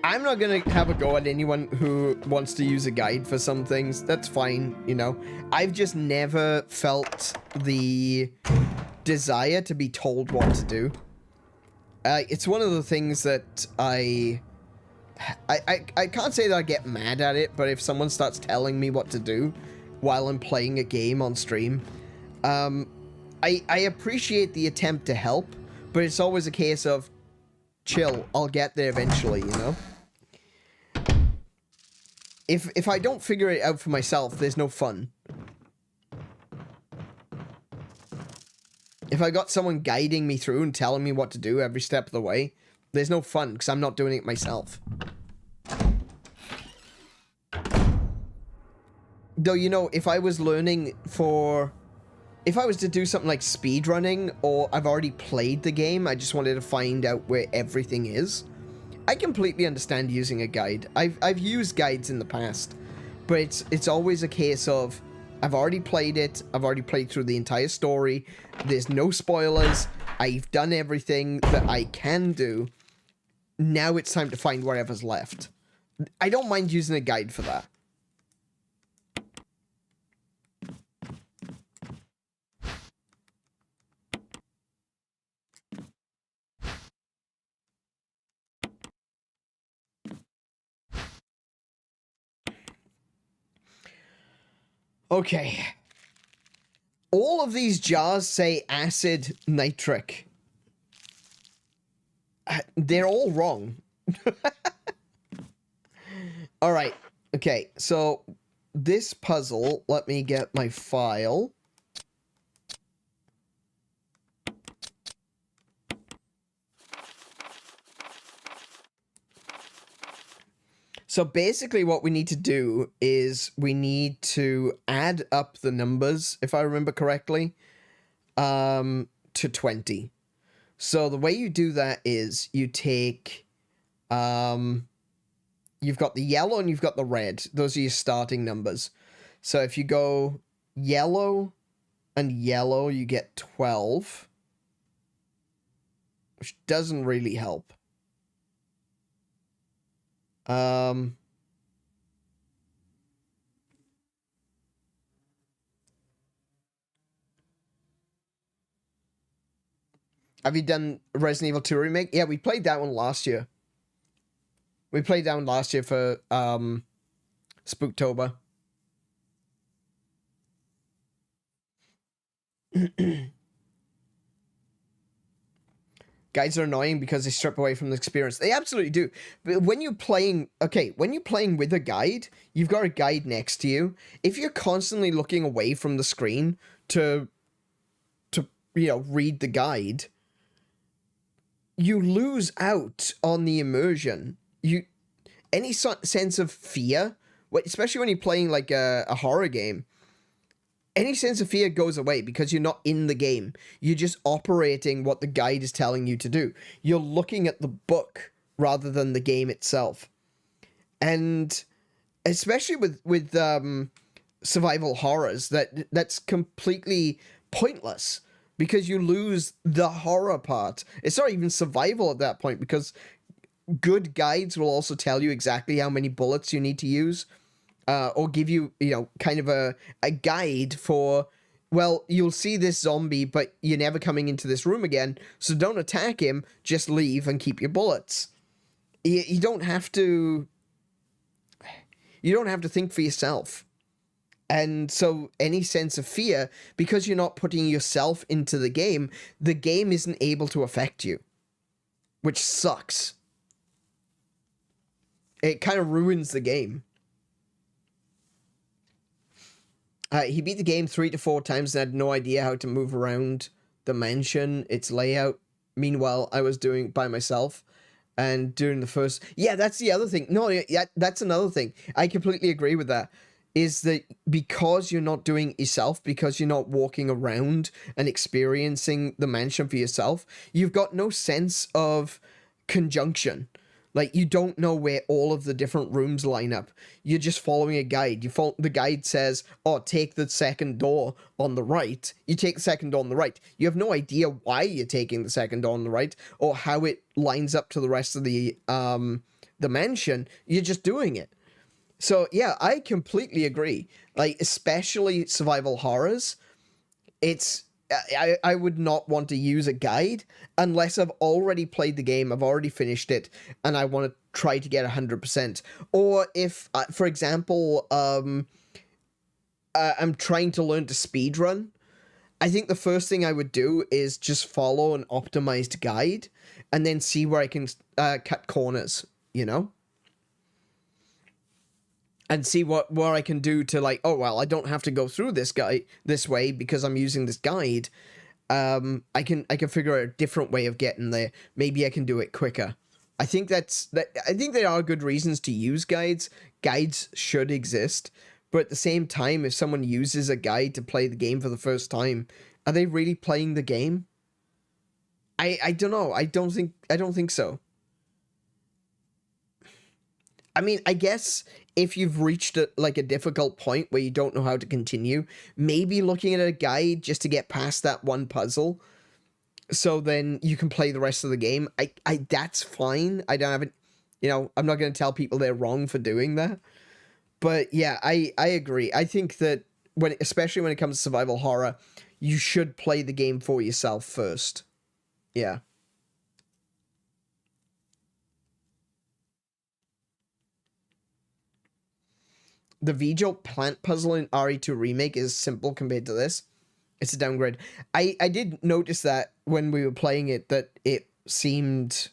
I'm not gonna have a go at anyone who wants to use a guide for some things. That's fine, you know. I've just never felt the desire to be told what to do. It's one of the things that I can't say that I get mad at it, but if someone starts telling me what to do while I'm playing a game on stream, I appreciate the attempt to help, but it's always a case of, chill, I'll get there eventually, you know? If I don't figure it out for myself, there's no fun. If I got someone guiding me through and telling me what to do every step of the way, there's no fun, because I'm not doing it myself. Though, you know, if I was learning for... If I was to do something like speedrunning, or I've already played the game, I just wanted to find out where everything is, I completely understand using a guide. I've used guides in the past, but it's always a case of, I've already played it, I've already played through the entire story, there's no spoilers, I've done everything that I can do, now it's time to find whatever's left. I don't mind using a guide for that. Okay. All of these jars say acid nitric. They're all wrong. Alright. Okay, so this puzzle, let me get my file. So basically what we need to do is we need to add up the numbers, if I remember correctly, to 20. So the way you do that is you take, you've got the yellow and you've got the red. Those are your starting numbers. So if you go yellow and yellow, you get 12, which doesn't really help. Have you done Resident Evil 2 Remake? Yeah, we played that one last year. We played that one last year for Spooktober. Guides are annoying because they strip away from the experience. They absolutely do. But when you're playing, when you're playing with a guide, you've got a guide next to you. If you're constantly looking away from the screen to read the guide, you lose out on the immersion. Any sense of fear, especially when you're playing like a horror game, any sense of fear goes away because you're not in the game. You're just operating what the guide is telling you to do. You're looking at the book rather than the game itself. And especially with survival horrors, that's completely pointless because you lose the horror part. It's not even survival at that point because good guides will also tell you exactly how many bullets you need to use. Or give you, kind of a guide for, well, you'll see this zombie, but you're never coming into this room again, so don't attack him, just leave and keep your bullets. You don't have to think for yourself. And so any sense of fear, because you're not putting yourself into the game isn't able to affect you, which sucks. It kind of ruins the game. He beat the game 3 to 4 times and had no idea how to move around the mansion, its layout. Meanwhile, I was doing it by myself. And during the first... Yeah, that's the other thing. No, yeah, that's another thing. I completely agree with that. Is that because you're not doing it yourself, because you're not walking around and experiencing the mansion for yourself, you've got no sense of conjunction. Like, you don't know where all of the different rooms line up. You're just following a guide. The guide says, oh, take the second door on the right. You take the second door on the right. You have no idea why you're taking the second door on the right or how it lines up to the rest of the mansion. You're just doing it. So, yeah, I completely agree. Like, especially survival horrors, I would not want to use a guide unless I've already played the game, I've already finished it, and I want to try to get 100%. Or if, for example, I'm trying to learn to speedrun, I think the first thing I would do is just follow an optimized guide and then see where I can cut corners, and see where I can do to, like, oh, well, I don't have to go through this way because I'm using this guide. I can figure out a different way of getting there. Maybe I can do it quicker. I think I think there are good reasons to use guides. Guides should exist. But at the same time, if someone uses a guide to play the game for the first time, are they really playing the game? I don't know. I don't think so. I mean, I guess if you've reached a difficult point where you don't know how to continue, maybe looking at a guide just to get past that one puzzle, so then you can play the rest of the game. That's fine. I don't have it. I'm not going to tell people they're wrong for doing that. But yeah, I agree. I think that especially when it comes to survival horror, you should play the game for yourself first. Yeah. The Vigil plant puzzle in RE2 Remake is simple compared to this. It's a downgrade. I did notice that when we were playing it, that it seemed...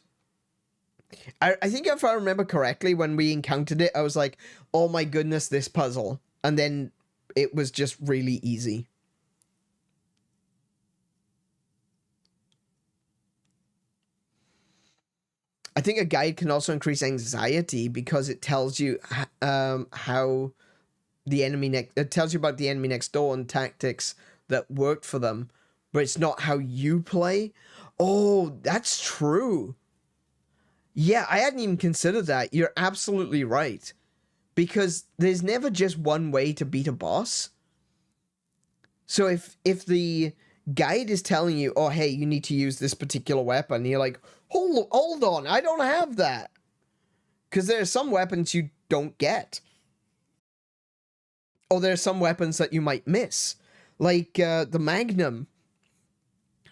I think if I remember correctly, when we encountered it, I was like, oh my goodness, this puzzle. And then it was just really easy. I think a guide can also increase anxiety because it tells you how the enemy it tells you about the enemy next door and tactics that worked for them, but it's not how you play. Oh, that's true. Yeah, I hadn't even considered that. You're absolutely right. Because there's never just one way to beat a boss. So if the guide is telling you, oh, hey, you need to use this particular weapon, and you're like, hold on, I don't have that. Because there are some weapons you don't get. Or there are some weapons that you might miss. Like the Magnum,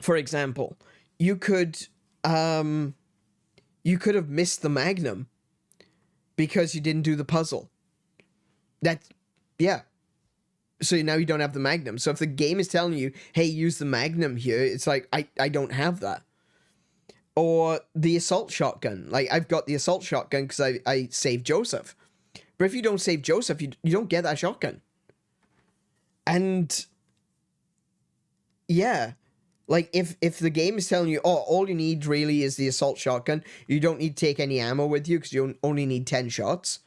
for example. you could have missed the Magnum because you didn't do the puzzle. Yeah. So now you don't have the Magnum. So if the game is telling you, hey, use the Magnum here, it's like, I don't have that. Or the assault shotgun. Like, I've got the assault shotgun because I saved Joseph. But if you don't save Joseph, you don't get that shotgun. And yeah, like if the game is telling you, oh, all you need really is the assault shotgun, you don't need to take any ammo with you because you only need 10 shots.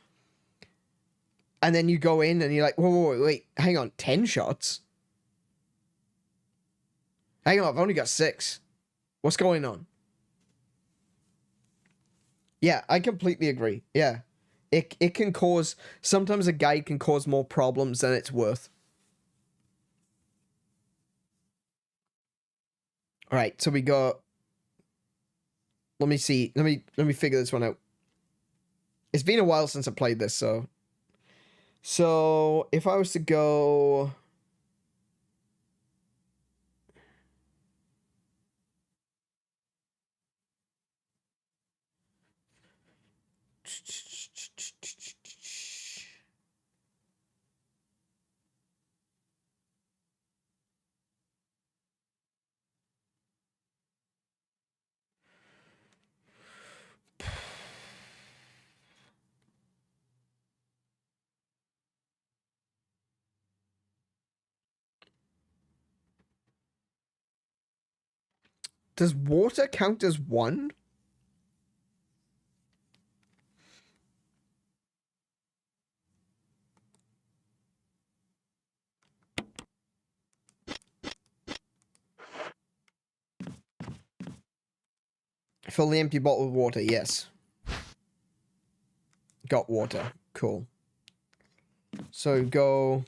And then you go in and you're like, whoa, wait, hang on, 10 shots? Hang on, I've only got 6. What's going on? Yeah, I completely agree. Yeah. It can cause, sometimes a guide can cause more problems than it's worth. All right, so we got, let me see, let me figure this one out. It's been a while since I played this, so if I was to go, does water count as 1? Fill the empty bottle with water, yes. Got water, cool. So go...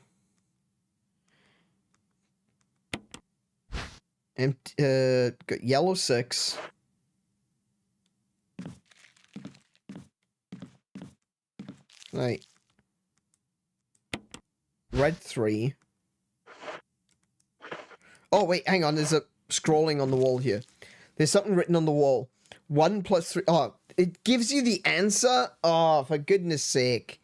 got yellow 6. Right. Red 3. Oh, wait, hang on. There's a scrolling on the wall here. There's something written on the wall. 1 plus 3. Oh, it gives you the answer? Oh, for goodness sake.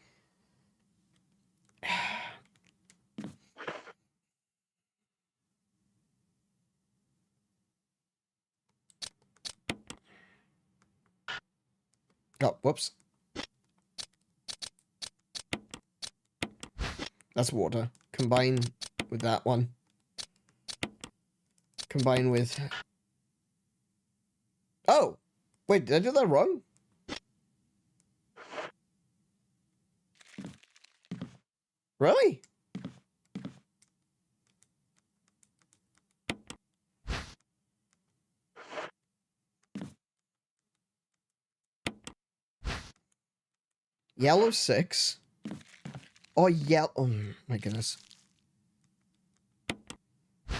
Oh, whoops. That's water. Combine with that one. Combine with... Oh! Wait, did I do that wrong? Really? Yellow 6. Oh, yellow. Oh, my goodness.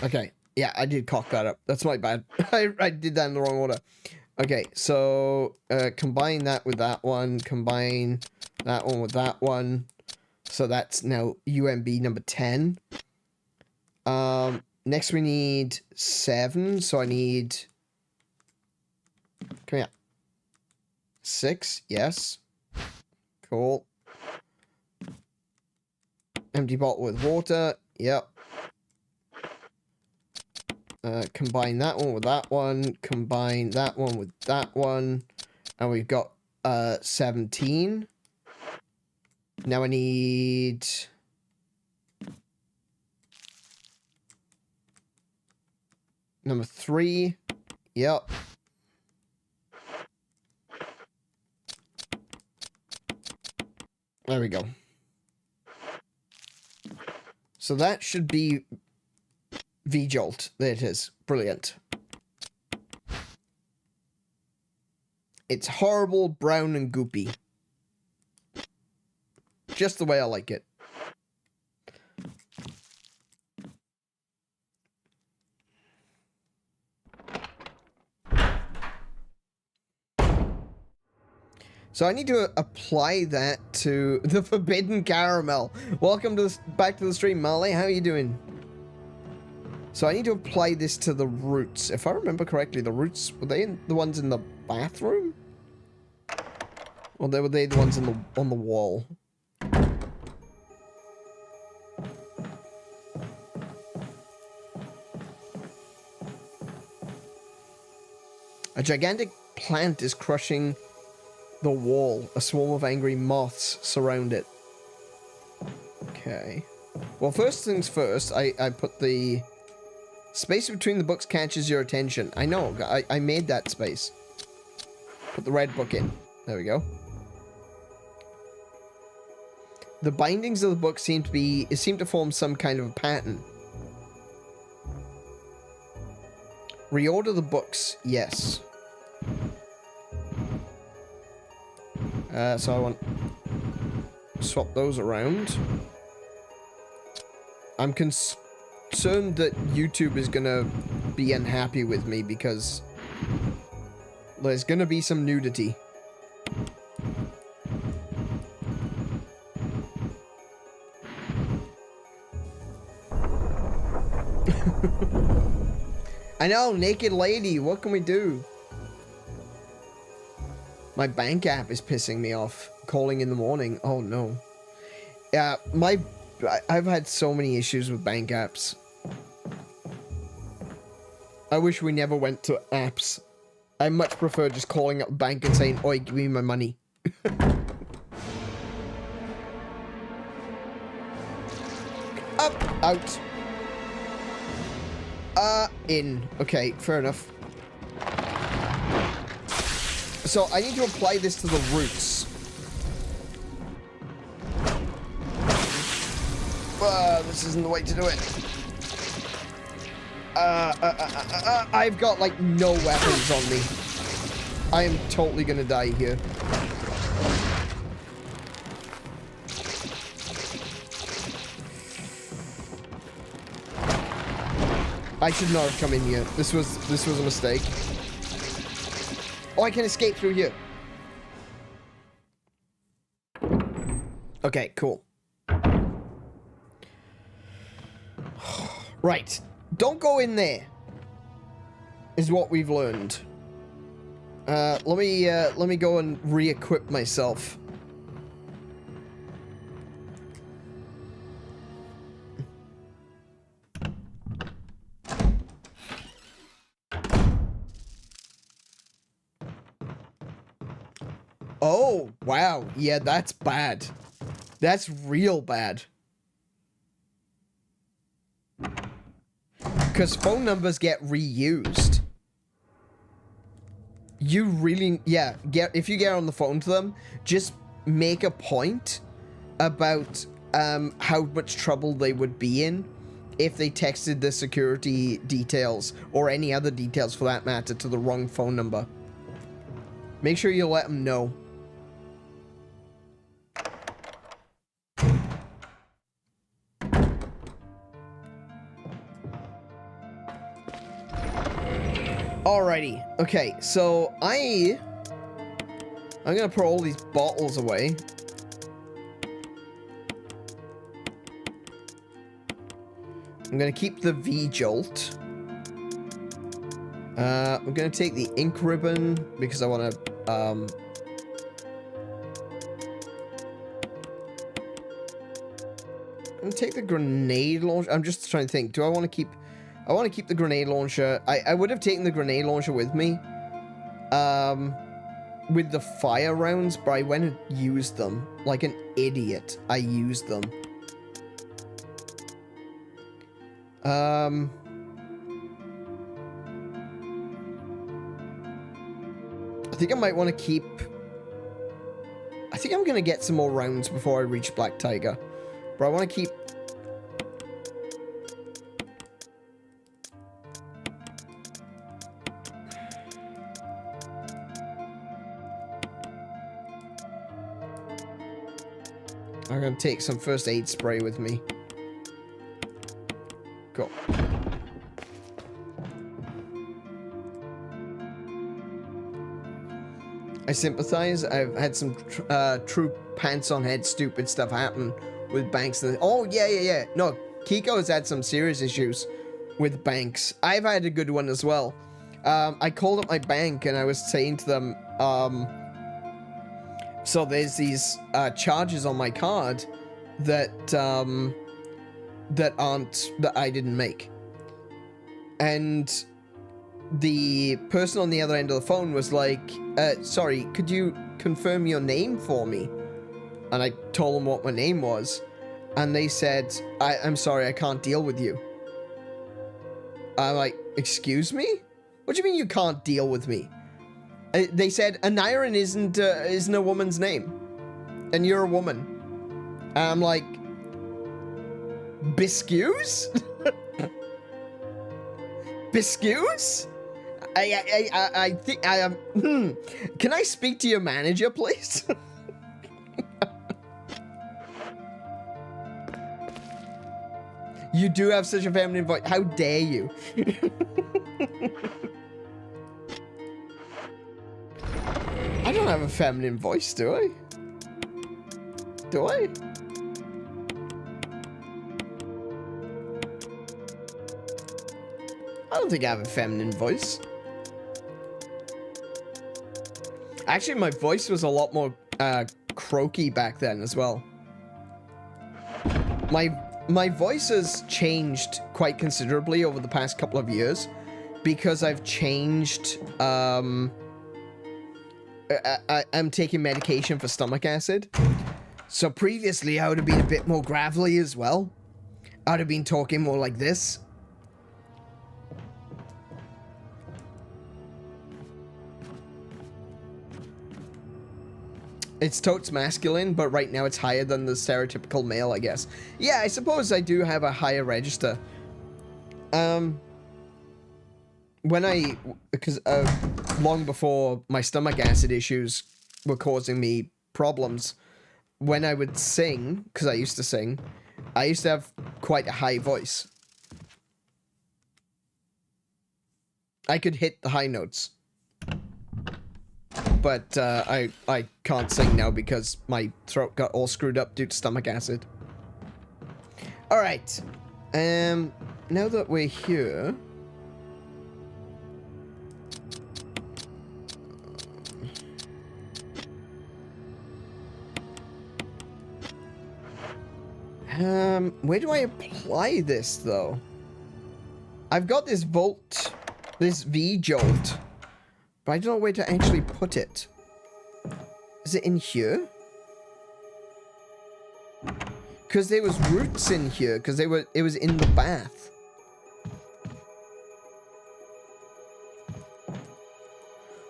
Okay. Yeah, I did cock that up. That's my bad. I did that in the wrong order. Okay, so combine that with that one. Combine that one with that one. So that's now UMB number 10. Next we need 7. So I need... Come here. 6. Yes. Cool. Empty bottle with water. Yep. Combine that one with that one. Combine that one with that one. And we've got 17. Now I need... Number 3. Yep. There we go. So that should be V-Jolt. There it is. Brilliant. It's horrible, brown, and goopy. Just the way I like it. So I need to apply that to the forbidden caramel. Welcome to back to the stream, Marley. How are you doing? So I need to apply this to the roots. If I remember correctly, the roots, were they the ones in the bathroom? Or were they the ones on the wall? A gigantic plant is crushing the wall. A swarm of angry moths surround it. Okay. Well, first things first, I put the space between the books catches your attention. I know, I made that space. Put the red book in. There we go. The bindings of the book seem to form some kind of a pattern. Reorder the books, yes. So I want to swap those around. I'm concerned that YouTube is gonna be unhappy with me because there's gonna be some nudity. I know, naked lady, what can we do? My bank app is pissing me off. Calling in the morning. Oh no. Yeah, I've had so many issues with bank apps. I wish we never went to apps. I much prefer just calling up the bank and saying, "Oi, give me my money." Up, out. In. Okay, fair enough. So I need to apply this to the roots. This isn't the way to do it. I've got like no weapons on me. I am totally gonna die here. I should not have come in here. This was a mistake. Oh, I can escape through here. Okay, cool. Right. Don't go in there. Is what we've learned. Let me go and re-equip myself. Oh, wow. Yeah, that's bad. That's real bad. Because phone numbers get reused. You really, yeah, if you get on the phone to them, just make a point about how much trouble they would be in if they texted the security details, or any other details for that matter, to the wrong phone number. Make sure you let them know. Alrighty, okay, so I'm gonna put all these bottles away. I'm gonna keep the V-Jolt. I'm gonna take the ink ribbon because I wanna, I'm gonna take the grenade launcher. I'm just trying to think, do I want to keep... I want to keep the grenade launcher. I would have taken the grenade launcher with me. With the fire rounds, but I went and used them. Like an idiot. I used them. I think I might want to keep... I think I'm going to get some more rounds before I reach Black Tiger. But I want to keep... I'm gonna take some first aid spray with me. Cool. I sympathize. I've had some true pants on head stupid stuff happen with banks. Oh, yeah. No, Kiko has had some serious issues with banks. I've had a good one as well. I called up my bank and I was saying to them, so there's these charges on my card that that I didn't make. And the person on the other end of the phone was like, sorry, could you confirm your name for me? And I told them what my name was. And they said, I'm sorry, I can't deal with you. I'm like, excuse me? What do you mean you can't deal with me? They said, Aniran isn't a woman's name. And you're a woman. And I'm like, Biscues? Biscues? I think I am. Can I speak to your manager, please? You do have such a feminine voice. How dare you? I don't have a feminine voice, do I? Do I? I don't think I have a feminine voice. Actually, my voice was a lot more croaky back then as well. My voice has changed quite considerably over the past couple of years because I've changed. I'm taking medication for stomach acid. So previously, I would have been a bit more gravelly as well. I would have been talking more like this. It's totes masculine, but right now it's higher than the stereotypical male, I guess. Yeah, I suppose I do have a higher register. Because long before my stomach acid issues were causing me problems, when I would sing, because I used to sing, I used to have quite a high voice. I could hit the high notes. But I can't sing now because my throat got all screwed up due to stomach acid. Alright. Now that we're here... where do I apply this, though? I've got this Volt, this V-Jolt, but I don't know where to actually put it. Is it in here? Because there was roots in here, because it was in the bath.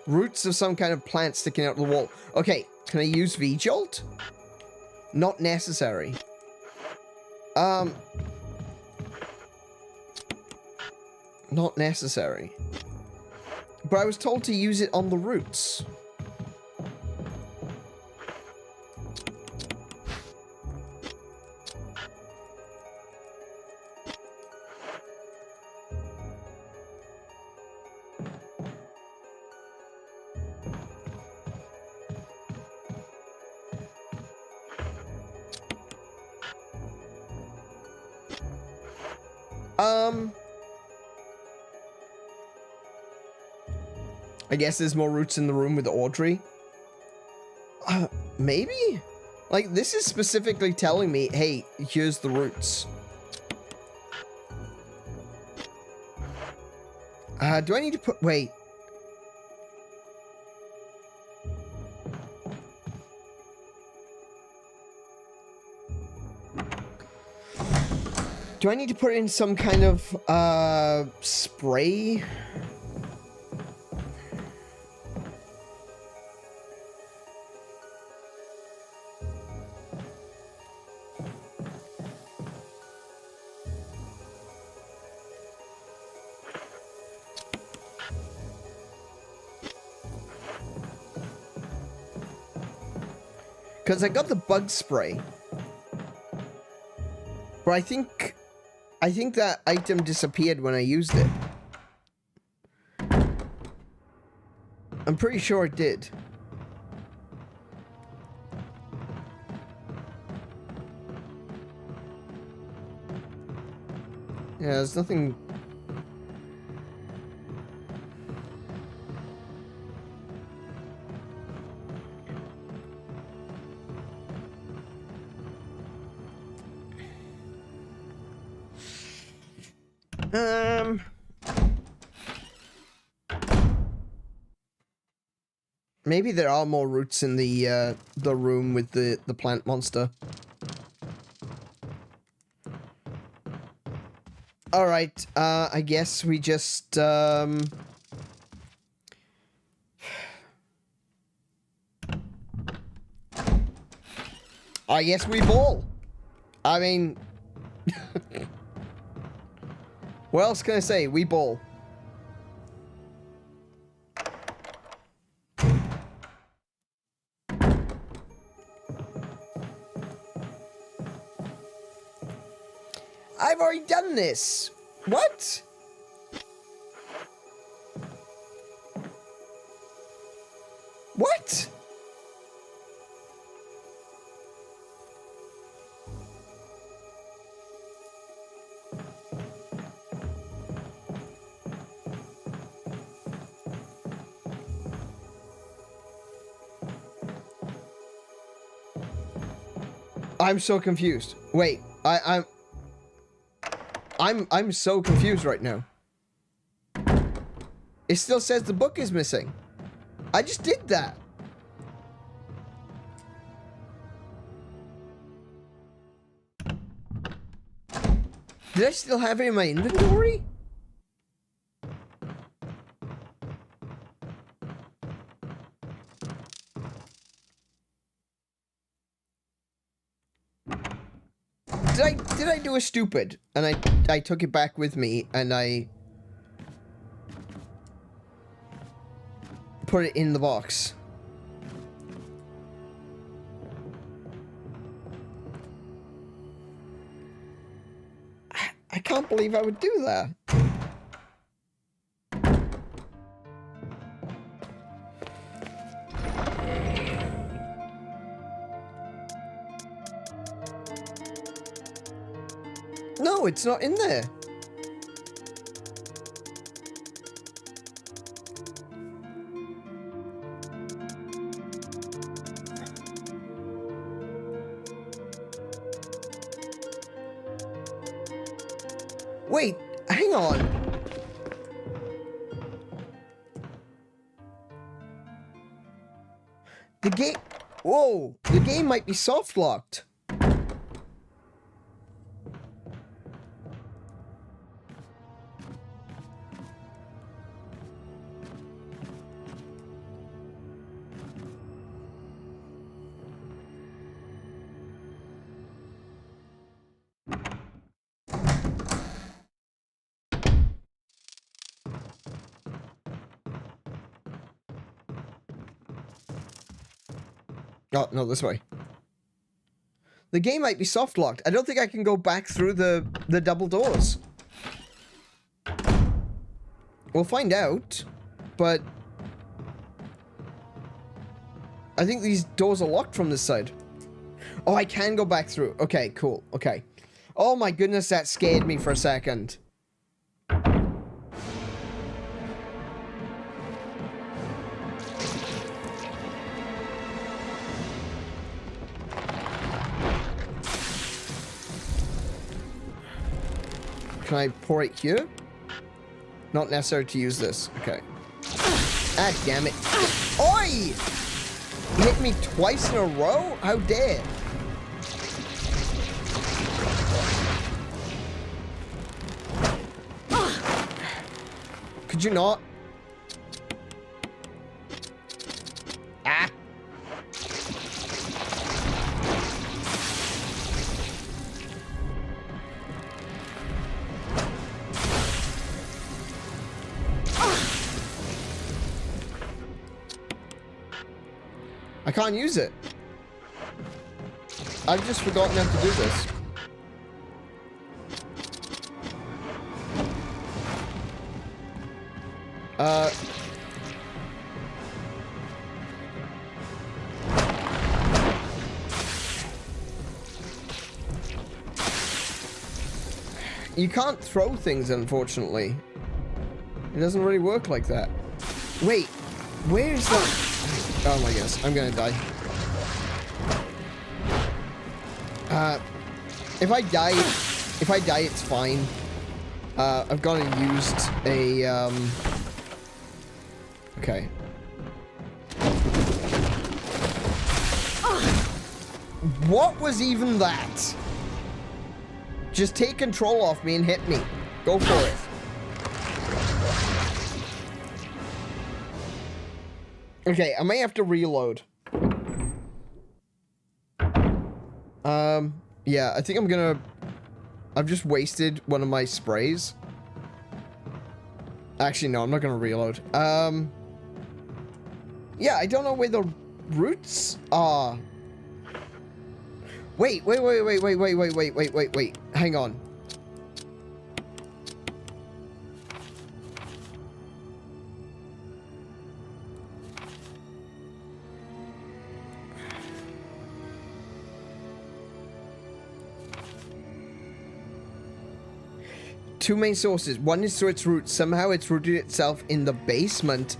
Roots of some kind of plant sticking out of the wall. Okay, can I use V-Jolt? Not necessary. Not necessary. But I was told to use it on the roots. I guess there's more roots in the room with Audrey. Maybe? Like, this is specifically telling me, hey, here's the roots. Do I need to put... Wait. Do I need to put in some kind of, spray? Because I got the bug spray. But I think that item disappeared when I used it. I'm pretty sure it did. Yeah, there's nothing Maybe there are more roots in the room with the plant monster. Alright, I guess we just, I guess we ball. I mean... what else can I say? We ball. I've already done this. What? What? I'm so confused. Wait, I'm so confused right now. It still says the book is missing. I just did that. Did I still have it in my inventory? Did I do a stupid and I took it back with me and I put it in the box? I can't believe I would do that. No, it's not in there. Wait, hang on. The game... Whoa, the game might be soft locked. Oh, no, this way. The game might be soft locked. I don't think I can go back through the double doors. We'll find out, but I think these doors are locked from this side. Oh, I can go back through. Okay, cool. Okay. Oh my goodness, that scared me for a second. Can I pour it here? Not necessary to use this. Okay. Ah, damn it. Oi! You hit me twice in a row? How dare? Could you not? Ah! I can't use it. I've just forgotten how to do this. You can't throw things, unfortunately. It doesn't really work like that. Wait, where's the... Oh my gosh, I'm gonna die. If I die, it's fine. I've gone and used a, okay. What was even that? Just take control off me and hit me. Go for it. Okay, I may have to reload. Yeah, I think I'm gonna... I've just wasted one of my sprays. Actually, no, I'm not gonna reload. Yeah, I don't know where the roots are. Wait. Hang on. Two main sources. One is through its roots. Somehow it's rooted itself in the basement.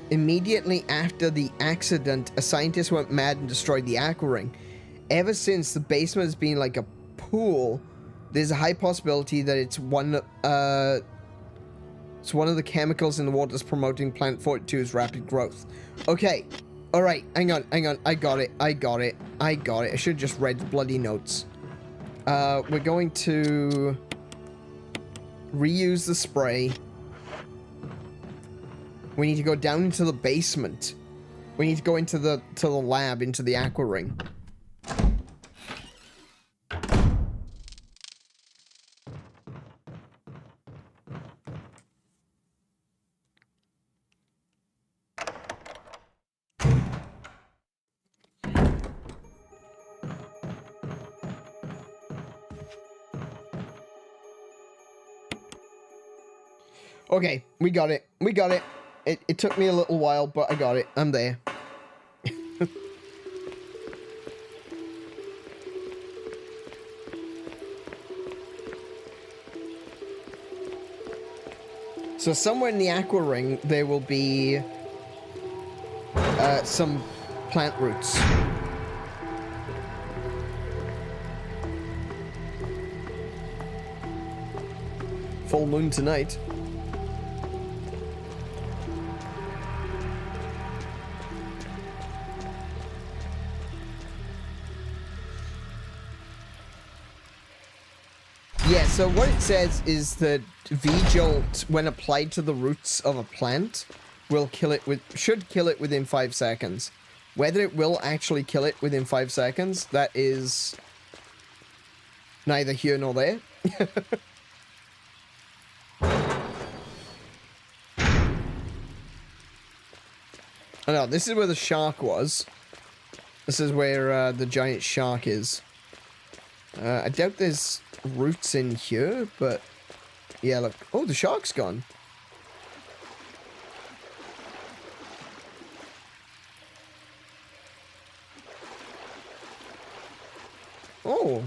Immediately after the accident, a scientist went mad and destroyed the aqua ring. Ever since, the basement has been like a pool. There's a high possibility that it's one of the chemicals in the water that's promoting Plant 42's rapid growth. Okay. Alright, hang on. I got it. I should have just read the bloody notes. We're going to reuse the spray. We need to go down into the basement. We need to go into the lab, into the aqua ring. Okay, we got it. It took me a little while, but I got it. I'm there. So somewhere in the aqua ring, there will be some plant roots. Full moon tonight. Yeah, so what it says is that V-Jolt, when applied to the roots of a plant, should kill it within 5 seconds. Whether it will actually kill it within 5 seconds, that is neither here nor there. Oh no, this is where the shark was. This is where the giant shark is. I doubt there's roots in here, but yeah, look. Oh, the shark's gone. Oh.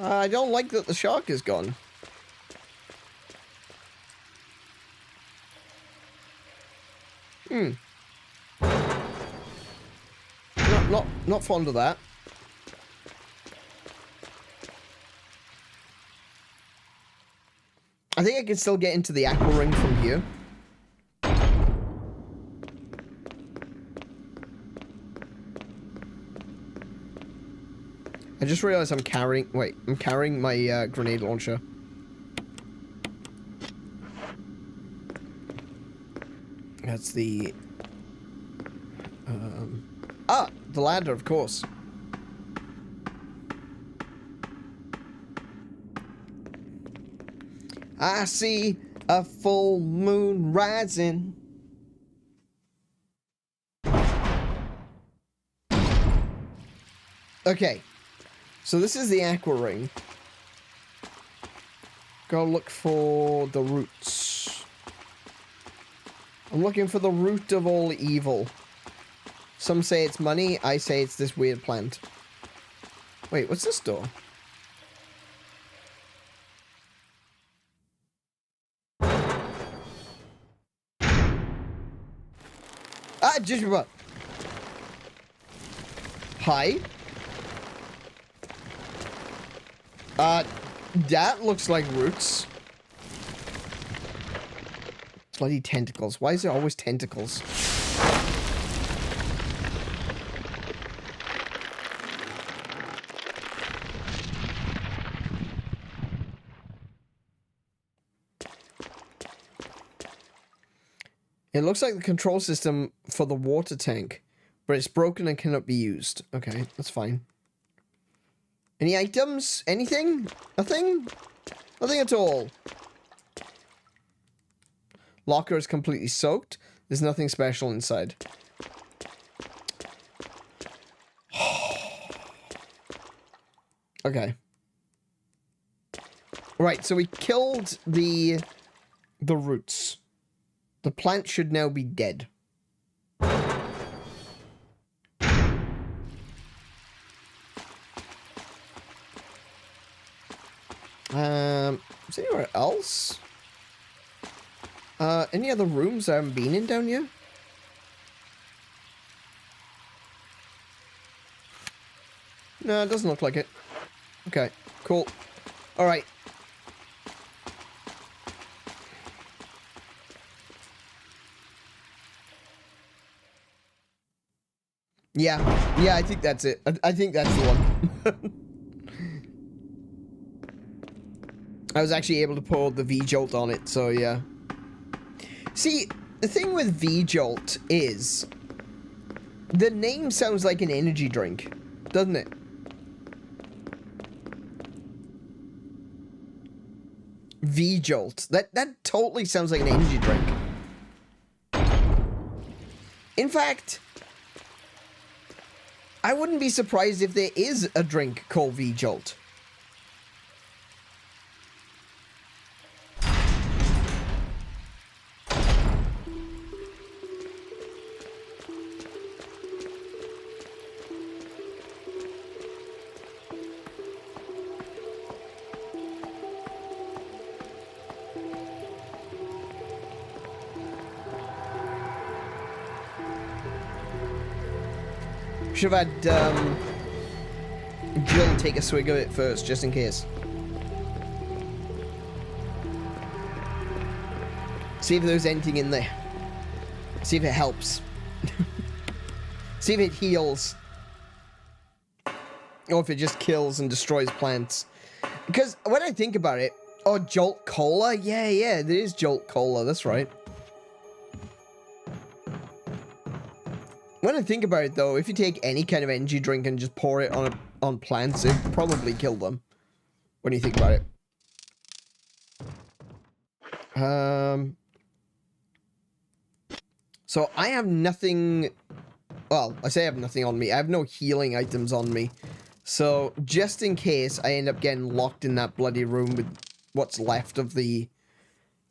I don't like that the shark is gone. Not fond of that. I think I can still get into the aqua ring from here. I just realized I'm carrying my grenade launcher. That's the the ladder, of course. I see a full moon rising. Okay, so this is the aqua ring. Go look for the roots. I'm looking for the root of all evil. Some say it's money, I say it's this weird plant. Wait, what's this door? Ah, just about. Hi. That looks like roots. Bloody tentacles. Why is there always tentacles? It looks like the control system for the water tank, but it's broken and cannot be used. Okay, that's fine. Any items? Anything? Nothing? Nothing at all. Locker is completely soaked. There's nothing special inside. Okay. Right, so we killed the roots. The plant should now be dead. Is there anywhere else? Any other rooms I haven't been in down here? No, it doesn't look like it. Okay, cool. Alright. Yeah, I think that's it. I think that's the one. I was actually able to pull the V-Jolt on it, so yeah. See, the thing with V-Jolt is... the name sounds like an energy drink, doesn't it? V-Jolt. That totally sounds like an energy drink. In fact... I wouldn't be surprised if there is a drink called V-Jolt. Should have had Jill take a swig of it first, just in case. See if there's anything in there. See if it helps. See if it heals. Or if it just kills and destroys plants. Because when I think about it... oh, Jolt Cola? Yeah, there is Jolt Cola, that's right. When I think about it, though, if you take any kind of energy drink and just pour it on plants, it'd probably kill them. When you think about it. So I have nothing... well, I say I have nothing on me. I have no healing items on me. So, just in case I end up getting locked in that bloody room with what's left of the...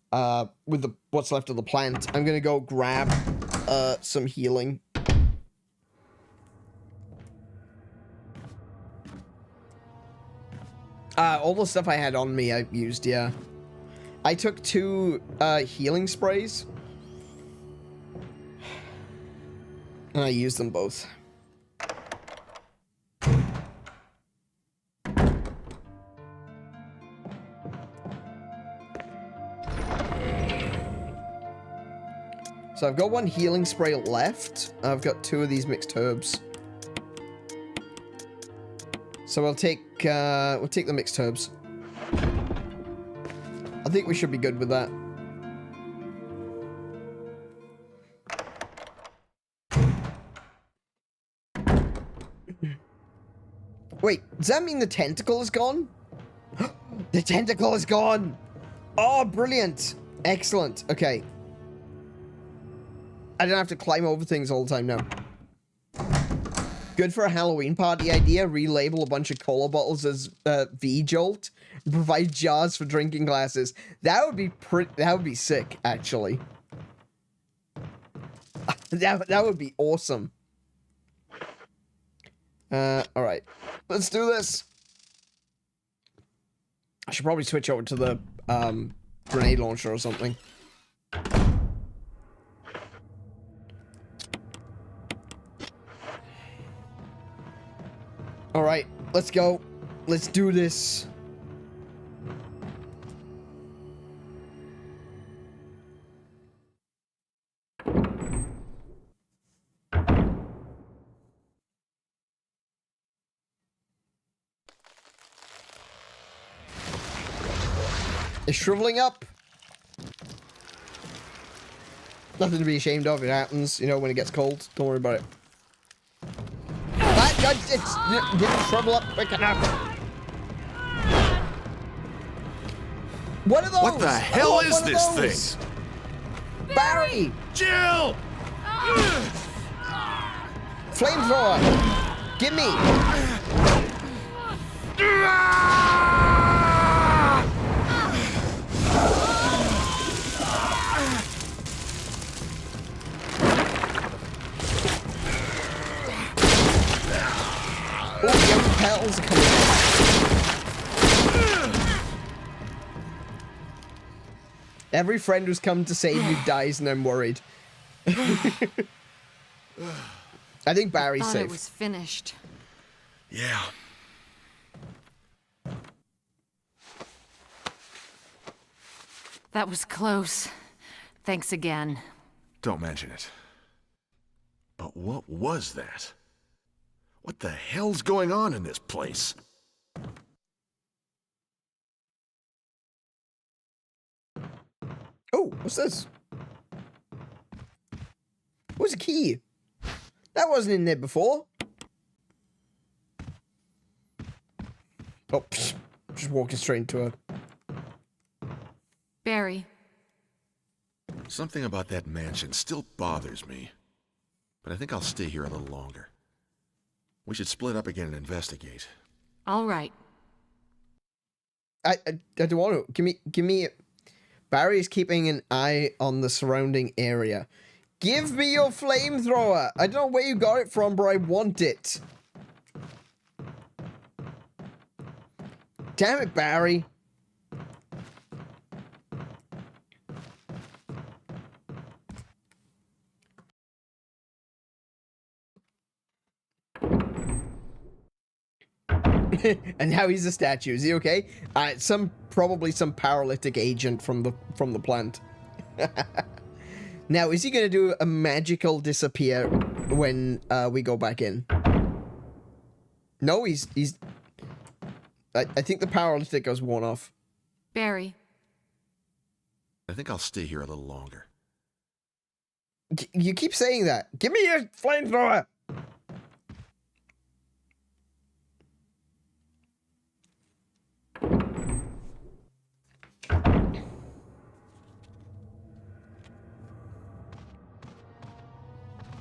what's left of the plant, I'm gonna go grab some healing. All the stuff I had on me, I used, yeah. I took 2 healing sprays. And I used them both. So I've got 1 healing spray left. I've got 2 of these mixed herbs. So we'll take the mixed herbs. I think we should be good with that. Wait, does that mean the tentacle is gone? The tentacle is gone! Oh, brilliant! Excellent. Okay. I don't have to climb over things all the time now. Good for a Halloween party idea. Relabel a bunch of cola bottles as V-Jolt. And provide jars for drinking glasses. That would be sick, actually. that would be awesome. Alright. Let's do this. I should probably switch over to the grenade launcher or something. Alright, let's go. Let's do this. It's shriveling up. Nothing to be ashamed of. It happens, you know, when it gets cold. Don't worry about it. It didn't shrivel up quick enough. What are those? What the hell is this thing? Barry! Jill! Flamethrower! Give me! Oh, the petals are coming out. Every friend who's come to save you dies, and I'm worried. I think Barry's I thought safe. it was finished. Yeah. That was close. Thanks again. Don't mention it. But what was that? What the hell's going on in this place? Oh, what's this? What's a key? That wasn't in there before. Oh, psh, just walking straight into her. Barry. Something about that mansion still bothers me. But I think I'll stay here a little longer. We should split up again and investigate. All right. I don't want to. Give me. Barry's keeping an eye on the surrounding area. Give me your flamethrower. I don't know where you got it from, but I want it. Damn it, Barry. And now he's a statue. Is he okay? Probably some paralytic agent from the plant. Now, is he gonna do a magical disappear when we go back in? No, he's. I think the paralytic has worn off. Barry. I think I'll stay here a little longer. You keep saying that. Give me your flamethrower.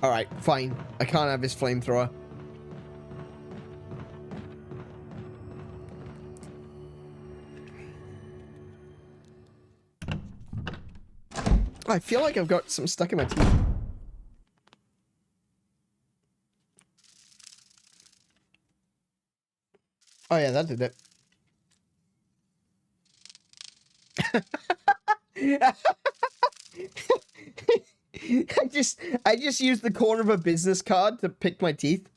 Alright, fine. I can't have his flamethrower. I feel like I've got some stuck in my teeth. Oh yeah, that did it. I just used the corner of a business card to pick my teeth.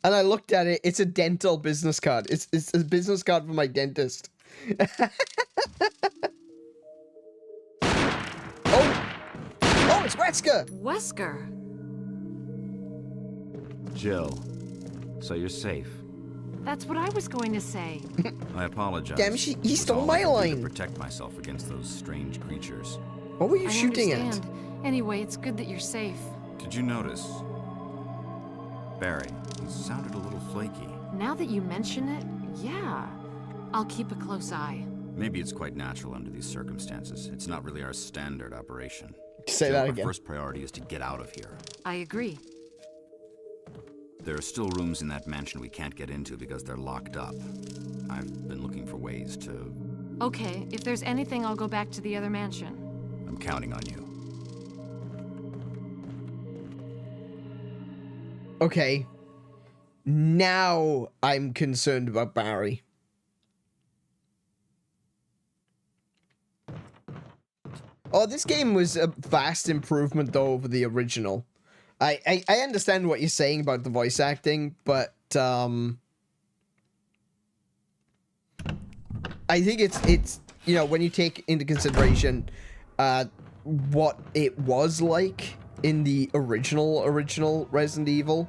And I looked at it, it's a dental business card. It's a business card for my dentist. Oh, it's Wesker! Wesker. Jill, so you're safe. That's what I was going to say. I apologize. Damn, he It's stole all my I can do line. to protect myself against those strange creatures. What were you I shooting understand. Anyway, it's good that you're safe. Did you notice? Barry, he sounded a little flaky. Now that you mention it, yeah. I'll keep a close eye. Maybe it's quite natural under these circumstances. It's not really our standard operation. Say Jill, that our again. first priority is to get out of here. I agree. There are still rooms in that mansion we can't get into because they're locked up. I've been looking for ways to... Okay, if there's anything, I'll go back to the other mansion. I'm counting on you. Okay. Now I'm concerned about Barry. Oh, this game was a vast improvement, though, over the original. I understand what you're saying about the voice acting, but, I think it's, you know, when you take into consideration, what it was like in the original Resident Evil,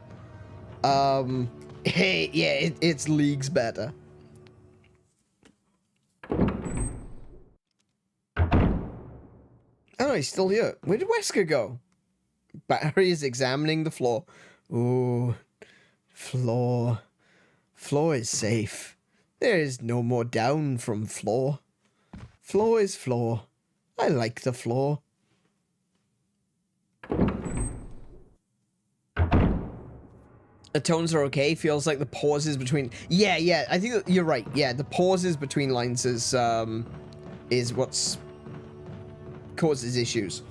hey, yeah, it's leagues better. Oh, he's still here. Where did Wesker go? Barry is examining the floor. Ooh, floor. Floor is safe. There is no more down from floor. Floor is floor. I like the floor. The tones are okay. Feels like the pauses between... Yeah, I think you're right. Yeah, the pauses between lines is what's causes issues.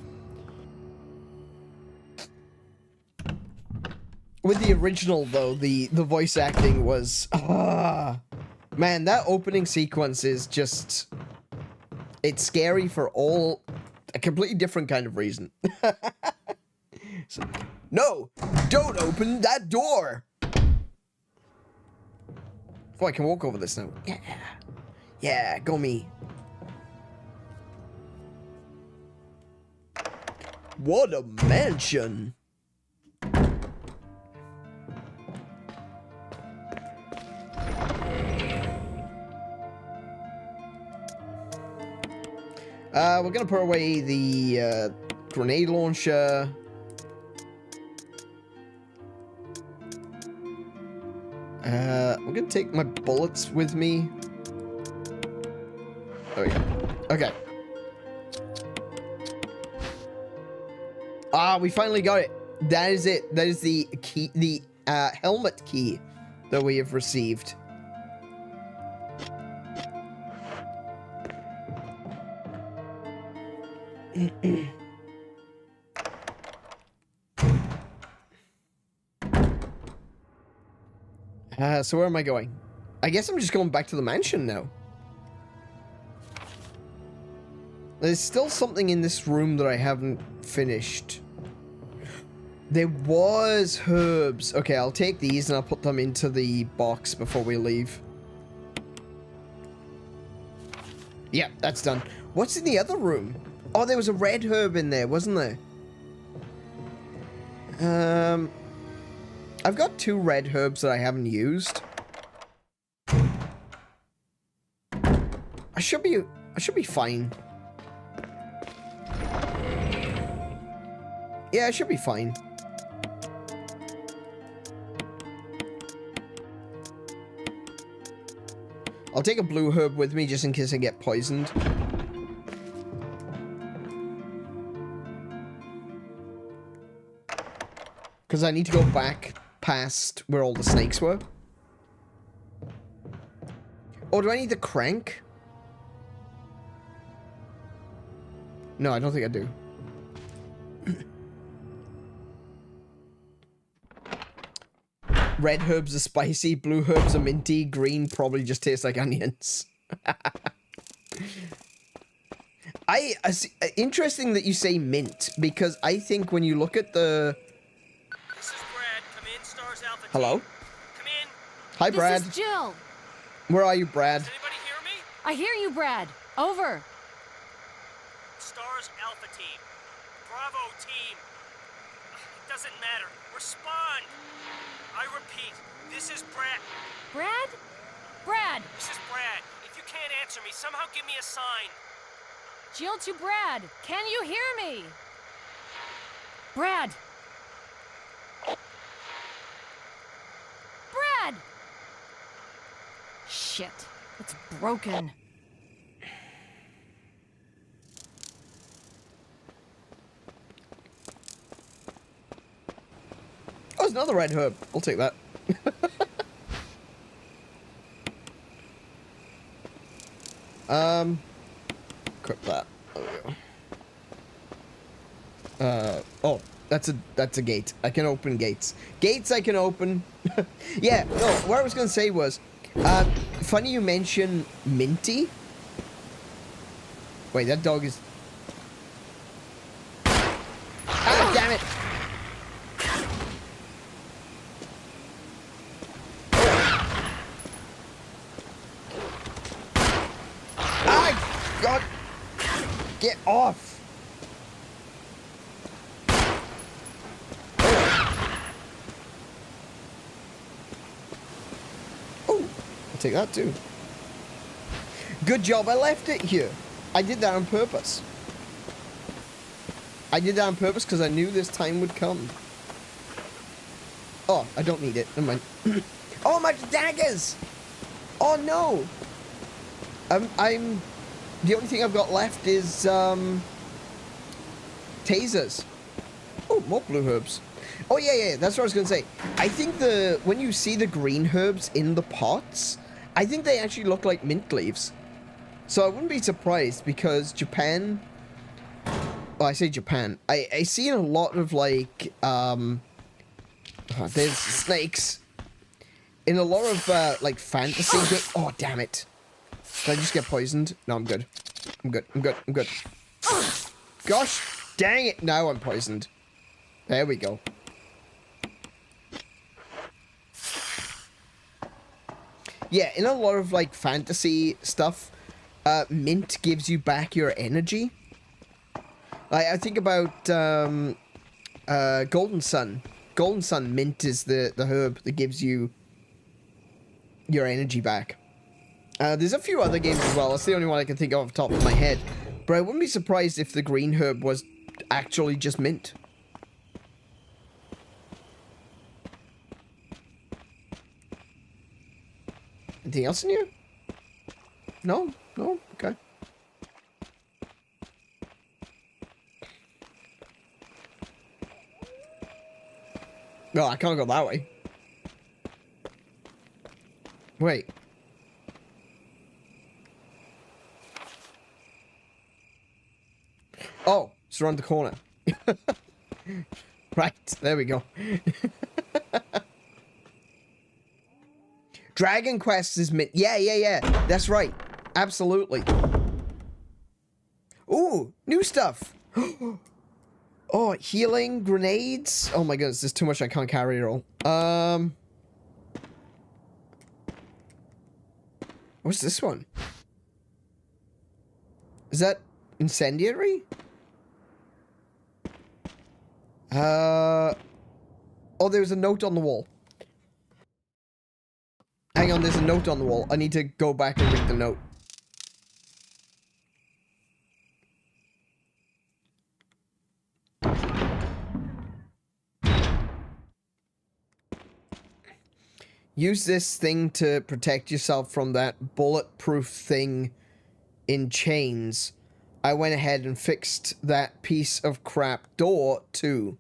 With the original, though, the voice acting was... man, that opening sequence is just... It's scary for a completely different kind of reason. So, no! Don't open that door! Oh, I can walk over this now. Yeah. Yeah, go me. What a mansion! We're gonna put away the grenade launcher. I'm gonna take my bullets with me. Oh yeah. Okay. Ah, we finally got it. That is it. That is the key, the helmet key that we have received. So where am I going? I guess I'm just going back to the mansion now. There's still something in this room that I haven't finished. There was herbs. Okay, I'll take these and I'll put them into the box before we leave. Yeah, that's done. What's in the other room? Oh, there was a red herb in there, wasn't there? I've got 2 red herbs that I haven't used. I should be fine. Yeah, I should be fine. I'll take a blue herb with me just in case I get poisoned. Because I need to go back past where all the snakes were. Oh, do I need the crank? No, I don't think I do. Red herbs are spicy, blue herbs are minty, green probably just tastes like onions. Interesting that you say mint, because I think when you look at the... This is Brad. Come in, S.T.A.R.S Alpha Team. Hello? Come in. Hi, Brad. This is Jill. Where are you, Brad? Does anybody hear me? I hear you, Brad. Over. S.T.A.R.S Alpha Team. Bravo Team. It doesn't matter. Respond. I repeat, this is Brad. Brad? Brad! This is Brad. If you can't answer me, somehow give me a sign. Jill to Brad. Can you hear me? Brad! Brad! Shit. It's broken. Oh, there's another red herb. I'll take that. Equip that. There we go. Oh, that's a gate. I can open gates. Gates I can open. Yeah, no, what I was gonna say was, funny you mention minty. Wait, that dog is... Ah, damn it! God, get off! Oh, I'll take that too. Good job, I left it here. I did that on purpose. I did that on purpose because I knew this time would come. Oh, I don't need it. Never mind. Oh, my daggers! Oh, no! I'm... The only thing I've got left is, tasers. Oh, more blue herbs. Oh, yeah, that's what I was going to say. I think when you see the green herbs in the pots, I think they actually look like mint leaves. So I wouldn't be surprised because Japan... Well, I say Japan. I see in a lot of, like, there's snakes. In a lot of, like, fantasy... Oh, damn it. Did I just get poisoned? No, I'm good. I'm good. Gosh, dang it. Now I'm poisoned. There we go. Yeah, in a lot of, like, fantasy stuff, mint gives you back your energy. I think about, Golden Sun. Golden Sun mint is the herb that gives you your energy back. There's a few other games as well. That's the only one I can think of off the top of my head. But I wouldn't be surprised if the green herb was actually just mint. Anything else in here? No? No? Okay. No, I can't go that way. Wait. Oh, it's around the corner. Right, there we go. Dragon Quest is mint. Yeah. That's right. Absolutely. Ooh, new stuff. Oh, healing grenades. Oh my goodness, there's too much I can't carry at all. What's this one? Is that incendiary? Oh, there's a note on the wall. Hang on, there's a note on the wall. I need to go back and read the note. Use this thing to protect yourself from that bulletproof thing in chains. I went ahead and fixed that piece of crap door too.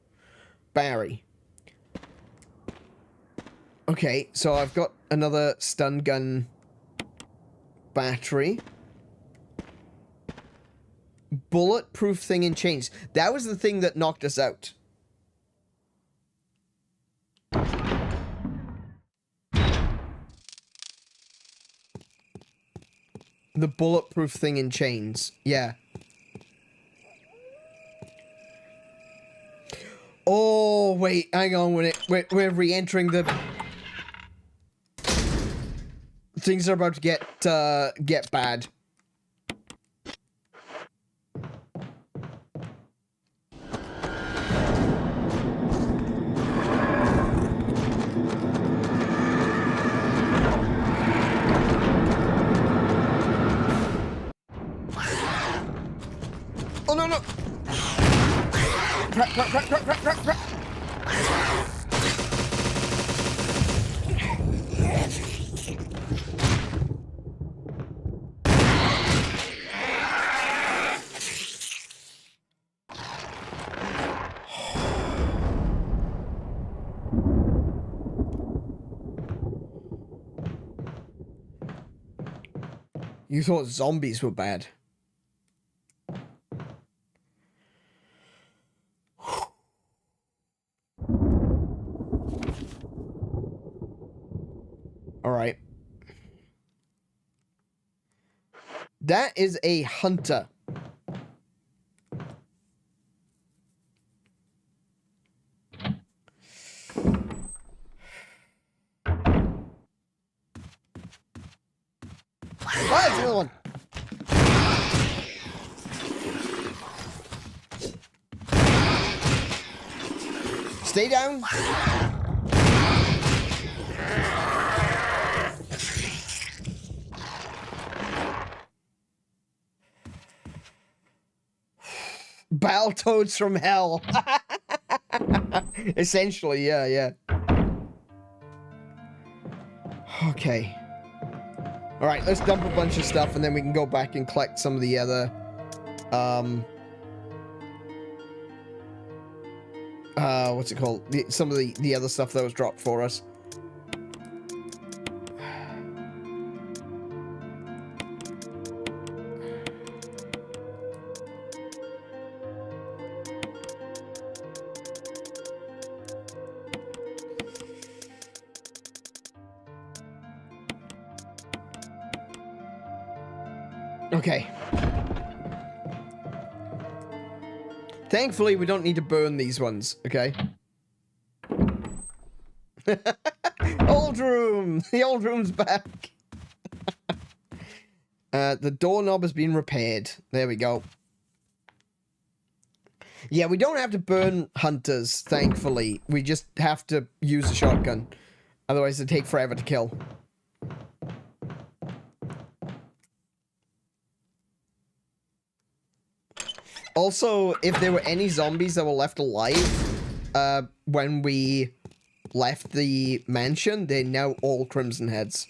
Barry. Okay, so I've got another stun gun battery. Bulletproof thing in chains. That was the thing that knocked us out. The bulletproof thing in chains. Yeah. Oh, wait. Hang on. We're re-entering the... Things are about to get bad. Oh, no. Crap. You thought zombies were bad. Alright. That is a hunter. Oh, it's another one. Stay down. Battletoads from hell. Essentially, yeah. Okay. Alright, let's dump a bunch of stuff and then we can go back and collect some of the other, what's it called? Some of the other stuff that was dropped for us. Okay. Thankfully, we don't need to burn these ones, okay? Old room! The old room's back! The doorknob has been repaired. There we go. Yeah, we don't have to burn hunters, thankfully. We just have to use a shotgun. Otherwise, it'd take forever to kill. Also, if there were any zombies that were left alive when we left the mansion, they're now all Crimson Heads.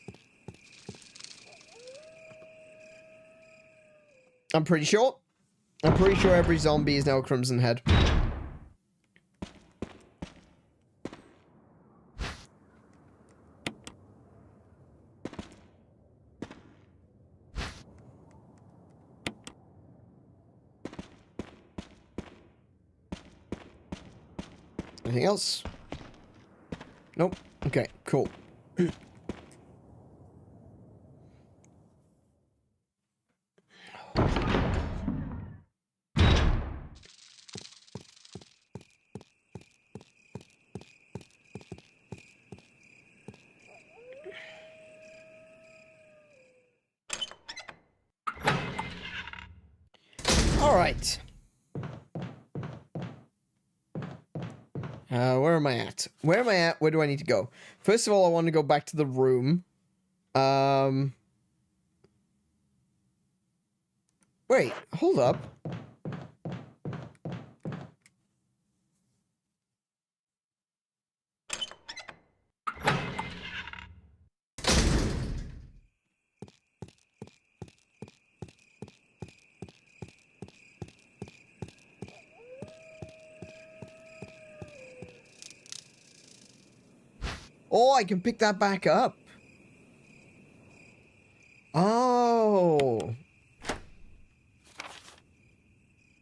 I'm pretty sure every zombie is now a Crimson Head. Anything else? Nope. Okay, cool. All right. Where am I at? Where am I at? Where do I need to go? First of all, I want to go back to the room. Wait, hold up. Oh, I can pick that back up. Oh.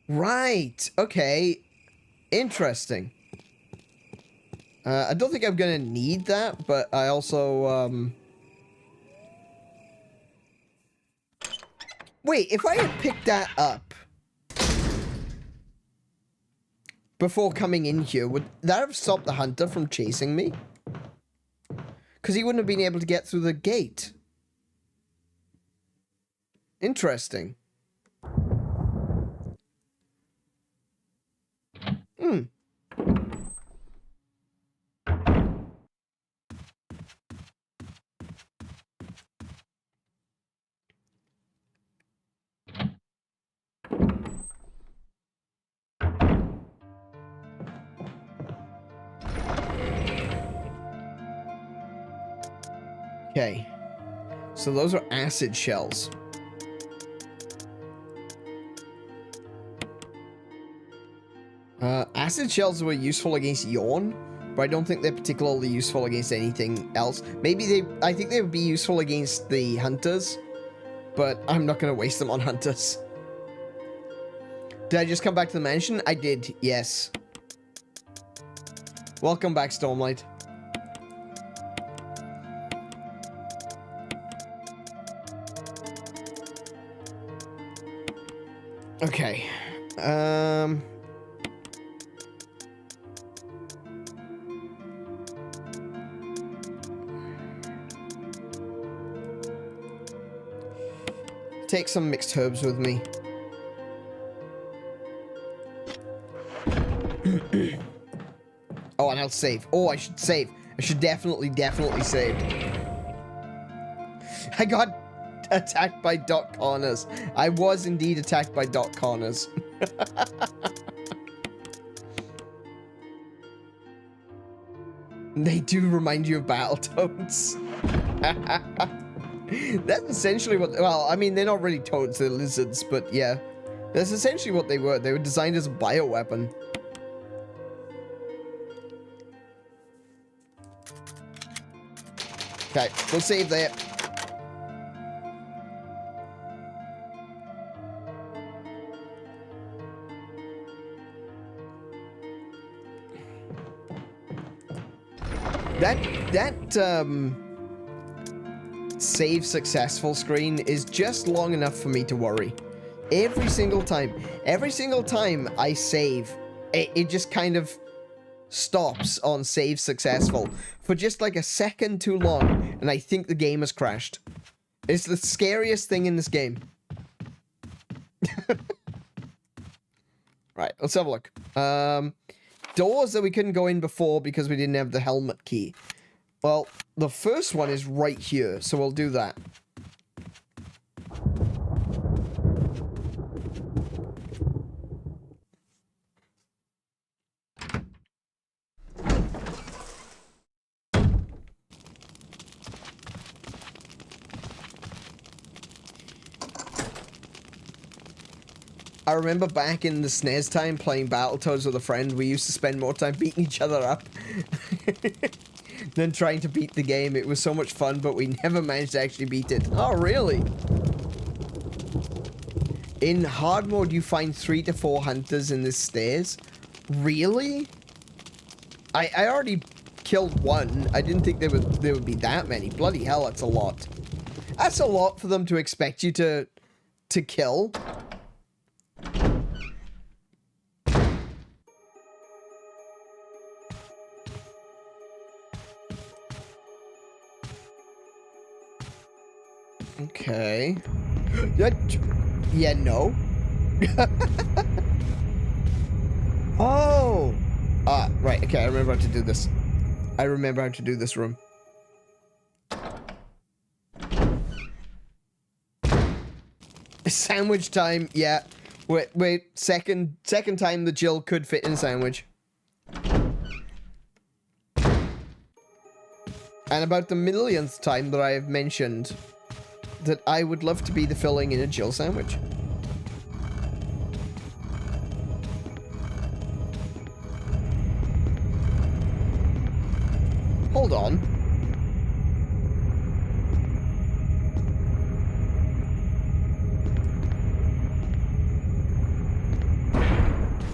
Right. Okay. Interesting. I don't think I'm gonna need that, but I also, Wait, if I had picked that up before coming in here, would that have stopped the hunter from chasing me? Because he wouldn't have been able to get through the gate. Interesting. Hmm. Okay. So those are acid shells. Acid shells were useful against Yawn, but I don't think they're particularly useful against anything else. Maybe I think they would be useful against the hunters, but I'm not going to waste them on hunters. Did I just come back to the mansion? I did, yes. Welcome back, Stormlight. Okay. Take some mixed herbs with me. Oh, and I'll save. Oh, I should save. I should definitely save. I got attacked by Doc Connors. I was indeed attacked by Doc Connors. They do remind you of Battletoads. That's essentially what... Well, I mean, they're not really toads, they're lizards, but yeah. That's essentially what they were. They were designed as a bioweapon. Okay, we'll save there. That save successful screen is just long enough for me to worry. Every single time I save, it just kind of stops on save successful for just like a second too long, and I think the game has crashed. It's the scariest thing in this game. Right, let's have a look. Doors that we couldn't go in before because we didn't have the helmet key. Well, the first one is right here, so we'll do that. I remember back in the SNES time playing Battletoads with a friend, we used to spend more time beating each other up than trying to beat the game. It was so much fun, but we never managed to actually beat it. Oh, really? In hard mode, you find 3 to 4 hunters in the stairs? Really? I already killed one. I didn't think there would be that many. Bloody hell, that's a lot. That's a lot for them to expect you to kill. Okay. Yeah, no. Oh! Right, okay, I remember how to do this. I remember how to do this room. Sandwich time, yeah. Wait, second time the Jill could fit in a sandwich. And about the millionth time that I have mentioned that I would love to be the filling in a Jill sandwich. Hold on.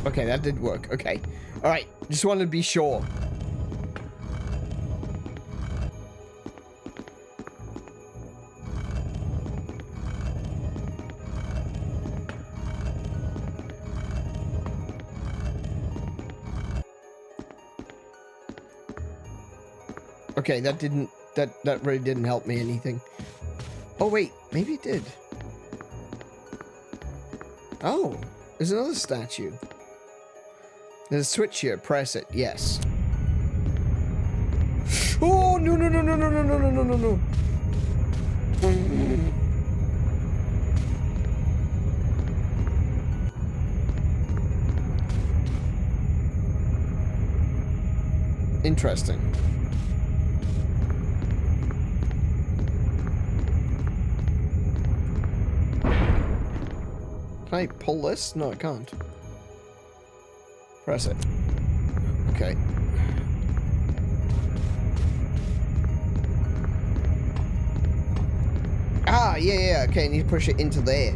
Okay, that did work. Okay. Alright, just wanted to be sure. Okay, that really didn't help me anything. Oh wait, maybe it did. Oh, there's another statue. There's a switch here, press it, yes. Oh, no, no, no, no, no, no, no, no, no, no, no. Interesting. Can I pull this? No, I can't. Press it. Okay. Ah, yeah, okay, I need to push it into there.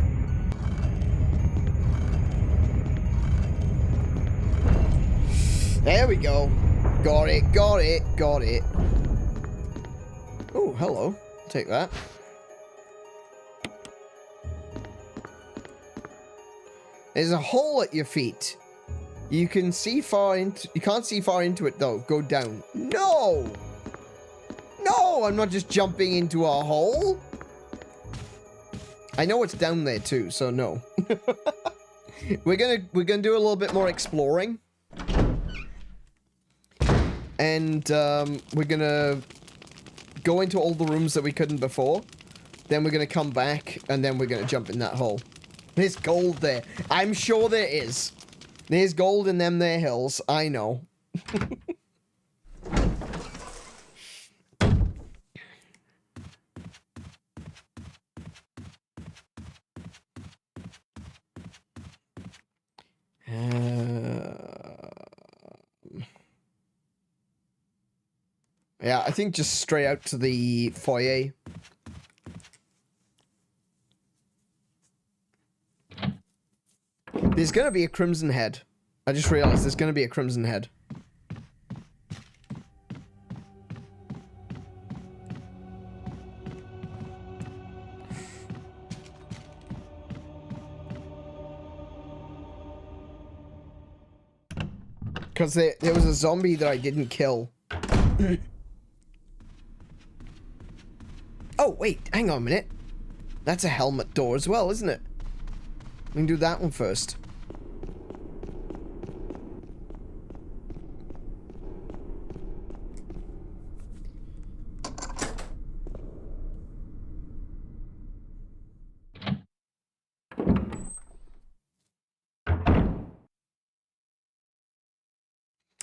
There we go. Got it, got it, got it. Oh, hello. I'll take that. There's a hole at your feet. You can see far into... You can't see far into it, though. Go down. No! No! I'm not just jumping into a hole. I know it's down there, too, so no. We're gonna do a little bit more exploring. And, we're gonna go into all the rooms that we couldn't before. Then we're gonna come back, and then we're gonna jump in that hole. There's gold there. I'm sure there is. There's gold in them there hills. I know. Yeah, I think just straight out to the foyer. There's gonna be a crimson head. I just realized there's gonna be a crimson head. Because there was a zombie that I didn't kill. Oh, wait, hang on a minute. That's a helmet door as well, isn't it? We can do that one first.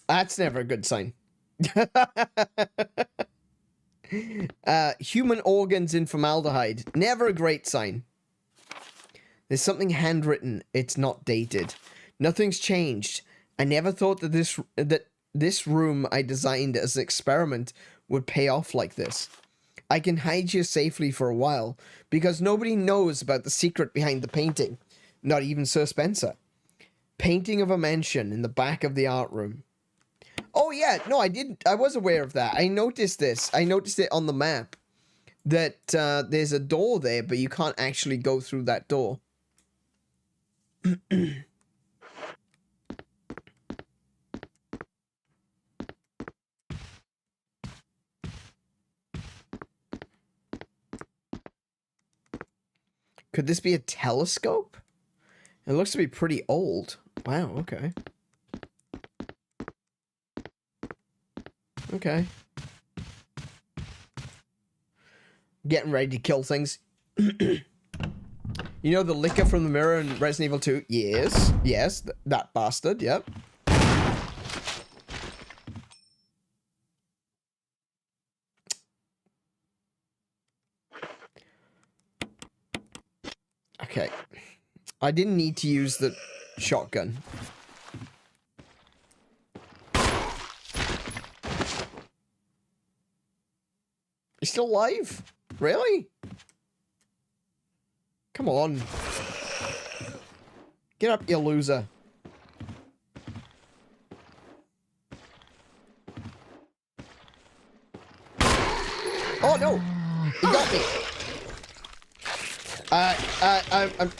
That's never a good sign. Human organs in formaldehyde. Never a great sign. There's something handwritten. It's not dated. Nothing's changed. I never thought that this room I designed as an experiment would pay off like this. I can hide here safely for a while because nobody knows about the secret behind the painting. Not even Sir Spencer. Painting of a mansion in the back of the art room. Oh yeah, no, I was aware of that. I noticed this. I noticed it on the map. That there's a door there, but you can't actually go through that door. Could this be a telescope? It looks to be pretty old. Wow, okay. Okay. Getting ready to kill things. You know the liquor from the mirror in Resident Evil 2? Yes. Yes, that bastard, yep. Okay. I didn't need to use the shotgun. He's still alive? Really? Come on. Get up, you loser. Oh no! He got me! I'm...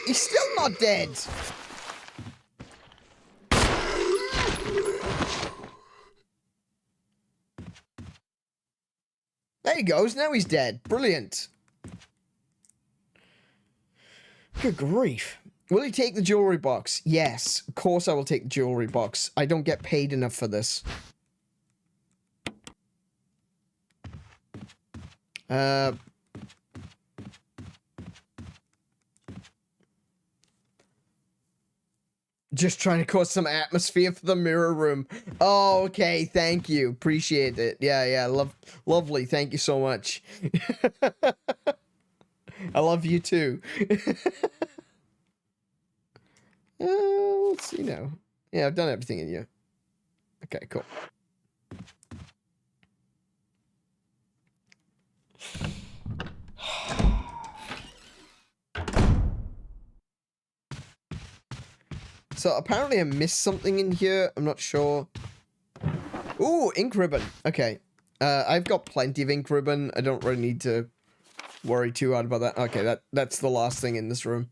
He's still not dead! There he goes, now he's dead. Brilliant. Good grief. Will he take the jewelry box? Yes, of course I will take the jewelry box. I don't get paid enough for this. Just trying to cause some atmosphere for the mirror room. Oh, okay, thank you. Appreciate it. Yeah, lovely. Thank you so much. I love you too. Let's see now. Yeah, I've done everything in here. Okay, cool. So apparently I missed something in here. I'm not sure. Ooh, ink ribbon. Okay. I've got plenty of ink ribbon. I don't really need to worry too hard about that. Okay, that's the last thing in this room.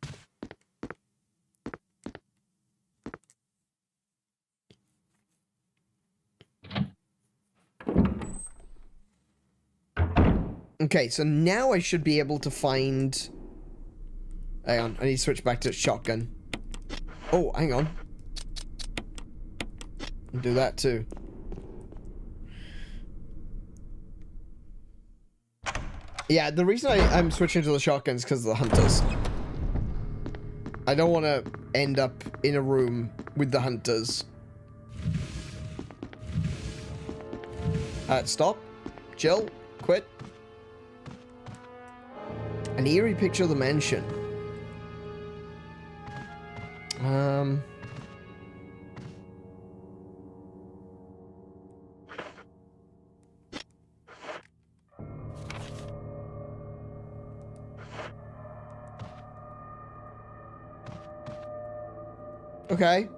Okay, so now I should be able to find... Hang on, I need to switch back to shotgun. Oh, hang on. I'll do that too. Yeah, the reason I'm switching to the shotgun is because of the hunters. I don't want to end up in a room with the hunters. Stop. Jill, quit. An eerie picture of the mansion. Okay.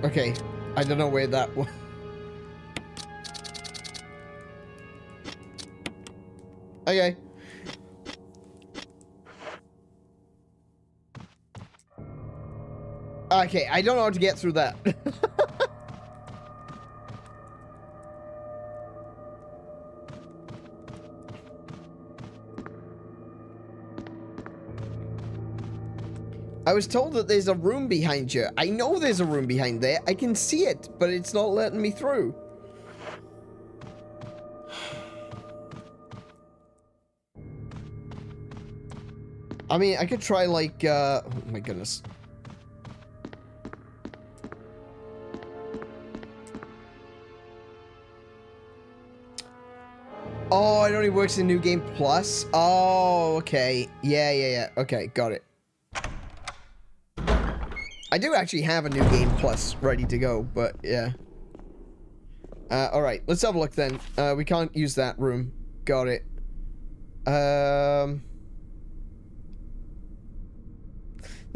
Okay. I don't know where that was. Okay. Okay, I don't know how to get through that. I was told that there's a room behind you. I know there's a room behind there. I can see it, but it's not letting me through. I mean, I could try like, oh my goodness. Oh, it only works in New Game Plus? Oh, okay. Yeah. Okay, got it. I do actually have a New Game Plus ready to go, but yeah. Alright, let's have a look then. We can't use that room. Got it. There's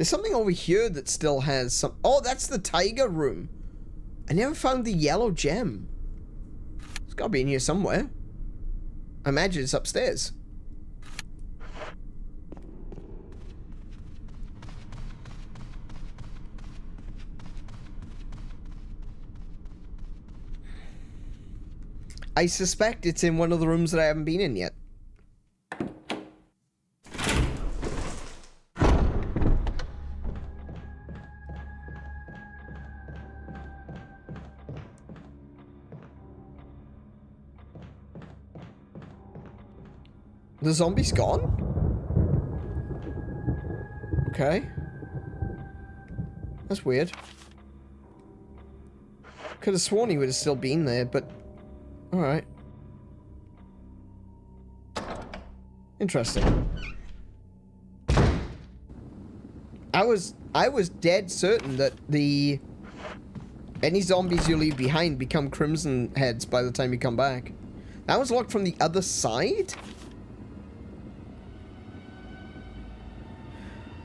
something over here that still has some... Oh, that's the tiger room. I never found the yellow gem. It's gotta be in here somewhere. I imagine it's upstairs. I suspect it's in one of the rooms that I haven't been in yet. The zombie's gone? Okay. That's weird. Could have sworn he would have still been there, but... Alright. Interesting. I was dead certain that any zombies you leave behind become crimson heads by the time you come back. That was locked from the other side?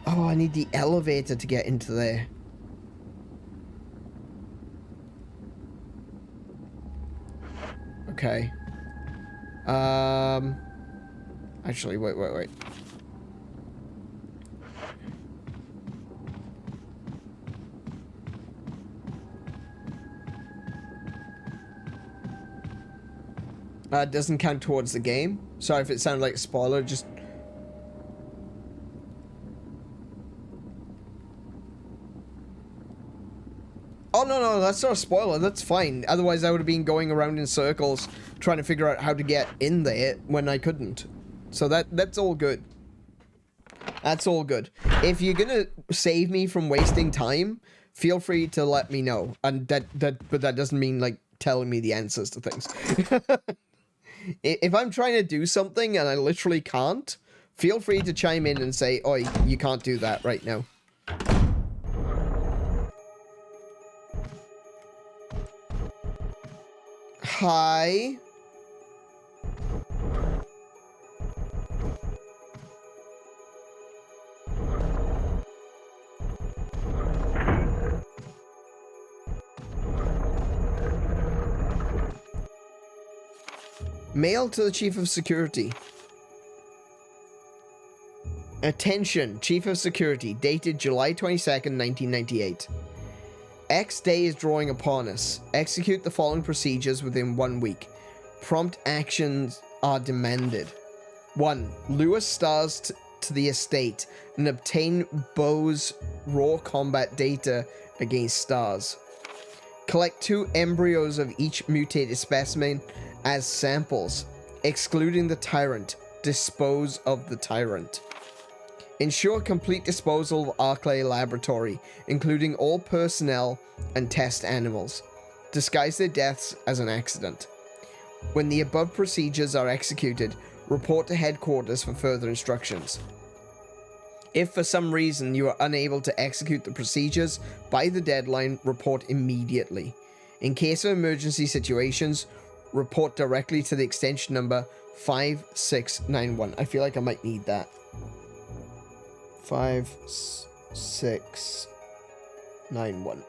Oh, I need the elevator to get into there. Okay. Actually, wait. It doesn't count towards the game. Sorry if it sounded like a spoiler, just... Oh, no, that's not a spoiler. That's fine. Otherwise, I would have been going around in circles trying to figure out how to get in there when I couldn't. So that's all good. That's all good. If you're gonna save me from wasting time, feel free to let me know. And but that doesn't mean, like, telling me the answers to things. If I'm trying to do something and I literally can't, feel free to chime in and say, "Oi, you can't do that right now." Hi. Mail to the Chief of Security. Attention, Chief of Security, dated July 22nd, 1998. X day is drawing upon us. Execute the following procedures within 1 week. Prompt actions are demanded. 1. Lure S.T.A.R.S to the estate and obtain Bo's raw combat data against S.T.A.R.S. Collect 2 embryos of each mutated specimen as samples, excluding the tyrant. Dispose of the tyrant. Ensure complete disposal of Arklay Laboratory, including all personnel and test animals. Disguise their deaths as an accident. When the above procedures are executed, report to headquarters for further instructions. If for some reason you are unable to execute the procedures by the deadline, report immediately. In case of emergency situations, report directly to the extension number 5691. I feel like I might need that. 5691.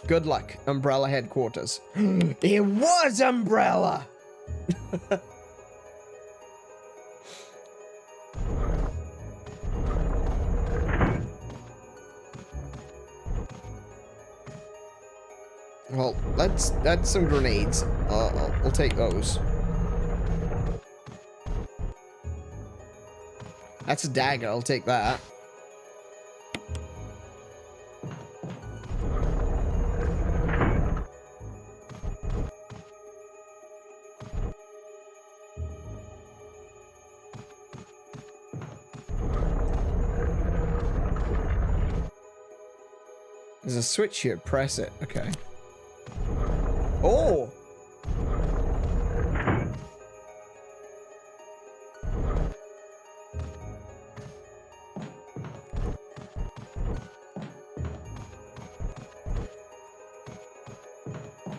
Good luck, Umbrella headquarters. It was Umbrella! Well, that's some grenades. I'll take those. That's a dagger, I'll take that. There's a switch here, press it, okay. Oh!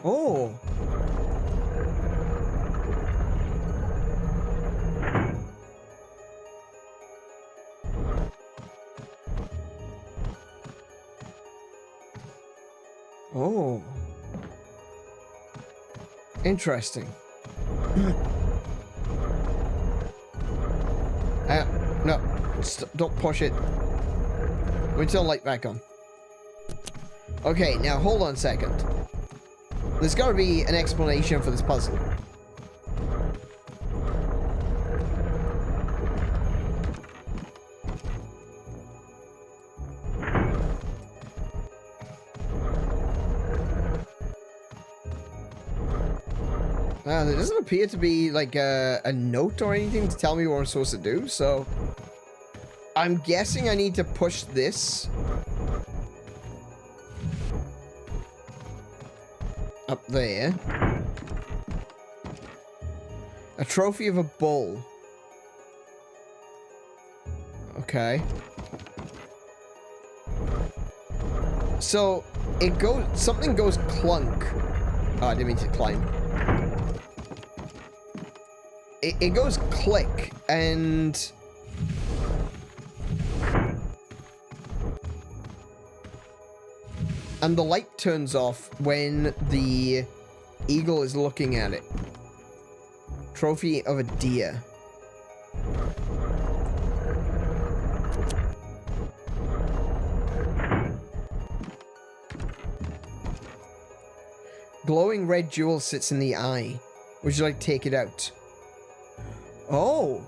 Oh! Oh. Interesting. No. Don't push it. Let me turn the light back on. Okay, now hold on a second. There's gotta be an explanation for this puzzle. There doesn't appear to be like a note or anything to tell me what I'm supposed to do, so I'm guessing I need to push this up there. A trophy of a bull. Okay. So it goes, something goes clunk. Oh, I didn't mean to climb. It goes click, and the light turns off when the eagle is looking at it. Trophy of a deer. Glowing red jewel sits in the eye. Would you like to take it out? Oh.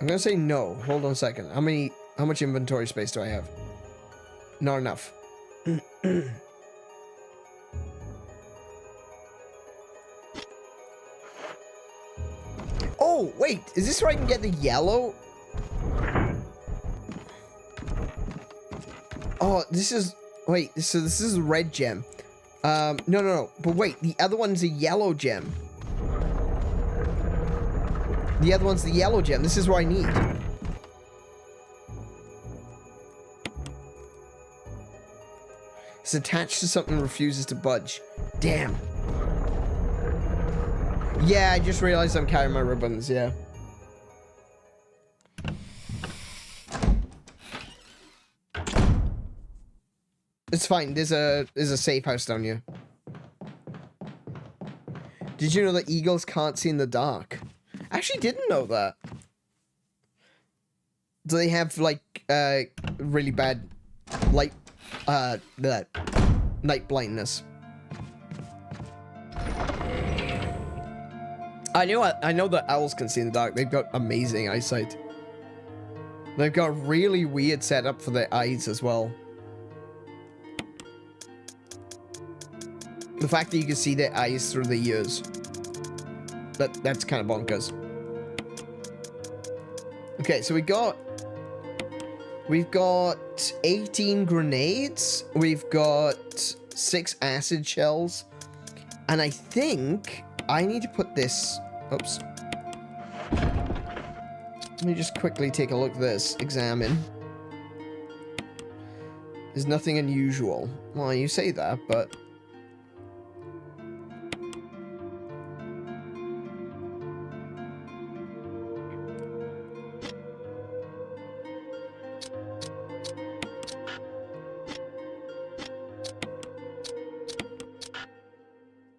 I'm gonna say no. Hold on a second. How much inventory space do I have? Not enough. Oh, wait. Is this where I can get the yellow? Oh, this is... Wait, so this is a red gem. No. But wait, the other one's a yellow gem. The other one's the yellow gem. This is what I need. It's attached to something and refuses to budge. Damn. Yeah, I just realized I'm carrying my ribbons, yeah. It's fine. There's a safe house down here. Did you know that eagles can't see in the dark? I actually didn't know that. Do they have, like, really bad light, night blindness? I know that owls can see in the dark. They've got amazing eyesight. They've got really weird setup for their eyes as well. The fact that you can see their eyes through the ears. That's kind of bonkers. Okay, so we've got 18 grenades. We've got 6 acid shells. And I think I need to put this... Oops. Let me just quickly take a look at this. Examine. There's nothing unusual. Well, you say that, but...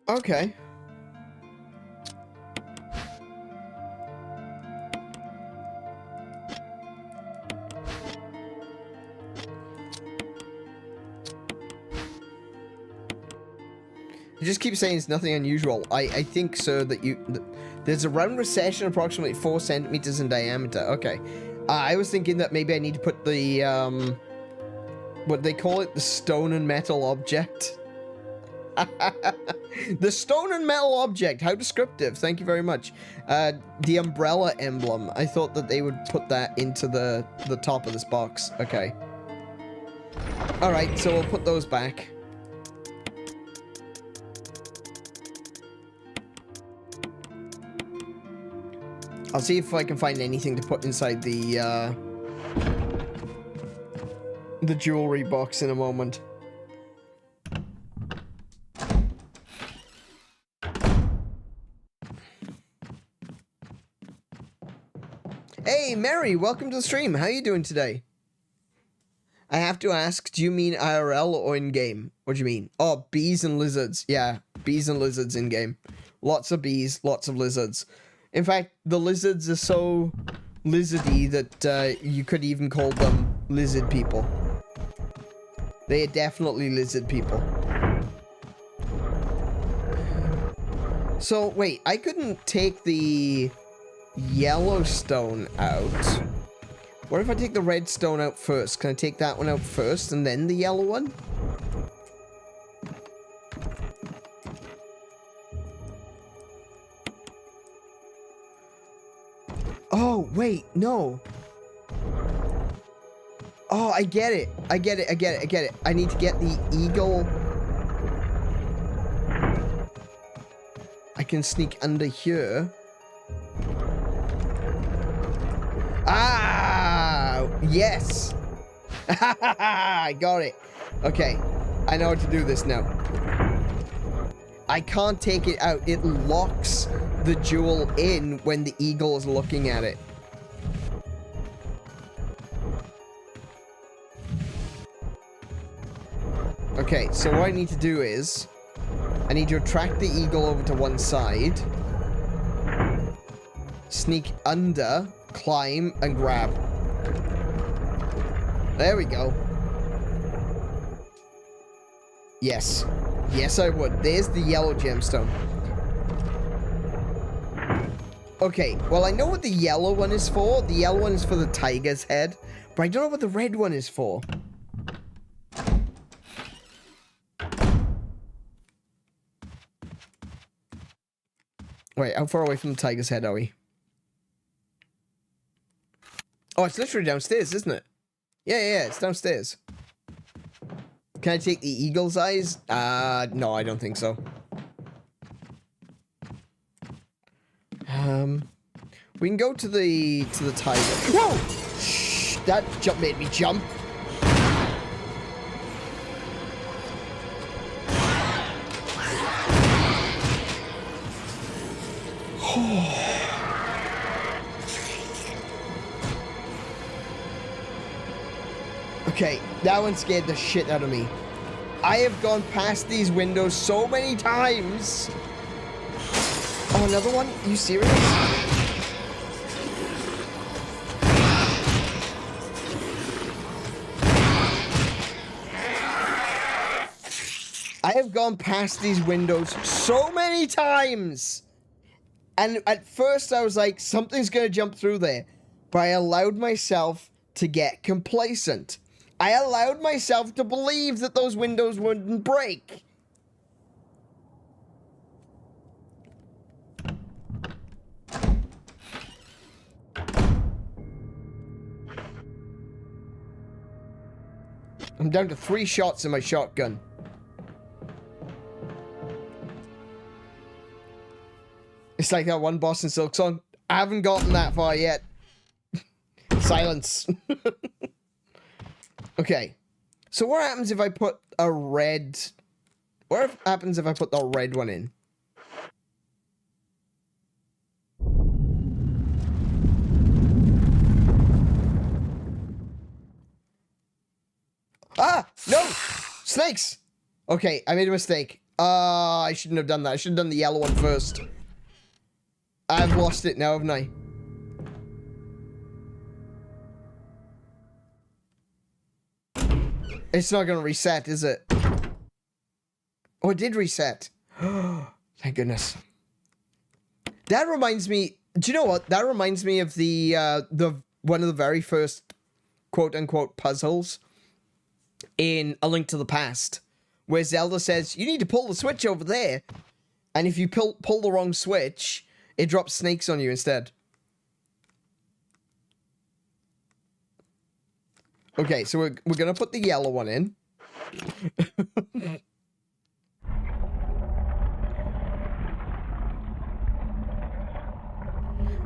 Okay. You just keep saying it's nothing unusual. I think, sir, that there's a round recession approximately 4 centimeters in diameter. Okay. I was thinking that maybe I need to put the, what they call it, the stone and metal object. The stone and metal object. How descriptive. Thank you very much. The umbrella emblem. I thought that they would put that into the top of this box. Okay. Alright, so we'll put those back. I'll see if I can find anything to put inside the jewelry box in a moment. Hey, Mary, welcome to the stream. How are you doing today? I have to ask, do you mean IRL or in-game? What do you mean? Oh, bees and lizards. Yeah, bees and lizards in-game. Lots of bees, lots of lizards. In fact, the lizards are so lizardy that you could even call them lizard people. They are definitely lizard people. So, wait, I couldn't take the yellow stone out. What if I take the red stone out first? Can I take that one out first and then the yellow one? Oh, wait, no. Oh, I get it. I get it. I need to get the eagle. I can sneak under here. Ah, yes. I got it. Okay, I know how to do this now. I can't take it out. It locks the jewel in when the eagle is looking at it. Okay, so what I need to do is I need to attract the eagle over to one side, sneak under, climb, and grab. There we go. Yes. Yes, I would. There's the yellow gemstone. Okay, well, I know what the yellow one is for. The yellow one is for the tiger's head, but I don't know what the red one is for. Wait, how far away from the tiger's head are we? Oh, it's literally downstairs, isn't it? Yeah, it's downstairs. Can I take the eagle's eyes? No, I don't think so. We can go to the tiger. Whoa! Shh, that jump made me jump. Okay, that one scared the shit out of me. I have gone past these windows so many times. Oh, another one? Are you serious? have gone past these windows so many times. And at first I was like, something's going to jump through there. But I allowed myself to get complacent. I allowed myself to believe that those windows wouldn't break. I'm down to 3 shots in my shotgun. It's like that one boss in Silk Song. I haven't gotten that far yet. Silence. Okay. So what happens if I put a red... What happens if I put the red one in? Ah! No! Snakes! Okay, I made a mistake. I shouldn't have done that. I should have done the yellow one first. I've lost it now, haven't I? It's not gonna reset, is it? Oh, it did reset. Thank goodness. That reminds me... Do you know what? That reminds me of the one of the very first quote-unquote puzzles in A Link to the Past, where Zelda says, you need to pull the switch over there, and if you pull the wrong switch, it drops snakes on you instead. Okay, so we're gonna put the yellow one in.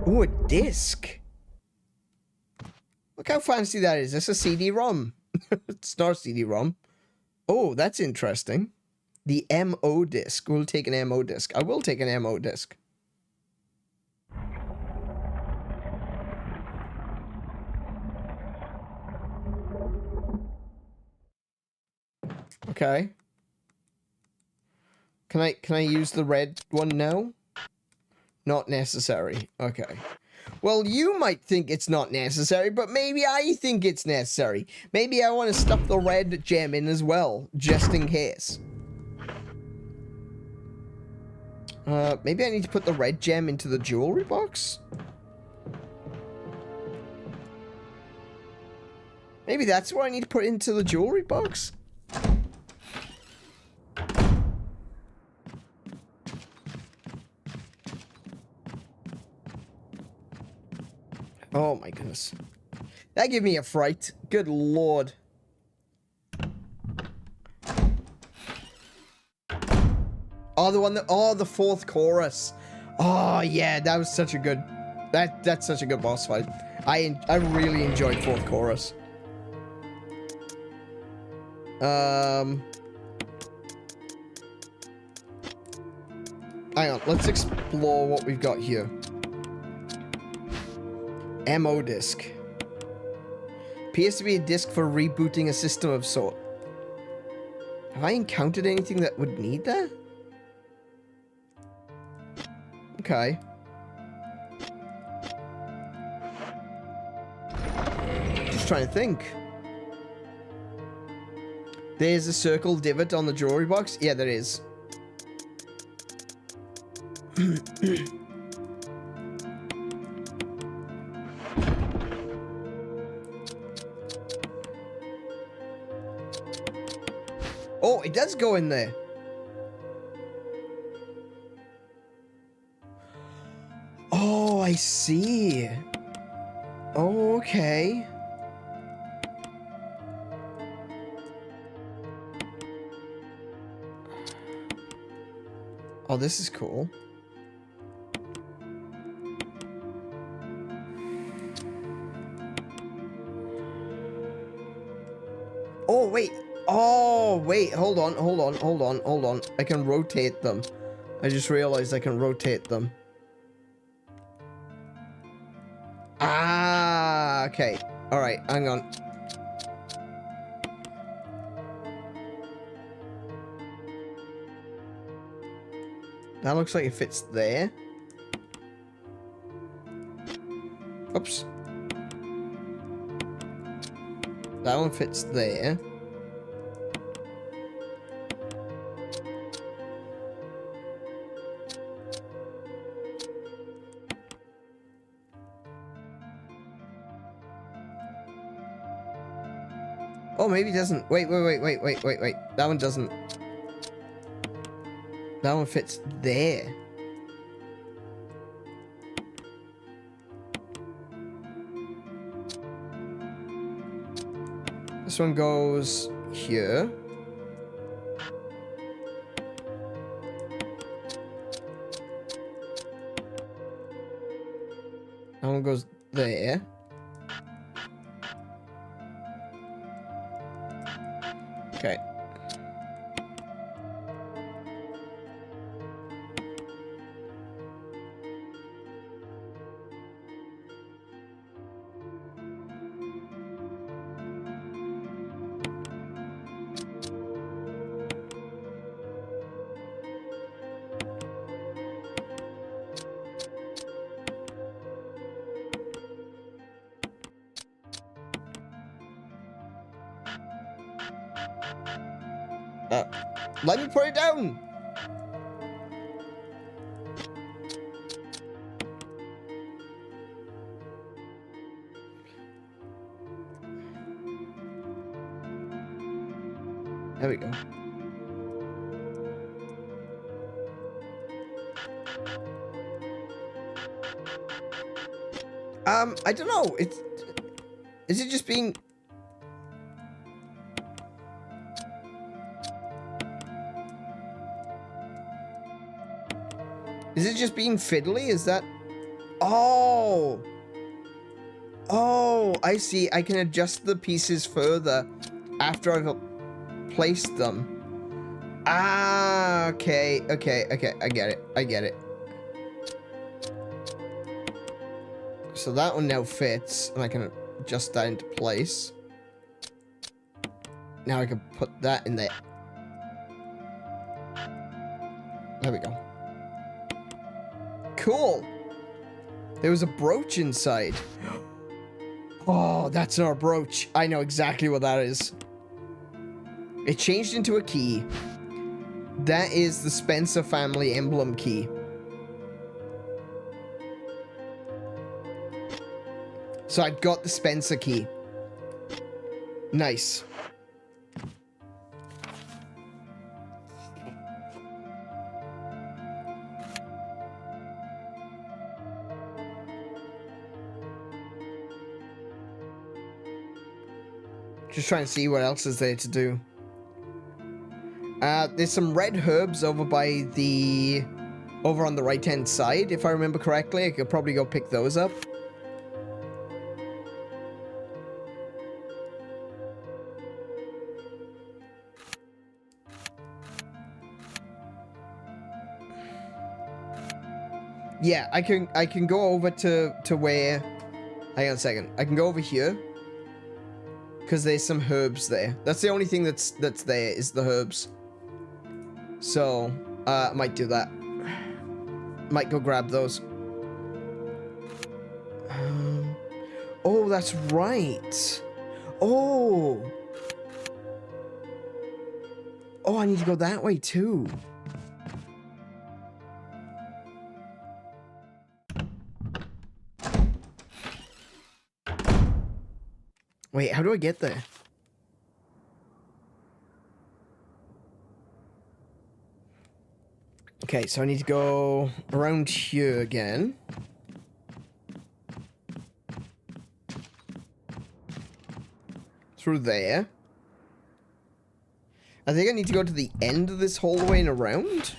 Ooh, a disc. Look how fancy that is. That's a CD-ROM. It's not a CD-ROM. Oh, that's interesting. The MO disc. We'll take an MO disc. I will take an MO disc. Okay. Can I use the red one now? Not necessary. Okay. Well, you might think it's not necessary, but maybe I think it's necessary. Maybe I want to stuff the red gem in as well, just in case. Maybe I need to put the red gem into the jewelry box? Maybe that's what I need to put into the jewelry box? Oh my goodness. That gave me a fright. Good lord. Oh, the one that... Oh, the 4th chorus. Oh, yeah, that was such a good... That's such a good boss fight. I really enjoyed 4th chorus. Hang on, let's explore what we've got here. MO disc. Appears to be a disc for rebooting a system of sort. Have I encountered anything that would need that? Okay. Just trying to think. There's a circle divot on the jewelry box? Yeah, there is. Oh, it does go in there. Oh, I see. Oh, okay. Oh, this is cool. Oh, wait. Oh, wait. Hold on. I can rotate them. I just realized I can rotate them. Ah, okay. Alright, hang on. That looks like it fits there. Oops. That one fits there. Oh, maybe it doesn't. Wait. That one doesn't. That one fits there. This one goes here. That one goes there. Okay. Let me put it down. There we go. I don't know. Is it just being... Is it just being fiddly? Is that... Oh! Oh, I see. I can adjust the pieces further after I've placed them. Ah, okay. I get it. So that one now fits, and I can adjust that into place. Now I can put that in there. There we go. Cool. There was a brooch inside. Oh, that's our brooch. I know exactly what that is. It changed into a key. That is the Spencer family emblem key. So I got the Spencer key. Nice. Just trying to see what else is there to do. There's some red herbs over by the... over on the right-hand side, if I remember correctly. I could probably go pick those up. Yeah, I can go over to where... Hang on a second. I can go over here. Because there's some herbs there. That's the only thing that's there, is the herbs. So, I might do that. Might go grab those. Oh, that's right. Oh. Oh, I need to go that way too. Wait, how do I get there? Okay, so I need to go around here again. Through there. I think I need to go to the end of this hallway and around.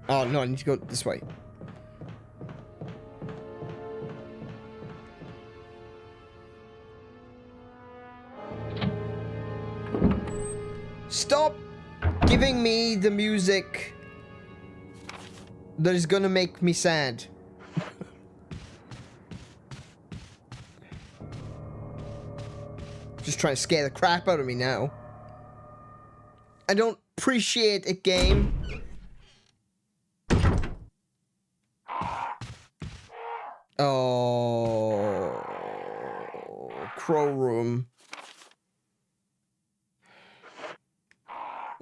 Oh, no, I need to go this way. Stop giving me the music that is gonna make me sad. Just trying to scare the crap out of me now. I don't appreciate it, game. Oh, crow room.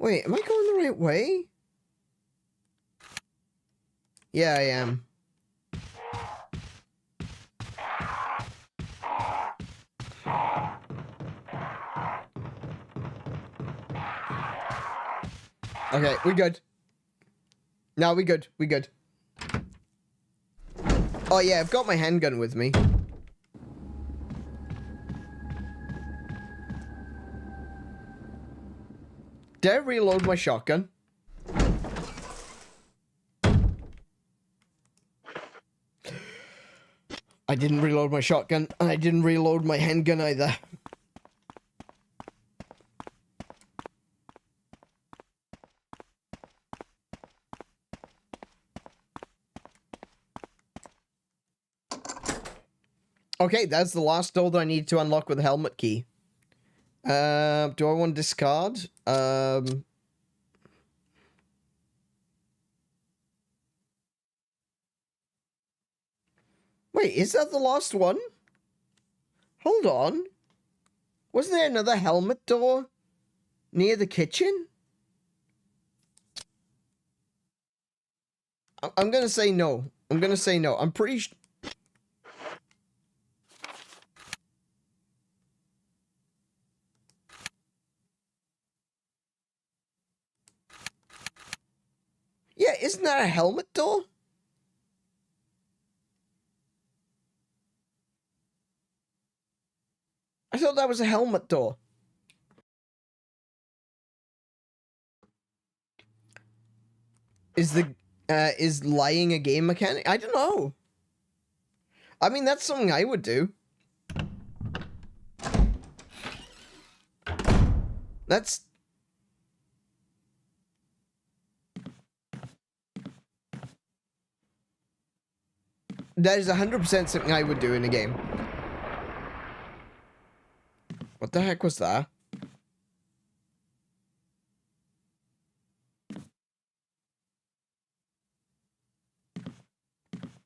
Wait, am I going the right way? Yeah, I am. Okay, we good. No, we good. We good. Oh yeah, I've got my handgun with me. Did I reload my shotgun? I didn't reload my shotgun, and I didn't reload my handgun either. Okay, that's the last door that I need to unlock with the helmet key. Do I want to discard? Wait, is that the last one? Hold on. Wasn't there another helmet door near the kitchen? I'm gonna say no. I'm gonna say no. I'm pretty sure. Yeah, isn't that a helmet door? I thought that was a helmet door. Is lying a game mechanic? I don't know. I mean, that's something I would do. That is 100% something I would do in a game. What the heck was that?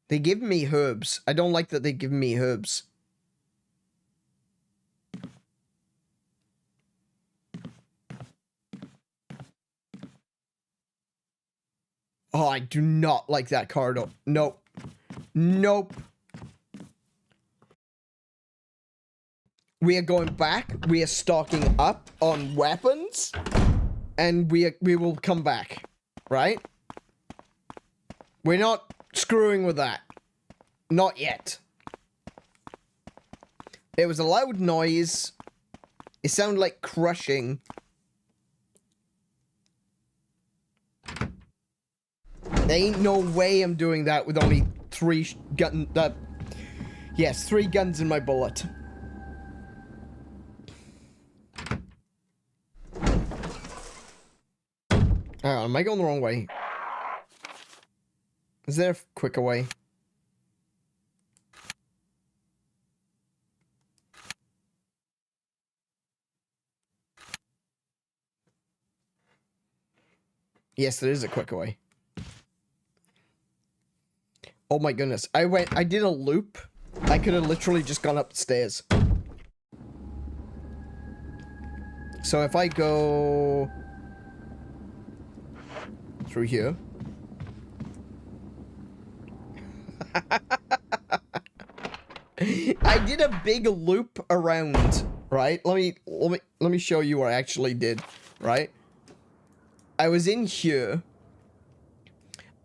They give me herbs. I don't like that they give me herbs. Oh, I do not like that corridor. Nope. Nope. We are going back. We are stocking up on weapons. And we will come back. Right? We're not screwing with that. Not yet. It was a loud noise. It sounded like crushing. There ain't no way I'm doing that with only 3 yes, 3 guns in my bullet. Am I going the wrong way? Is there a quicker way? Yes, there is a quicker way. Oh my goodness. I did a loop. I could have literally just gone up the stairs. So if I go through here. I did a big loop around, right? Let me show you what I actually did, right? I was in here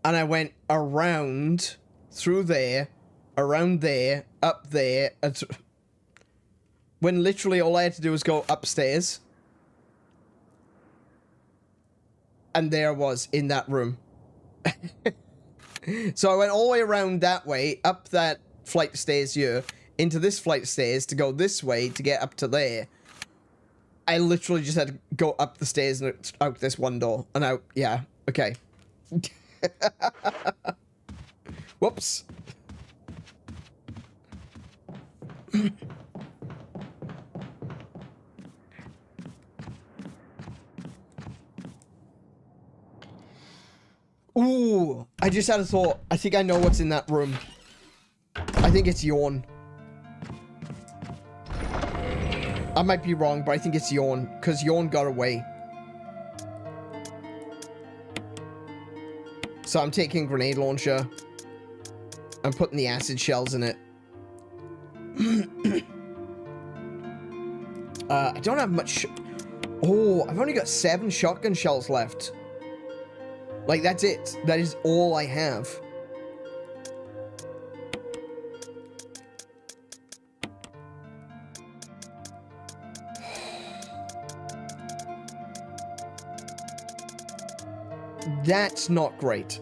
and I went around through there, around there, up there, and when literally all I had to do was go upstairs. And there I was in that room. So I went all the way around that way, up that flight of stairs here, into this flight of stairs to go this way to get up to there. I literally just had to go up the stairs and out this one door. And out, yeah, okay. Whoops. Ooh, I just had a thought. I think I know what's in that room. I think it's Yawn. I might be wrong, but I think it's Yawn, because Yawn got away. So I'm taking grenade launcher. I'm putting the acid shells in it. I don't have much... Oh, I've only got 7 shotgun shells left. Like, that's it. That is all I have. That's not great.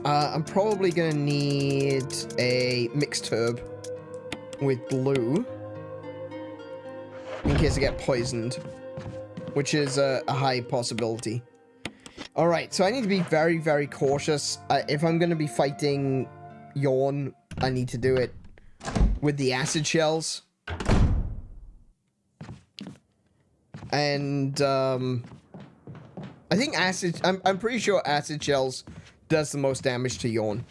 I'm probably gonna need a mixed herb with blue in case I get poisoned, which is a high possibility. Alright, so I need to be very, very cautious. If I'm gonna be fighting Yawn, I need to do it with the acid shells. And, I think acid... I'm pretty sure acid shells does the most damage to Yawn.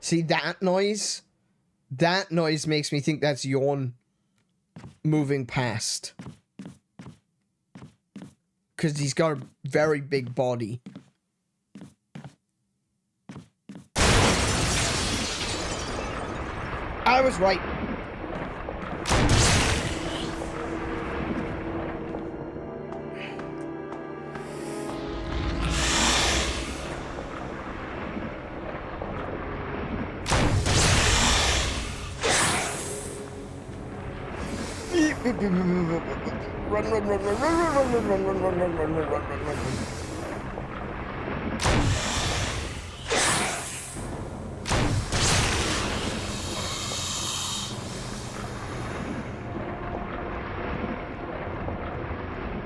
See that noise? That noise makes me think that's Yawn moving past. Because he's got a very big body. I was right.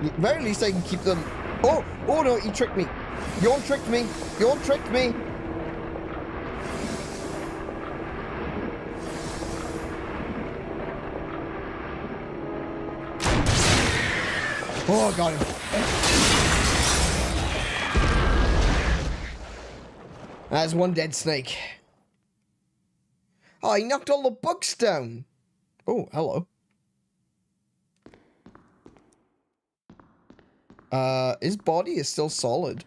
At very least I can keep them. Oh, oh no, he tricked me. Yawn tricked me. Yawn tricked me. Oh, got him. That's one dead snake. Oh, he knocked all the bugs down. Oh, hello. His body is still solid.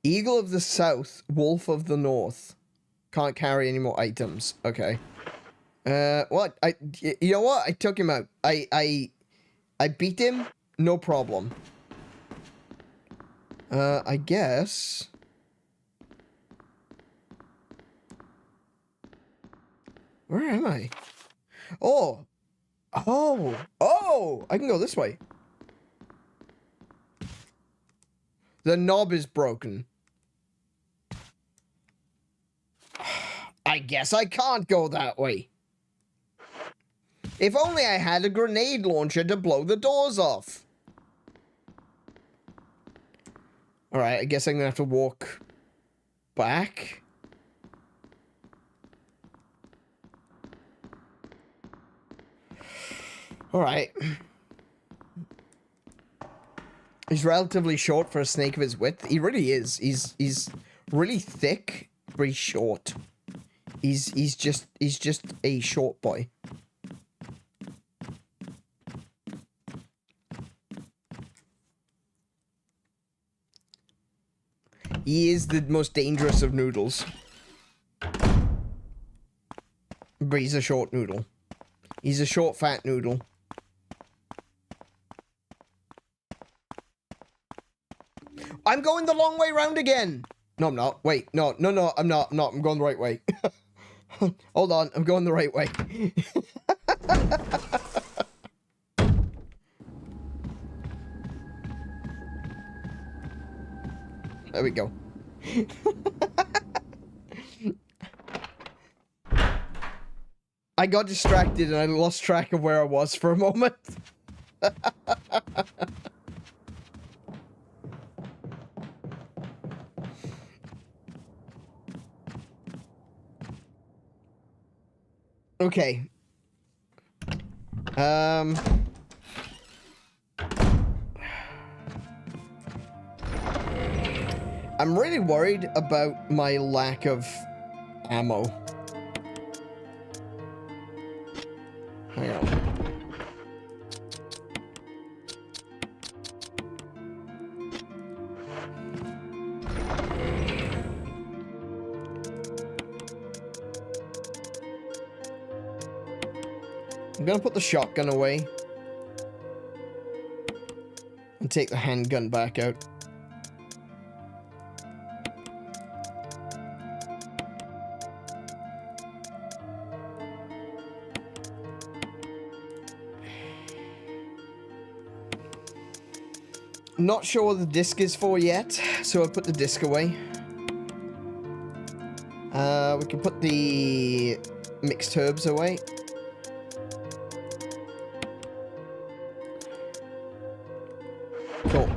Eagle of the South, Wolf of the North. Can't carry any more items. Okay. What? You know what? I took him out. I beat him. No problem. I guess. Where am I? Oh. Oh. Oh! I can go this way. The knob is broken. I guess I can't go that way. If only I had a grenade launcher to blow the doors off. Alright, I guess I'm gonna have to walk back. Alright. He's relatively short for a snake of his width. He really is. He's really thick, but he's short. He's just a short boy. He is the most dangerous of noodles. But he's a short noodle. He's a short, fat noodle. I'm going the long way round again! No, I'm not. Wait, no, I'm not. I'm going the right way. Hold on, I'm going the right way. There we go. I got distracted and I lost track of where I was for a moment. Okay. I'm really worried about my lack of ammo. Hang on. I'm gonna put the shotgun away and take the handgun back out. Not sure what the disc is for yet, so I put the disc away. We can put the mixed herbs away. Cool.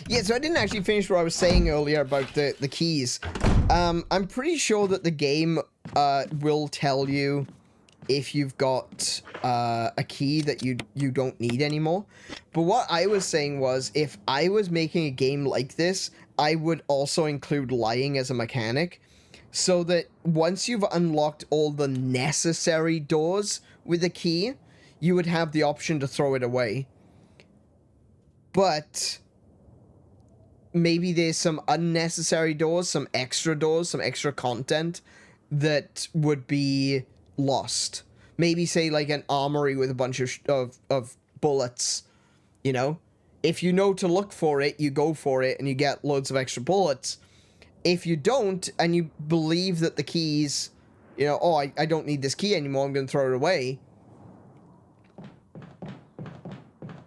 Yeah, so I didn't actually finish what I was saying earlier about the keys. I'm pretty sure that the game will tell you if you've got a key that you don't need anymore. But what I was saying was, if I was making a game like this, I would also include lying as a mechanic, so that once you've unlocked all the necessary doors with a key, you would have the option to throw it away. But maybe there's some unnecessary doors, some extra content that would be lost. Maybe say like an armory with a bunch of bullets, you know? If you know to look for it, you go for it and you get loads of extra bullets. If you don't, and you believe that the keys, you know, oh, I don't need this key anymore, I'm going to throw it away.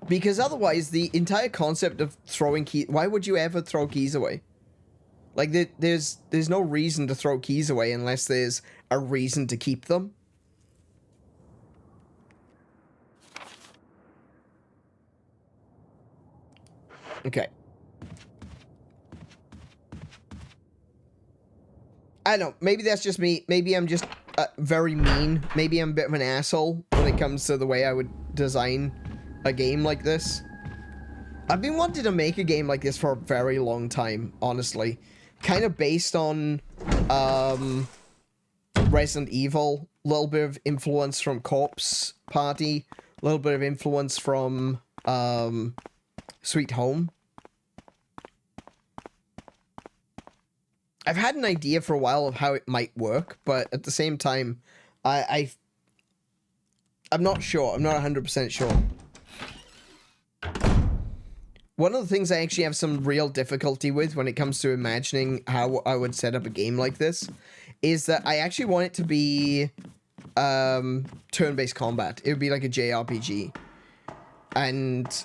Because otherwise, the entire concept of throwing keys, why would you ever throw keys away? Like, there's no reason to throw keys away unless there's a reason to keep them. Okay. I don't know, maybe that's just me. Maybe I'm just very mean. Maybe I'm a bit of an asshole when it comes to the way I would design a game like this. I've been wanting to make a game like this for a very long time, honestly. Kind of based on Resident Evil, a little bit of influence from Corpse Party, a little bit of influence from Sweet Home. I've had an idea for a while of how it might work, but at the same time, I'm not sure. I'm not 100% sure. One of the things I actually have some real difficulty with when it comes to imagining how I would set up a game like this is that I actually want it to be turn-based combat. It would be like a JRPG. And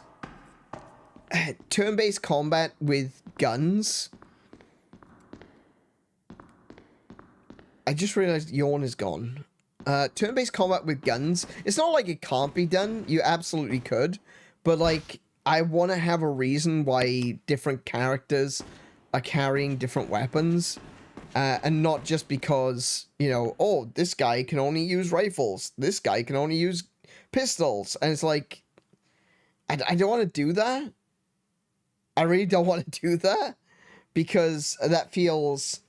turn-based combat with guns. I just realized Yawn is gone. Turn-based combat with guns. It's not like it can't be done. You absolutely could. But, like, I want to have a reason why different characters are carrying different weapons. And not just because, you know, oh, this guy can only use rifles. This guy can only use pistols. And it's like, I don't want to do that. I really don't want to do that. Because that feels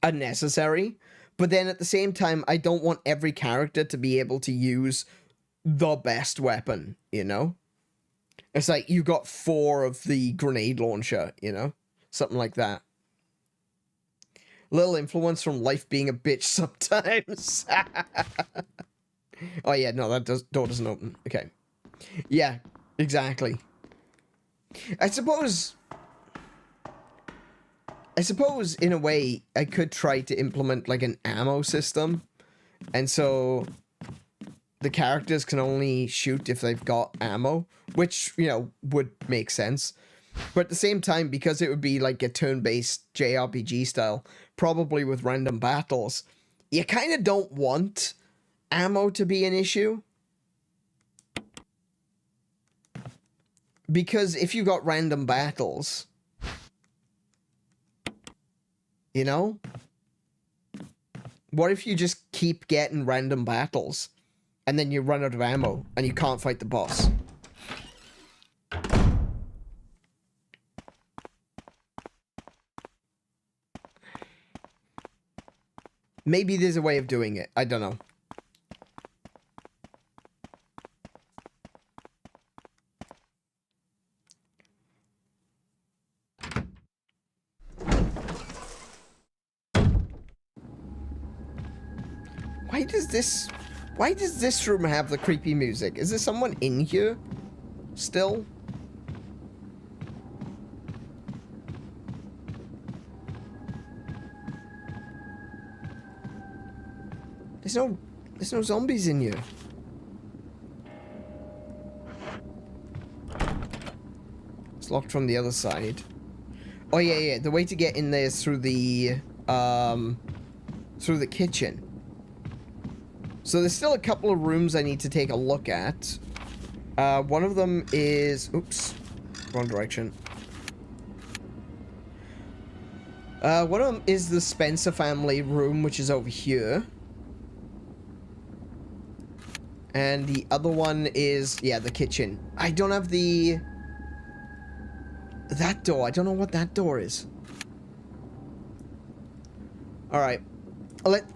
unnecessary. But then at the same time, I don't want every character to be able to use the best weapon, you know? It's like you got 4 of the grenade launcher, you know? Something like that. Little influence from life being a bitch sometimes. Oh yeah, no, that door doesn't open. Okay. Yeah, exactly. I suppose in a way I could try to implement like an ammo system. And so the characters can only shoot if they've got ammo, which, you know, would make sense. But at the same time, because it would be like a turn-based JRPG style, probably with random battles, you kind of don't want ammo to be an issue. Because if you got random battles, you know? What if you just keep getting random battles and then you run out of ammo and you can't fight the boss? Maybe there's a way of doing it. I don't know. Why does this room have the creepy music? Is there someone in here still? There's no zombies in here. It's locked from the other side. Oh yeah, the way to get in there is through the kitchen. So there's still a couple of rooms I need to take a look at. One of them is... Oops. Wrong direction. One of them is the Spencer family room, which is over here. And the other one is... Yeah, the kitchen. I don't have the... That door. I don't know what that door is. Alright.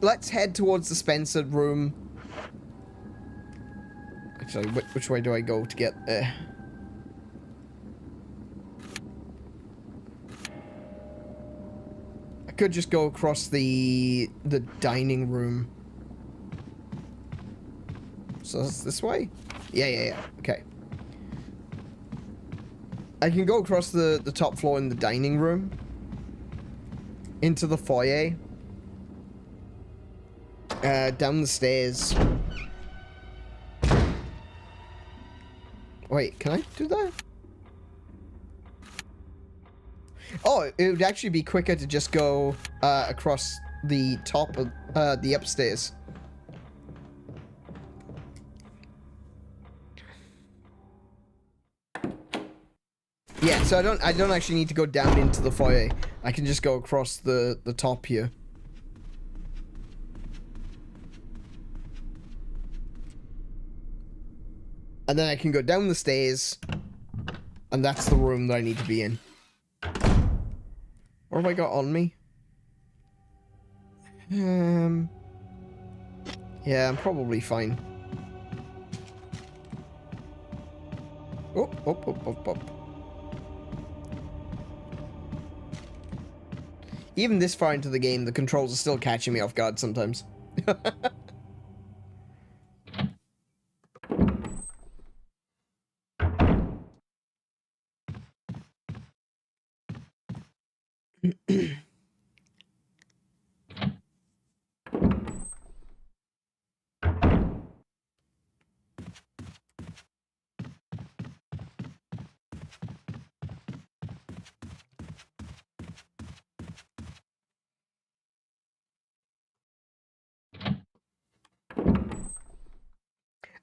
Let's head towards the Spencer room. Actually, which way do I go to get there? I could just go across the dining room. So that's this way? Yeah. Okay. I can go across the top floor in the dining room. Into the foyer. Down the stairs. Wait, can I do that? Oh, it would actually be quicker to just go across the top of the upstairs. Yeah, so I don't actually need to go down into the foyer. I can just go across the top here. And then I can go down the stairs. And that's the room that I need to be in. What have I got on me? Yeah, I'm probably fine. Oh. Even this far into the game, the controls are still catching me off guard sometimes.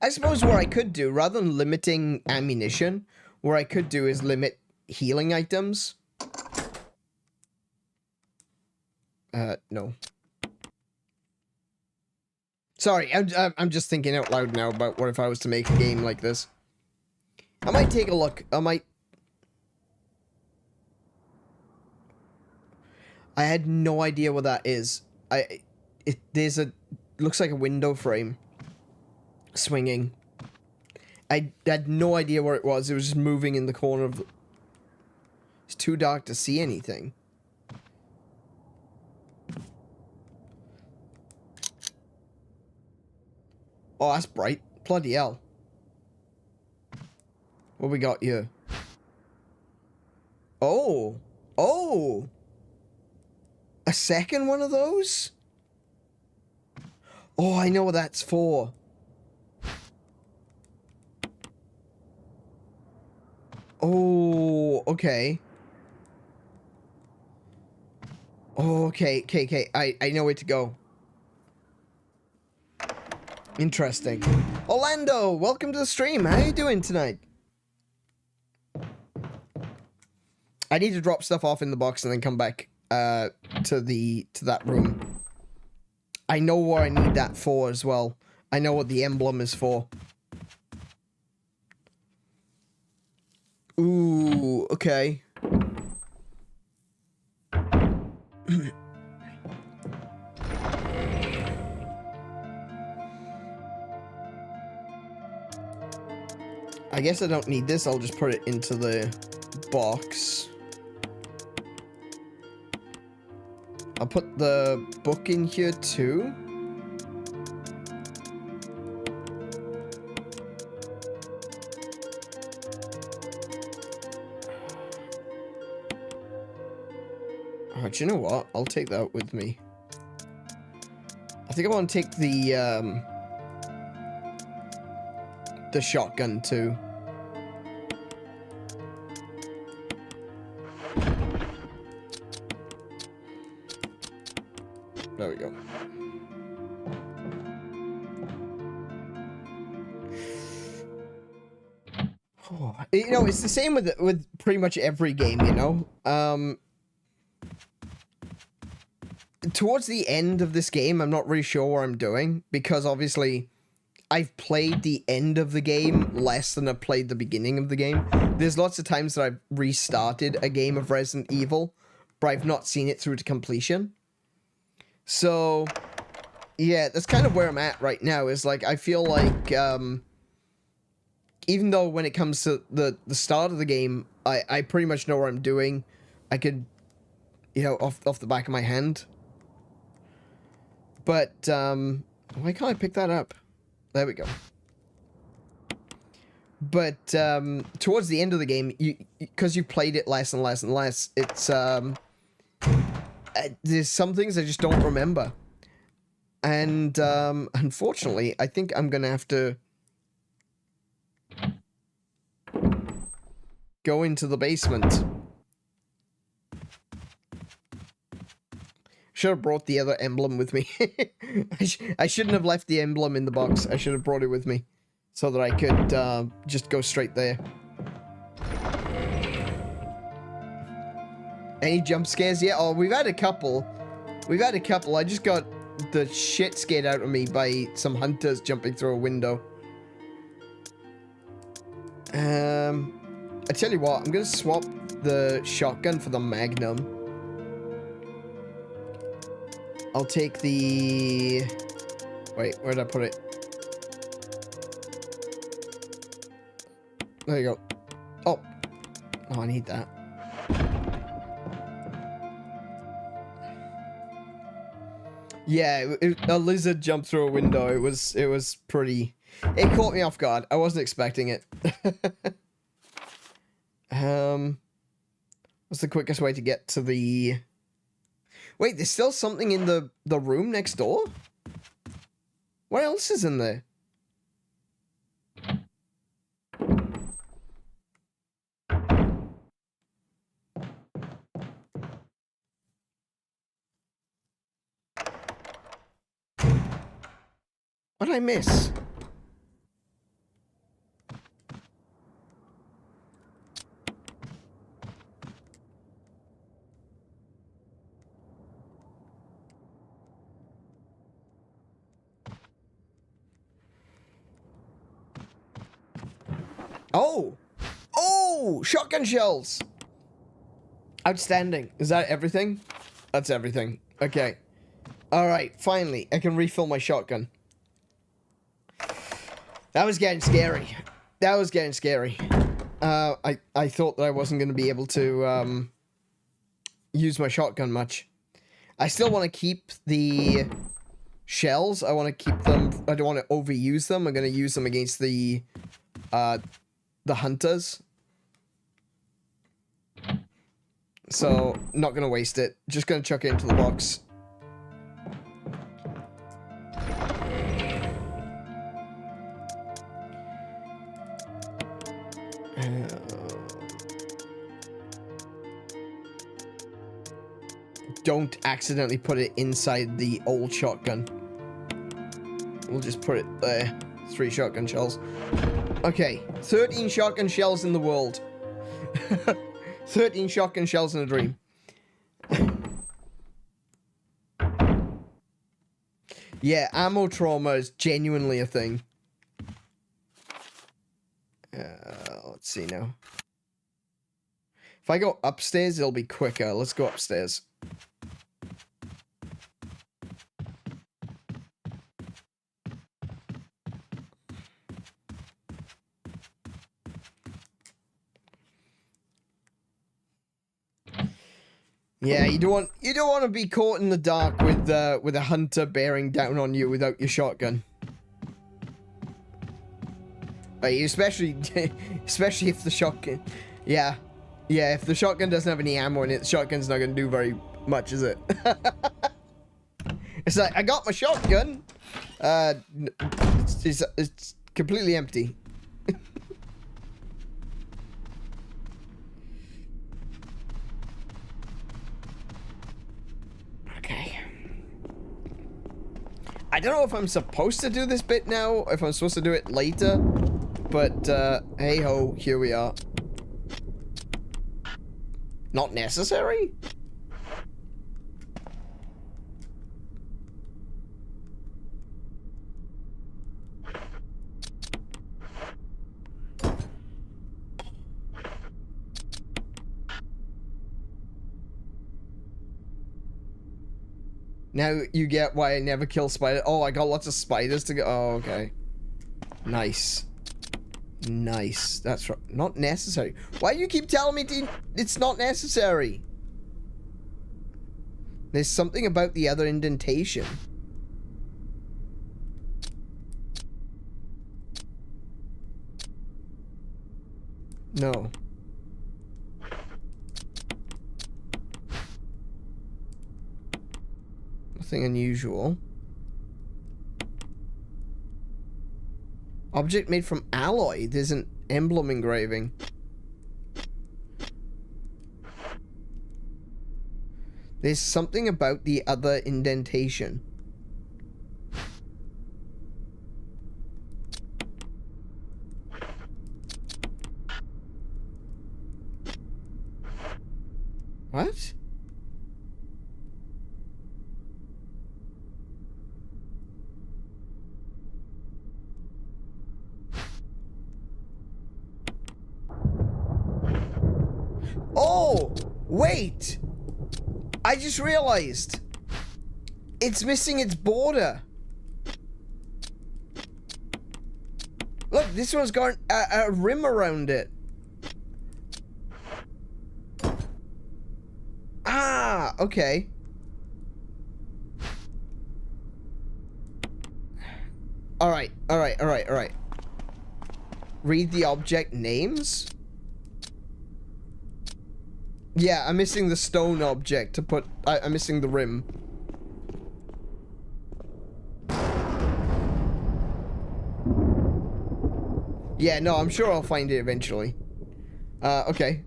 I suppose what I could do, rather than limiting ammunition, what I could do is limit healing items. No. Sorry, I'm just thinking out loud now about what if I was to make a game like this. I might take a look. I had no idea what that is. There's a... Looks like a window frame. Swinging. I had no idea where it was. It was just moving in the corner of the... It's too dark to see anything. Oh, that's bright. Bloody hell. What we got here? Oh. Oh. A second one of those? Oh, I know what that's for. Oh, okay. Oh, okay. I know where to go. Interesting. Orlando, welcome to the stream. How are you doing tonight? I need to drop stuff off in the box and then come back to that room. I know what I need that for as well. I know what the emblem is for. Ooh, okay. I guess I don't need this. I'll just put it into the box. I'll put the book in here too. Oh, do you know what? I'll take that with me. I think I want to take the shotgun too. There we go. Oh, you know, it's the same with pretty much every game, you know? Towards the end of this game, I'm not really sure what I'm doing, because obviously I've played the end of the game less than I've played the beginning of the game. There's lots of times that I've restarted a game of Resident Evil, but I've not seen it through to completion. So, yeah, that's kind of where I'm at right now, is like, I feel like, even though when it comes to the start of the game, I pretty much know what I'm doing, I could, you know, off the back of my hand. But, why can't I pick that up? There we go. But, towards the end of the game, because you've played it less and less and less, it's, there's some things I just don't remember. And, unfortunately, I think I'm gonna have to go into the basement. Should have brought the other emblem with me. I shouldn't have left the emblem in the box. I should have brought it with me so that I could just go straight there. Any jump scares yet? Oh, we've had a couple. I just got the shit scared out of me by some hunters jumping through a window. I tell you what, I'm gonna swap the shotgun for the Magnum. I'll take the... Wait, where did I put it? There you go. Oh. Oh, I need that. Yeah, a lizard jumped through a window. It was pretty... It caught me off guard. I wasn't expecting it. What's the quickest way to get to the... Wait, there's still something in the room next door? What else is in there? What did I miss? Oh! Oh! Shotgun shells! Outstanding. Is that everything? That's everything. Okay. Alright, finally. I can refill my shotgun. That was getting scary. That was getting scary. I thought that I wasn't going to be able to, use my shotgun much. I still want to keep the shells. I want to keep them... I don't want to overuse them. I'm going to use them against the hunters. So, not going to waste it. Just going to chuck it into the box. don't accidentally put it inside the old shotgun. We'll just put it there. 3 shotgun shells. Okay, 13 shotgun shells in the world. 13 shotgun shells in a dream. Yeah, ammo trauma is genuinely a thing. Let's see now. If I go upstairs, it'll be quicker. Let's go upstairs. Yeah, you don't want to be caught in the dark with a hunter bearing down on you without your shotgun. Especially if the shotgun, yeah, if the shotgun doesn't have any ammo in it, the shotgun's not gonna do very much, is it? It's like, I got my shotgun. It's completely empty. Okay. I don't know if I'm supposed to do this bit now, if I'm supposed to do it later, but hey ho, here we are. Not necessary? Now you get why I never kill spiders. Oh, I got lots of spiders to go. Oh, okay. Nice. Nice. That's right. Not necessary. Why do you keep telling me it's not necessary? There's something about the other indentation. No. Nothing unusual. Object made from alloy. There's an emblem engraving. There's something about the other indentation. What? Oh, wait. I just realized. It's missing its border. Look, this one's got a rim around it. Ah, okay. Alright. Read the object names? Yeah, I'm missing the stone object to put... I'm missing the rim. Yeah, no, I'm sure I'll find it eventually. Okay.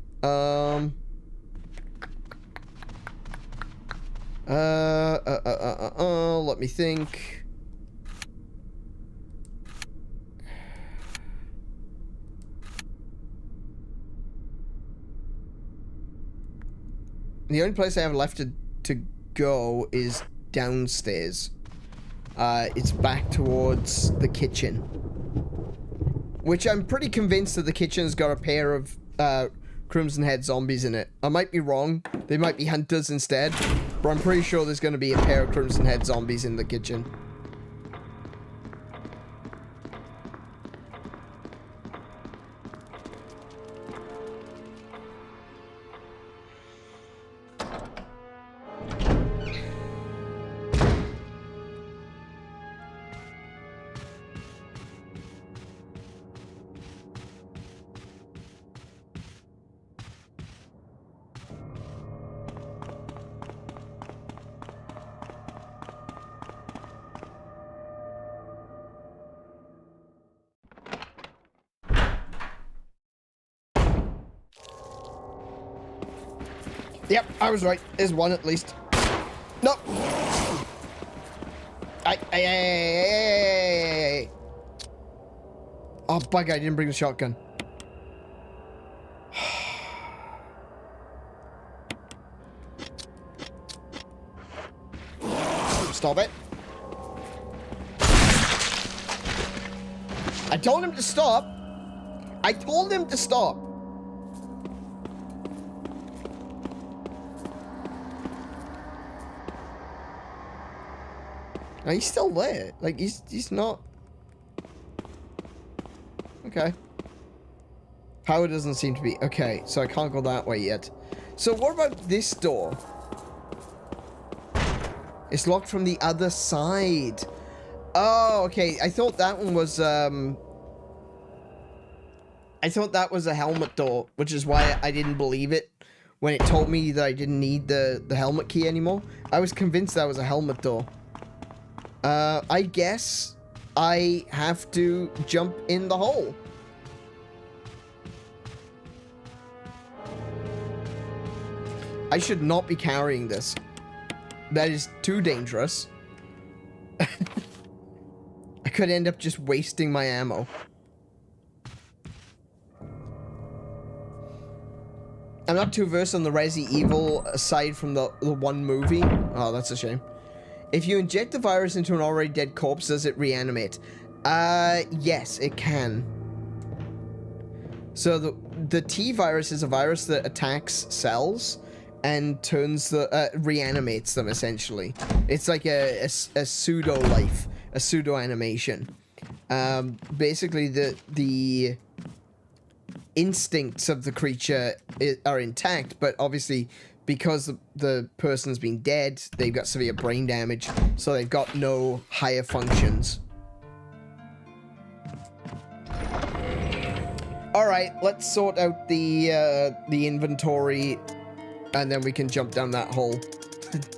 Let me think. The only place I have left to go is downstairs. It's back towards the kitchen. Which I'm pretty convinced that the kitchen's got a pair of Crimson Head zombies in it. I might be wrong. They might be hunters instead. But I'm pretty sure there's going to be a pair of Crimson Head zombies in the kitchen. Yep, I was right. There's one at least. No! Ay. Oh, bugger, I didn't bring the shotgun. Stop it. I told him to stop. I told him to stop. No, he's still there. Like, he's not... Okay. Power doesn't seem to be... Okay, so I can't go that way yet. So what about this door? It's locked from the other side. Oh, okay. I thought that one was, I thought that was a helmet door, which is why I didn't believe it when it told me that I didn't need the helmet key anymore. I was convinced that was a helmet door. I guess I have to jump in the hole. I should not be carrying this. That is too dangerous. I could end up just wasting my ammo. I'm not too versed on the Resident Evil aside from the one movie. Oh, that's a shame. If you inject the virus into an already dead corpse, does it reanimate? Yes, it can. So the T virus is a virus that attacks cells and turns the reanimates them essentially. It's like a pseudo life, a pseudo animation. Basically the instincts of the creature are intact, but obviously because the person's been dead, they've got severe brain damage, so they've got no higher functions. All right, let's sort out the inventory. And then we can jump down that hole.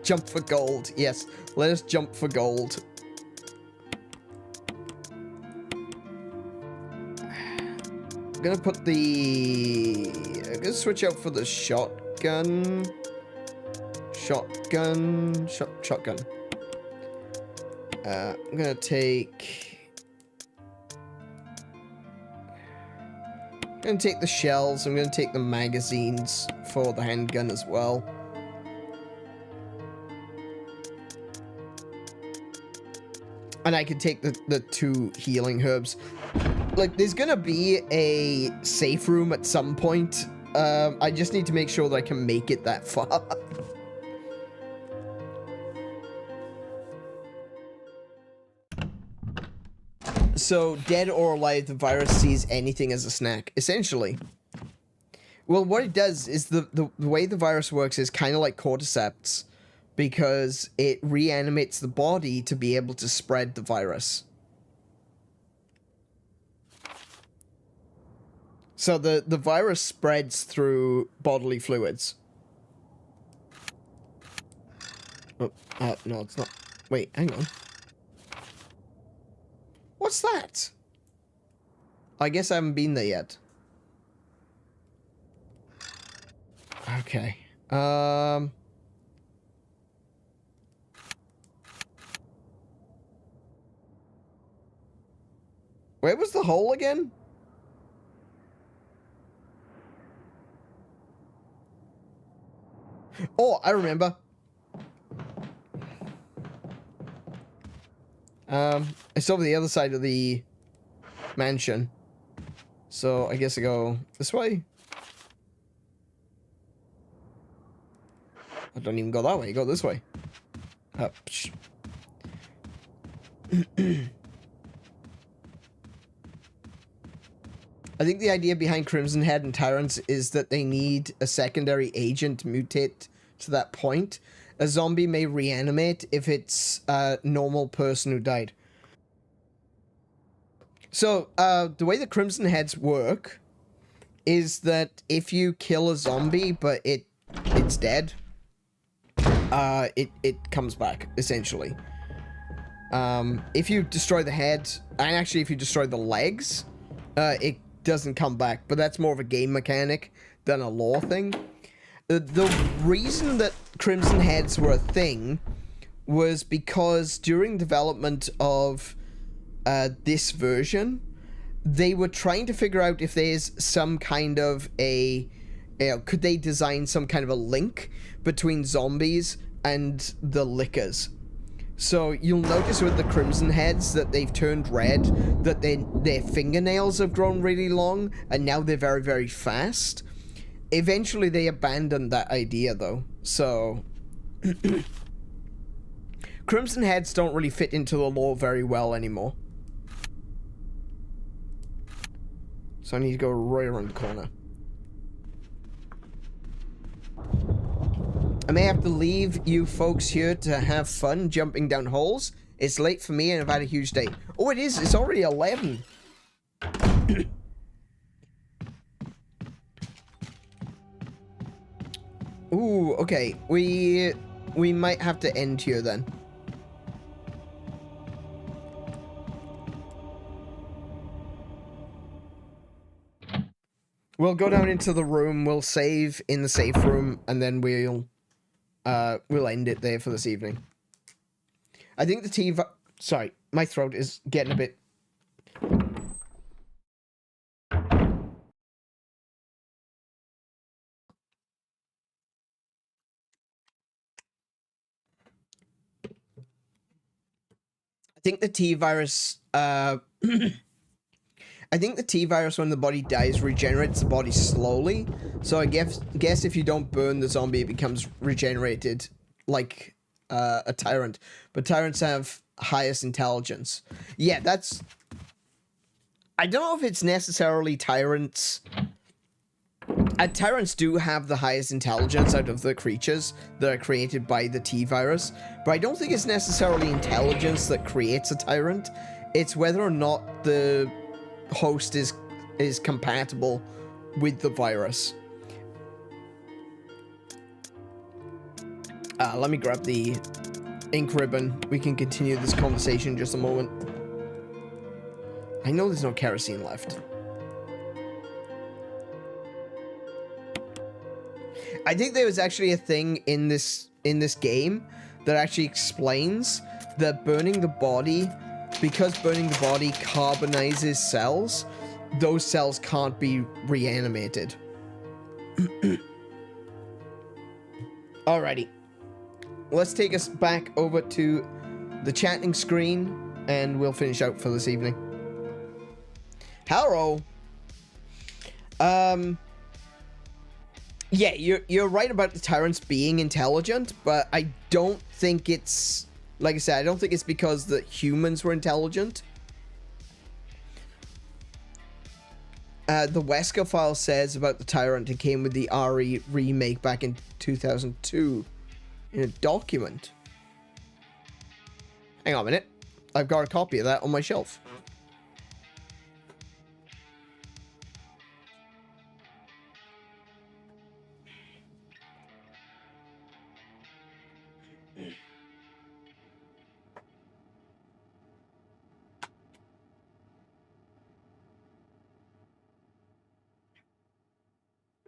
Jump for gold. Yes, let us jump for gold. I'm gonna put the... I'm gonna switch out for the shotgun. Shotgun. I'm gonna take... I'm gonna take the shells. I'm gonna take the magazines for the handgun as well. And I can take the 2 healing herbs. Like, there's gonna be a safe room at some point. I just need to make sure that I can make it that far. So, dead or alive, the virus sees anything as a snack, essentially. Well, what it does is the way the virus works is kind of like cordyceps, because it reanimates the body to be able to spread the virus. So the virus spreads through bodily fluids. Oh, no, it's not. Wait, hang on. What's that? I guess I haven't been there yet. Okay. Where was the hole again? Oh, I remember. It's over the other side of the mansion. So I guess I go this way. I don't even go that way. I go this way. I think the idea behind Crimson Head and Tyrants is that they need a secondary agent to mutate to that point. A zombie may reanimate if it's a normal person who died. So, the way the Crimson Heads work is that if you kill a zombie, but it's dead, it comes back, essentially. If you destroy the head, and actually if you destroy the legs, it doesn't come back, but that's more of a game mechanic than a lore thing. the reason that Crimson Heads were a thing was because during development of this version, they were trying to figure out if there's some kind of could they design some kind of a link between zombies and the lickers. So you'll notice with the Crimson Heads that they've turned red, that their fingernails have grown really long, and now they're very, very fast. Eventually they abandoned that idea though, so Crimson Heads don't really fit into the lore very well anymore. So I need to go right around the corner. I may have to leave you folks here to have fun jumping down holes. It's late for me and I've had a huge day. Oh, it is. It's already 11. Ooh, okay. We might have to end here then. We'll go down into the room, we'll save in the safe room, and then we'll end it there for this evening. I think the TV... Sorry, my throat is getting a bit... I think the T-virus, I think the T-virus, when the body dies, regenerates the body slowly. So I guess if you don't burn the zombie, it becomes regenerated like a tyrant. But tyrants have highest intelligence. Yeah, that's... I don't know if it's necessarily tyrants... tyrants do have the highest intelligence out of the creatures that are created by the T-virus, but I don't think it's necessarily intelligence that creates a tyrant. It's whether or not the host is compatible with the virus. Let me grab the ink ribbon. We can continue this conversation in just a moment. I know there's no kerosene left. I think there was actually a thing in this game that actually explains that burning the body, because burning the body carbonizes cells, those cells can't be reanimated. Alrighty. Let's take us back over to the chatting screen and we'll finish out for this evening. Hello. Yeah, you're right about the tyrants being intelligent, but I don't think it's... Like I said, I don't think it's because the humans were intelligent. The Wesker file says about the tyrant, it came with the RE remake back in 2002 in a document. Hang on a minute. I've got a copy of that on my shelf.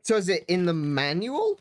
So is it in the manual?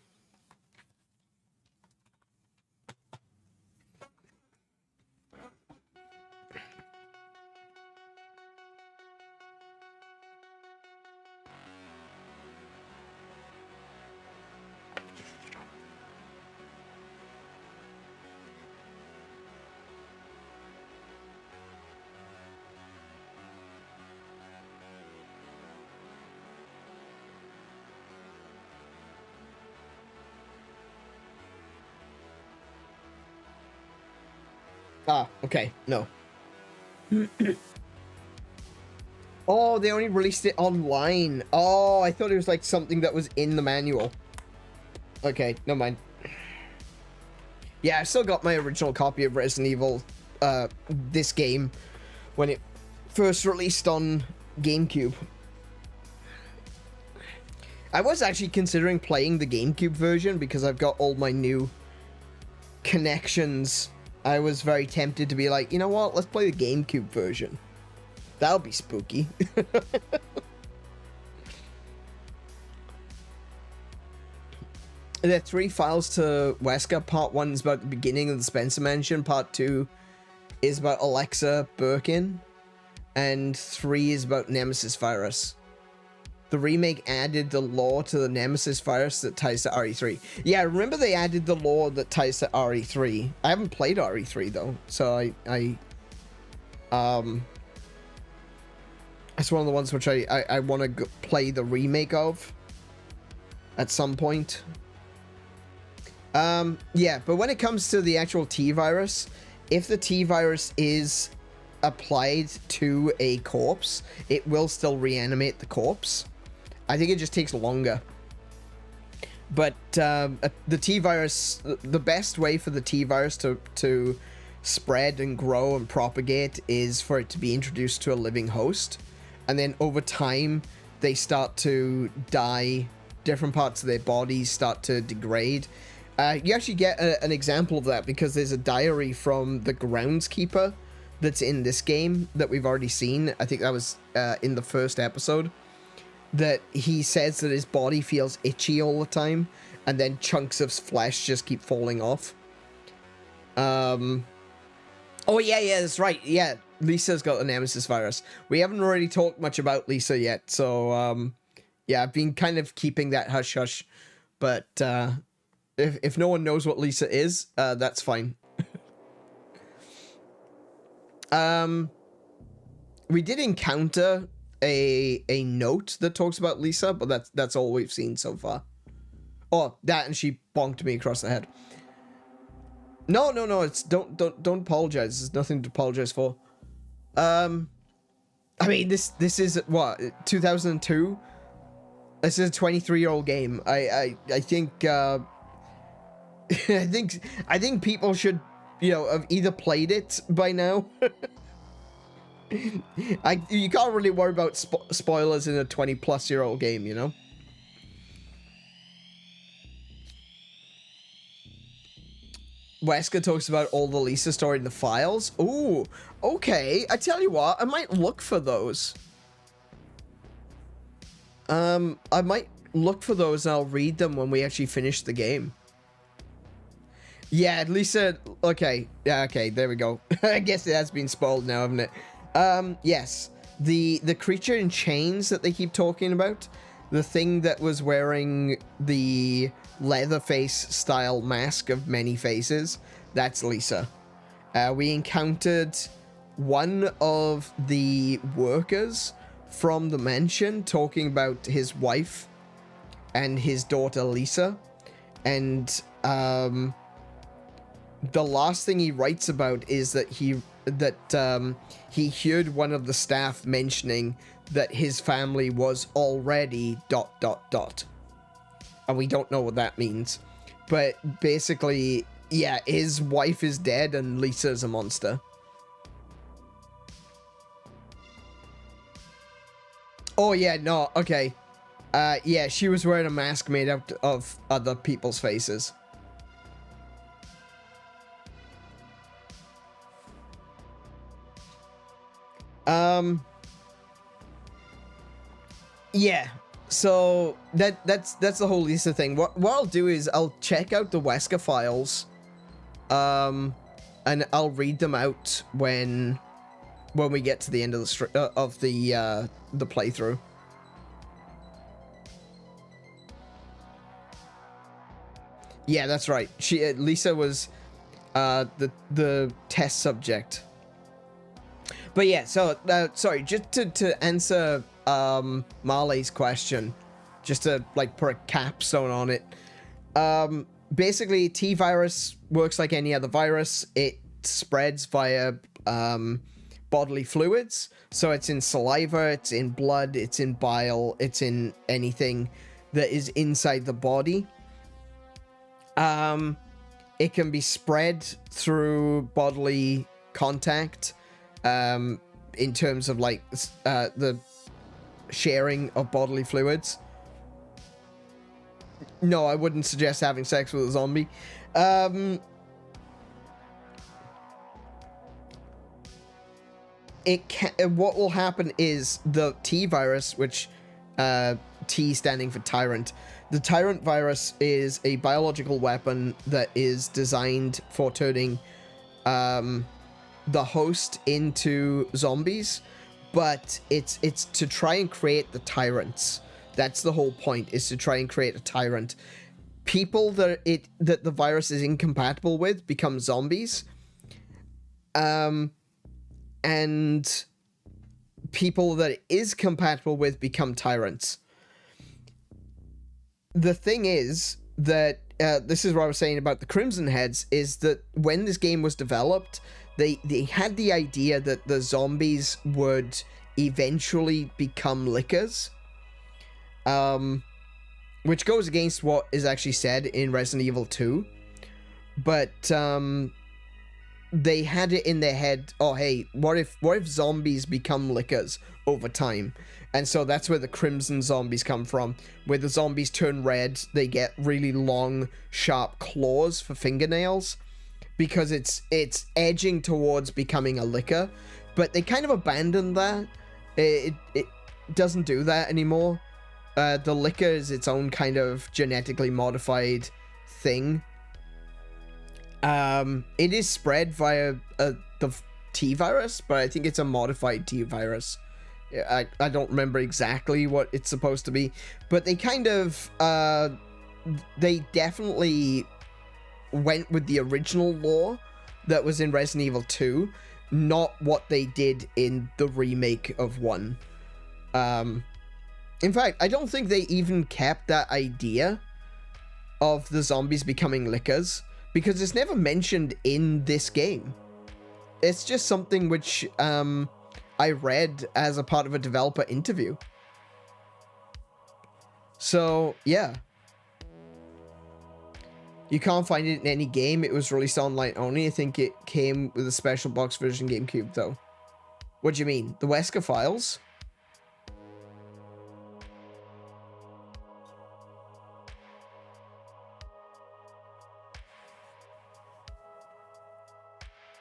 Ah, okay, no. Oh, they only released it online. Oh, I thought it was like something that was in the manual. Okay, never mind. Yeah, I still got my original copy of Resident Evil, this game, when it first released on GameCube. I was actually considering playing the GameCube version because I've got all my new connections. I was very tempted to be like, you know what, let's play the GameCube version. That'll be spooky. there are 3 files to Wesker. Part 1 is about the beginning of the Spencer Mansion. Part 2 is about Alexa Birkin. And 3 is about Nemesis Virus. The remake added the lore to the Nemesis Virus that ties to RE3. Yeah, I remember they added the lore that ties to RE3. I haven't played RE3 though, so it's one of the ones which I want to play the remake of at some point. Yeah, but when it comes to the actual T-Virus, if the T-Virus is applied to a corpse, it will still reanimate the corpse. I think it just takes longer. But the T-Virus, the best way for the T-Virus to spread and grow and propagate is for it to be introduced to a living host. And then over time, they start to die. Different parts of their bodies start to degrade. You actually get an example of that because there's a diary from the groundskeeper that's in this game that we've already seen. I think that was in the first episode. That he says that his body feels itchy all the time, and then chunks of flesh just keep falling off. Oh yeah, that's right. Yeah, Lisa's got the Nemesis Virus. We haven't already talked much about Lisa yet, so yeah, I've been kind of keeping that hush hush. But if no one knows what Lisa is, that's fine. We did encounter a note that talks about Lisa, but that's all we've seen so far. Oh, that, and she bonked me across the head. No, it's don't apologize. There's nothing to apologize for. I mean, this is what, 2002. This is a 23-year-old game. I think I think people should, you know, have either played it by now. You can't really worry about spoilers in a 20-plus-year-old game, you know? Wesker talks about all the Lisa story in the files. Ooh, okay. I tell you what, I might look for those. I might look for those and I'll read them when we actually finish the game. Yeah, Lisa... Okay. Yeah, okay, there we go. I guess it has been spoiled now, haven't it? Yes. The creature in chains that they keep talking about, the thing that was wearing the Leatherface style mask of many faces, that's Lisa. We encountered one of the workers from the mansion talking about his wife and his daughter Lisa, and the last thing he writes about is that he heard one of the staff mentioning that his family was already ... And we don't know what that means. But basically, yeah, his wife is dead and Lisa's a monster. Oh yeah, no, okay. Yeah, she was wearing a mask made out of other people's faces. Yeah, so that's the whole Lisa thing. What I'll do is I'll check out the Wesker files, and I'll read them out when we get to the end of the playthrough. Yeah, that's right. Lisa was the test subject. But yeah, so sorry, just to answer Marley's question, just to like put a capstone on it. Basically, T-virus works like any other virus. It spreads via bodily fluids. So it's in saliva, it's in blood, it's in bile, it's in anything that is inside the body. It can be spread through bodily contact, in terms of like the sharing of bodily fluids. No, I wouldn't suggest having sex with a zombie. What will happen is the T virus, which T standing for tyrant, The Tyrant virus is a biological weapon that is designed for turning the host into zombies, but it's to try and create the tyrants. That's the whole point, is to try and create a tyrant. People that the virus is incompatible with become zombies, and people that it is compatible with become tyrants. The thing is that this is what I was saying about the Crimson Heads, is that when this game was developed, they had the idea that the zombies would eventually become lickers, which goes against what is actually said in Resident Evil 2, but they had it in their head, oh hey, what if zombies become lickers over time? And so that's where the Crimson Zombies come from, where the zombies turn red, they get really long, sharp claws for fingernails, because it's edging towards becoming a licker. But they kind of abandoned that. It doesn't do that anymore. The licker is its own kind of genetically modified thing. It is spread via the T virus, but I think it's a modified T virus. I don't remember exactly what it's supposed to be, but they kind of, they definitely went with the original lore that was in Resident Evil 2, not what they did in the remake of 1. In fact, I don't think they even kept that idea of the zombies becoming lickers, because it's never mentioned in this game. It's just something which, I read as a part of a developer interview. So, yeah. You can't find it in any game. It was released online only. I think it came with a special box version GameCube, though. What do you mean? The Wesker files?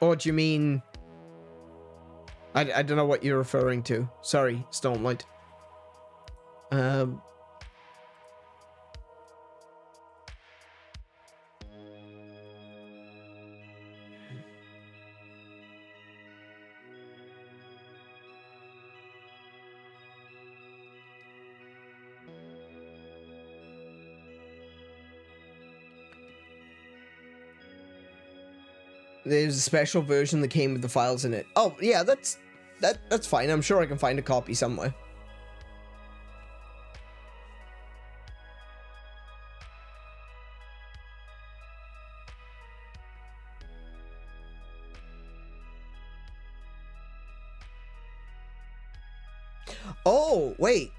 Or do you mean... I don't know what you're referring to. Sorry, Stormlight. There's a special version that came with the files in it. Oh, yeah, that's fine. I'm sure I can find a copy somewhere. Oh, wait.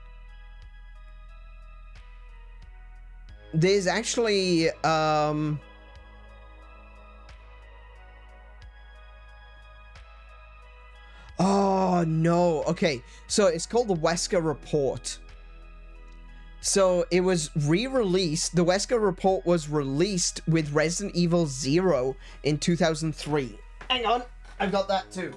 There's actually, oh, no. Okay, so it's called the Wesker Report. So it was re-released. The Wesker Report was released with Resident Evil 0 in 2003. Hang on, I've got that too.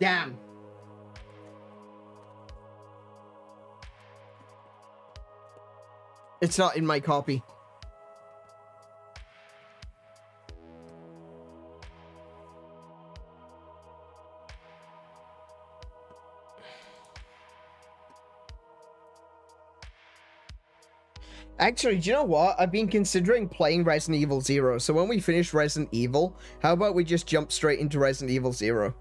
Damn. It's not in my copy. Actually, do you know what? I've been considering playing Resident Evil 0, so when we finish Resident Evil, how about we just jump straight into Resident Evil 0?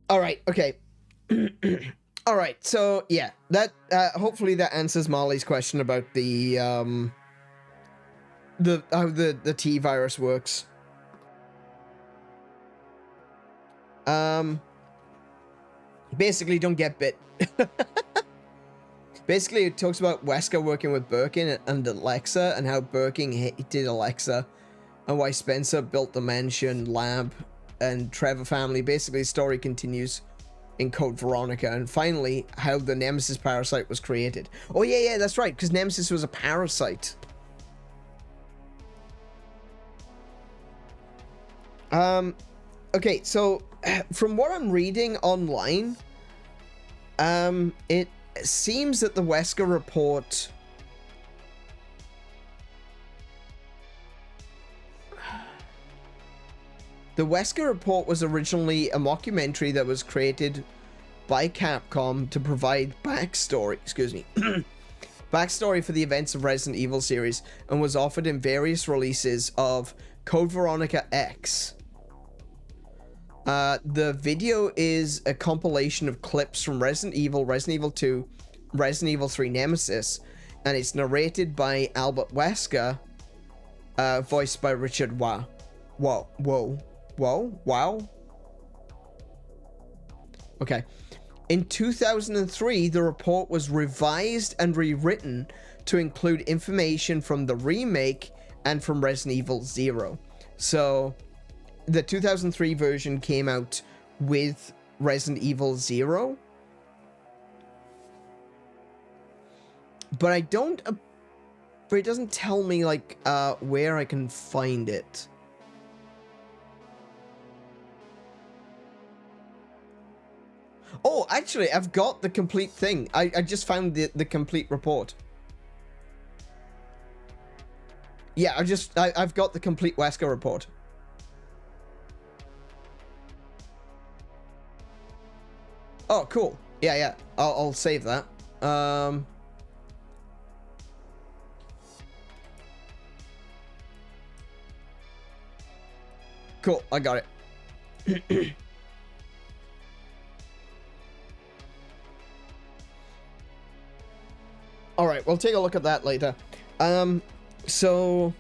All right, okay. All right, so yeah, that hopefully that answers Molly's question about the how the T virus works. Basically, don't get bit. Basically, it talks about Wesker working with Birkin and Alexa, and how Birkin hated Alexa, and why Spencer built the mansion, lab, and Trevor family. Basically, the story continues in Code Veronica, and finally, how the Nemesis parasite was created. Oh yeah, that's right, because Nemesis was a parasite. Okay, so from what I'm reading online, it seems that the Wesker report was originally a mockumentary that was created by Capcom to provide backstory, backstory for the events of Resident Evil series, and was offered in various releases of Code Veronica X. The video is a compilation of clips from Resident Evil, Resident Evil 2, Resident Evil 3 Nemesis, and it's narrated by Albert Wesker, voiced by Richard Wow. Okay. In 2003, the report was revised and rewritten to include information from the remake and from Resident Evil 0. So, the 2003 version came out with Resident Evil 0. But I don't... but it doesn't tell me, like, where I can find it. Oh, actually, I've got the complete thing. I just found the complete report. Yeah, I've got the complete Wesker report. Oh, cool. Yeah. I'll save that. Cool, I got it. Alright, we'll take a look at that later. So...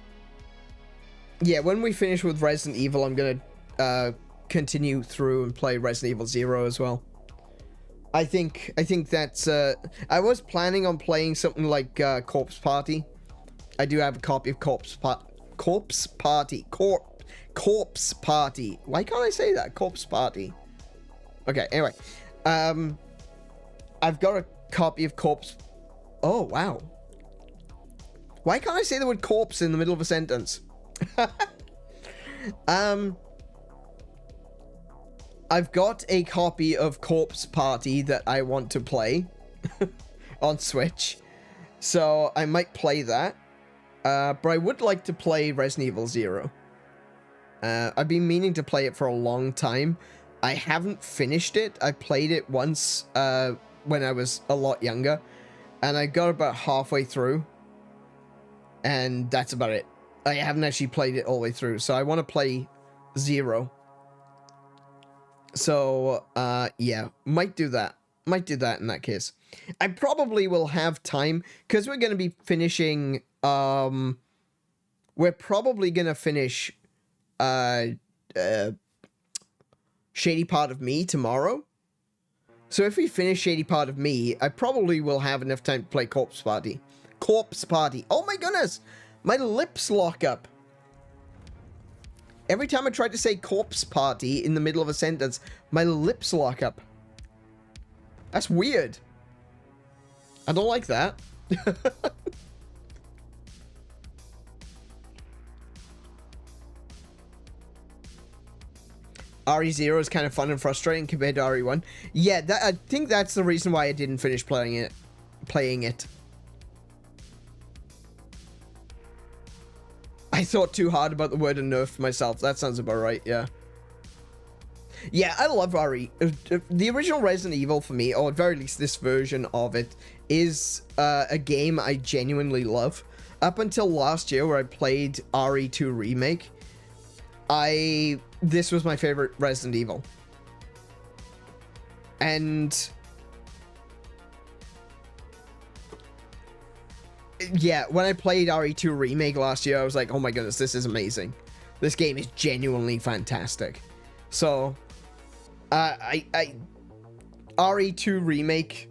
yeah, when we finish with Resident Evil, I'm gonna continue through and play Resident Evil 0 as well. I think that's... I was planning on playing something like Corpse Party. I do have a copy of Corpse Party. Why can't I say that? Corpse Party. Okay, anyway. I've got a copy of Corpse... oh, wow. Why can't I say the word corpse in the middle of a sentence? I've got a copy of Corpse Party that I want to play on Switch. So I might play that. But I would like to play Resident Evil 0. I've been meaning to play it for a long time. I haven't finished it. I played it once when I was a lot younger. And I got about halfway through. And that's about it. I haven't actually played it all the way through. So I want to play 0. So, yeah. Might do that. Might do that in that case. I probably will have time. Because we're going to be finishing... we're probably going to finish... Shady Part of Me tomorrow. So if we finish Shady Part of Me, I probably will have enough time to play Corpse Party. Corpse Party. Oh my goodness! My lips lock up. Every time I try to say Corpse Party in the middle of a sentence, my lips lock up. That's weird. I don't like that. RE0 is kind of fun and frustrating compared to RE1. Yeah, I think that's the reason why I didn't finish playing it. I thought too hard about the word and nerfed myself. That sounds about right, yeah. Yeah, I love RE. The original Resident Evil for me, or at very least this version of it, is a game I genuinely love. Up until last year where I played RE2 Remake, this was my favorite Resident Evil. And yeah, when I played RE2 Remake last year, I was like, oh my goodness, this is amazing. This game is genuinely fantastic. So, RE2 Remake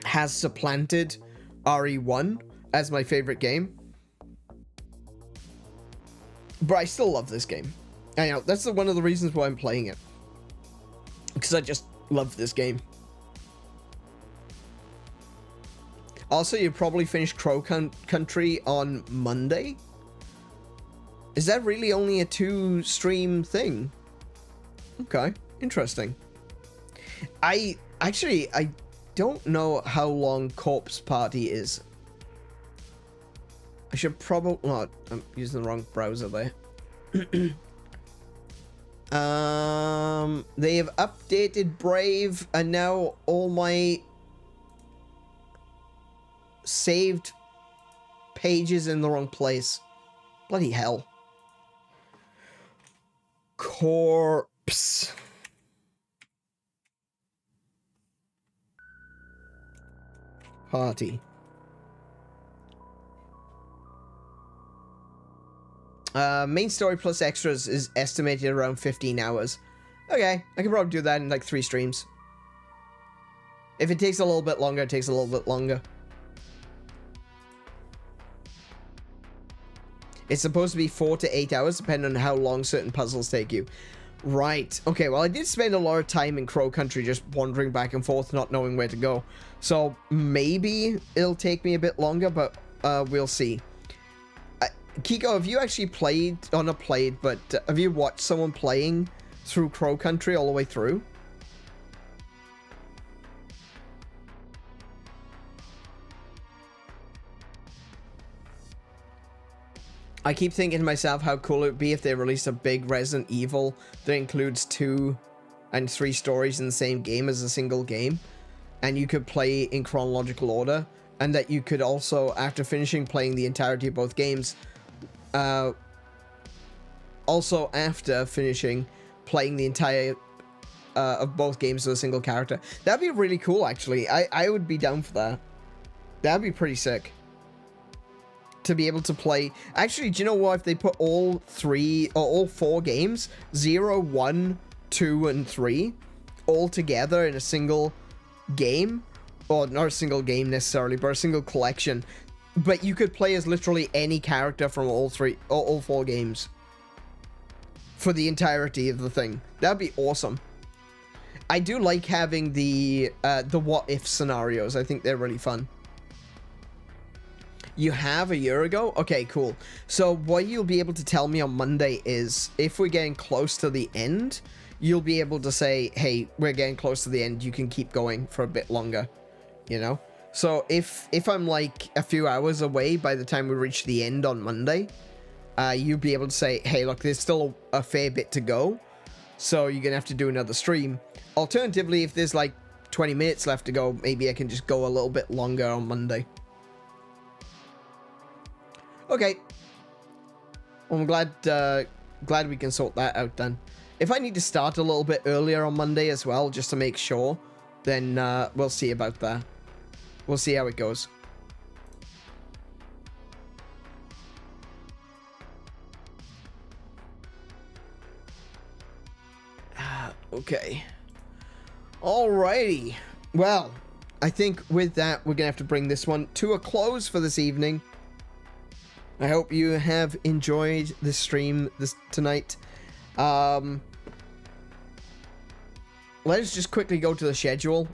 has supplanted RE1 as my favorite game. But I still love this game. I know, that's one of the reasons why I'm playing it. Because I just love this game. Also, you probably finished Crow Country on Monday? Is that really only a 2-stream thing? Okay, interesting. I don't know how long Corpse Party is. I should probably not. I'm using the wrong browser there. They have updated Brave, and now all my saved pages in the wrong place. Bloody hell. Corpse Party. Main story plus extras is estimated around 15 hours. Okay, I can probably do that in like 3 streams. If it takes a little bit longer, it takes a little bit longer. It's supposed to be 4 to 8 hours, depending on how long certain puzzles take you. Right. Okay, well, I did spend a lot of time in Crow Country just wandering back and forth, not knowing where to go. So, maybe it'll take me a bit longer, but we'll see. Kiko, have you actually played, or not played, but have you watched someone playing through Crow Country all the way through? I keep thinking to myself how cool it would be if they released a big Resident Evil that includes 2 and 3 stories in the same game as a single game, and you could play in chronological order, and that you could also, after finishing playing the entirety of both games, also after finishing playing the entire of both games with a single character. That'd be really cool, actually. I would be down for that. That'd be pretty sick. To be able to play... Actually, do you know what? If they put all 3, or all 4 games, 0, 1, 2, and 3, all together in a single game, or not a single game necessarily, but a single collection, but you could play as literally any character from all 4 games for the entirety of the thing. That'd be awesome. I do like having the what if scenarios. I think they're really fun. You have a year ago? Okay, cool. So what you'll be able to tell me on Monday is if we're getting close to the end, you'll be able to say, hey, we're getting close to the end. You can keep going for a bit longer, you know? So if I'm like a few hours away by the time we reach the end on Monday, you'll be able to say, hey, look, there's still a fair bit to go, so you're gonna have to do another stream. Alternatively, if there's like 20 minutes left to go, maybe I can just go a little bit longer on Monday. Okay. Well, I'm glad we can sort that out then. If I need to start a little bit earlier on Monday as well, just to make sure, then we'll see about that. We'll see how it goes. Okay. Alrighty. Well, I think with that, we're gonna have to bring this one to a close for this evening. I hope you have enjoyed this stream tonight. Let's just quickly go to the schedule.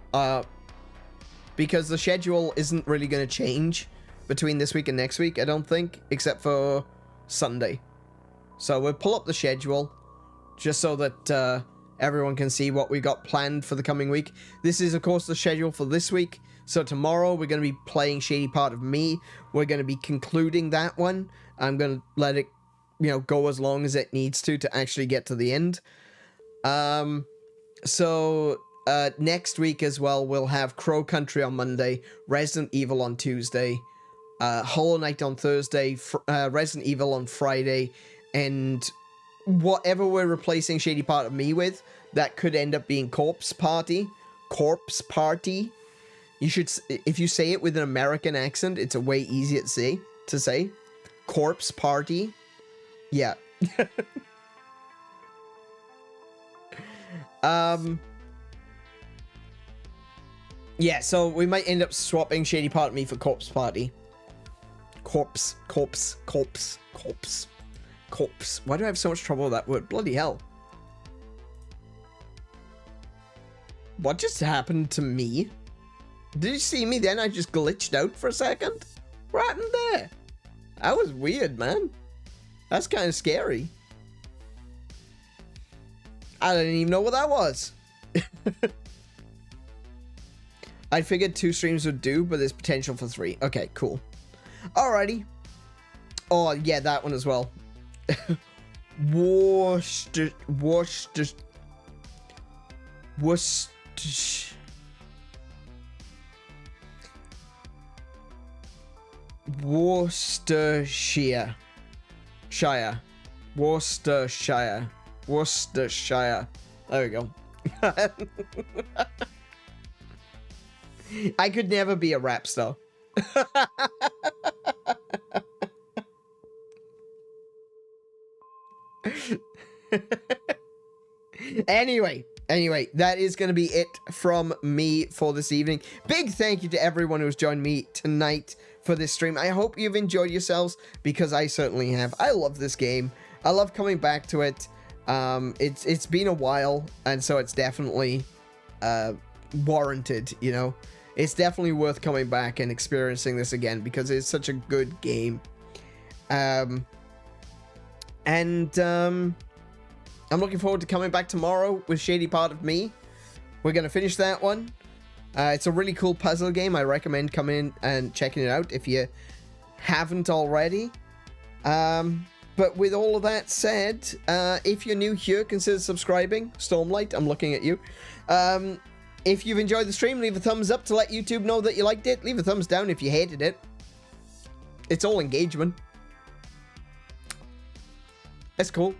Because the schedule isn't really going to change between this week and next week, I don't think, except for Sunday. So we'll pull up the schedule just so that everyone can see what we got planned for the coming week. This is, of course, the schedule for this week. So tomorrow we're going to be playing Shady Part of Me. We're going to be concluding that one. I'm going to let it, you know, go as long as it needs to actually get to the end. Next week as well, we'll have Crow Country on Monday, Resident Evil on Tuesday, Hollow Knight on Thursday, Resident Evil on Friday, and whatever we're replacing Shady Part of Me with, that could end up being Corpse Party. You should, if you say it with an American accent, it's a way easier to say. Corpse party. Yeah. Yeah, so we might end up swapping Shady Part of Me for Corpse Party. Corpse. Why do I have so much trouble with that word? Bloody hell. What just happened to me? Did you see me then? I just glitched out for a second. What happened there? That was weird, man. That's kind of scary. I didn't even know what that was. I figured 2 streams would do, but there's potential for 3. Okay, cool. Alrighty. Oh, yeah, that one as well. Worcestershire. Worcestershire. There we go. I could never be a rap star. Anyway, that is going to be it from me for this evening. Big thank you to everyone who's joined me tonight for this stream. I hope you've enjoyed yourselves, because I certainly have. I love this game. I love coming back to it. It's been a while, and so it's definitely warranted, you know. It's definitely worth coming back and experiencing this again, because it's such a good game. I'm looking forward to coming back tomorrow with Shady Part of Me. We're going to finish that one. It's a really cool puzzle game. I recommend coming in and checking it out if you haven't already. But with all of that said, if you're new here, consider subscribing. Stormlight, I'm looking at you. If you've enjoyed the stream, leave a thumbs up to let YouTube know that you liked it. Leave a thumbs down if you hated it. It's all engagement. That's cool.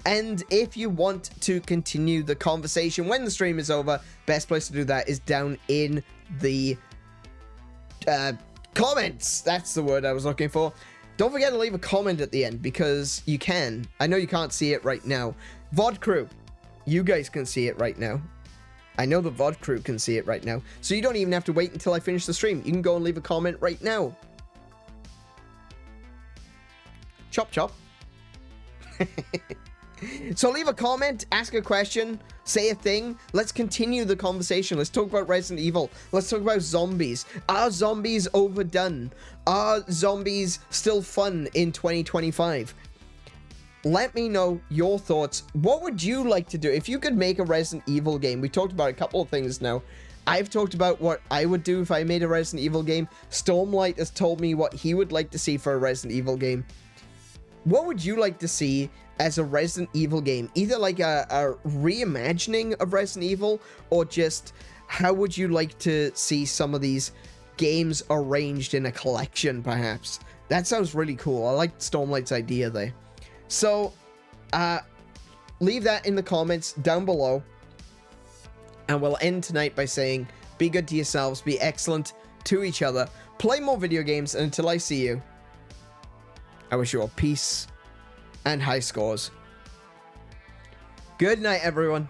And if you want to continue the conversation when the stream is over, best place to do that is down in the comments. That's the word I was looking for. Don't forget to leave a comment at the end, because you can. I know you can't see it right now. VOD crew, you guys can see it right now. I know the VOD crew can see it right now. So you don't even have to wait until I finish the stream. You can go and leave a comment right now. Chop chop. So leave a comment, ask a question, say a thing. Let's continue the conversation. Let's talk about Resident Evil. Let's talk about zombies. Are zombies overdone? Are zombies still fun in 2025? Let me know your thoughts. What would you like to do if you could make a Resident Evil game? We talked about a couple of things now. I've talked about what I would do if I made a Resident Evil game. Stormlight has told me what he would like to see for a Resident Evil game. What would you like to see as a Resident Evil game? Either like a reimagining of Resident Evil, or just how would you like to see some of these games arranged in a collection, perhaps? That sounds really cool. I like Stormlight's idea there. So, leave that in the comments down below. And we'll end tonight by saying, be good to yourselves, be excellent to each other, play more video games, and until I see you, I wish you all peace and high scores. Good night, everyone.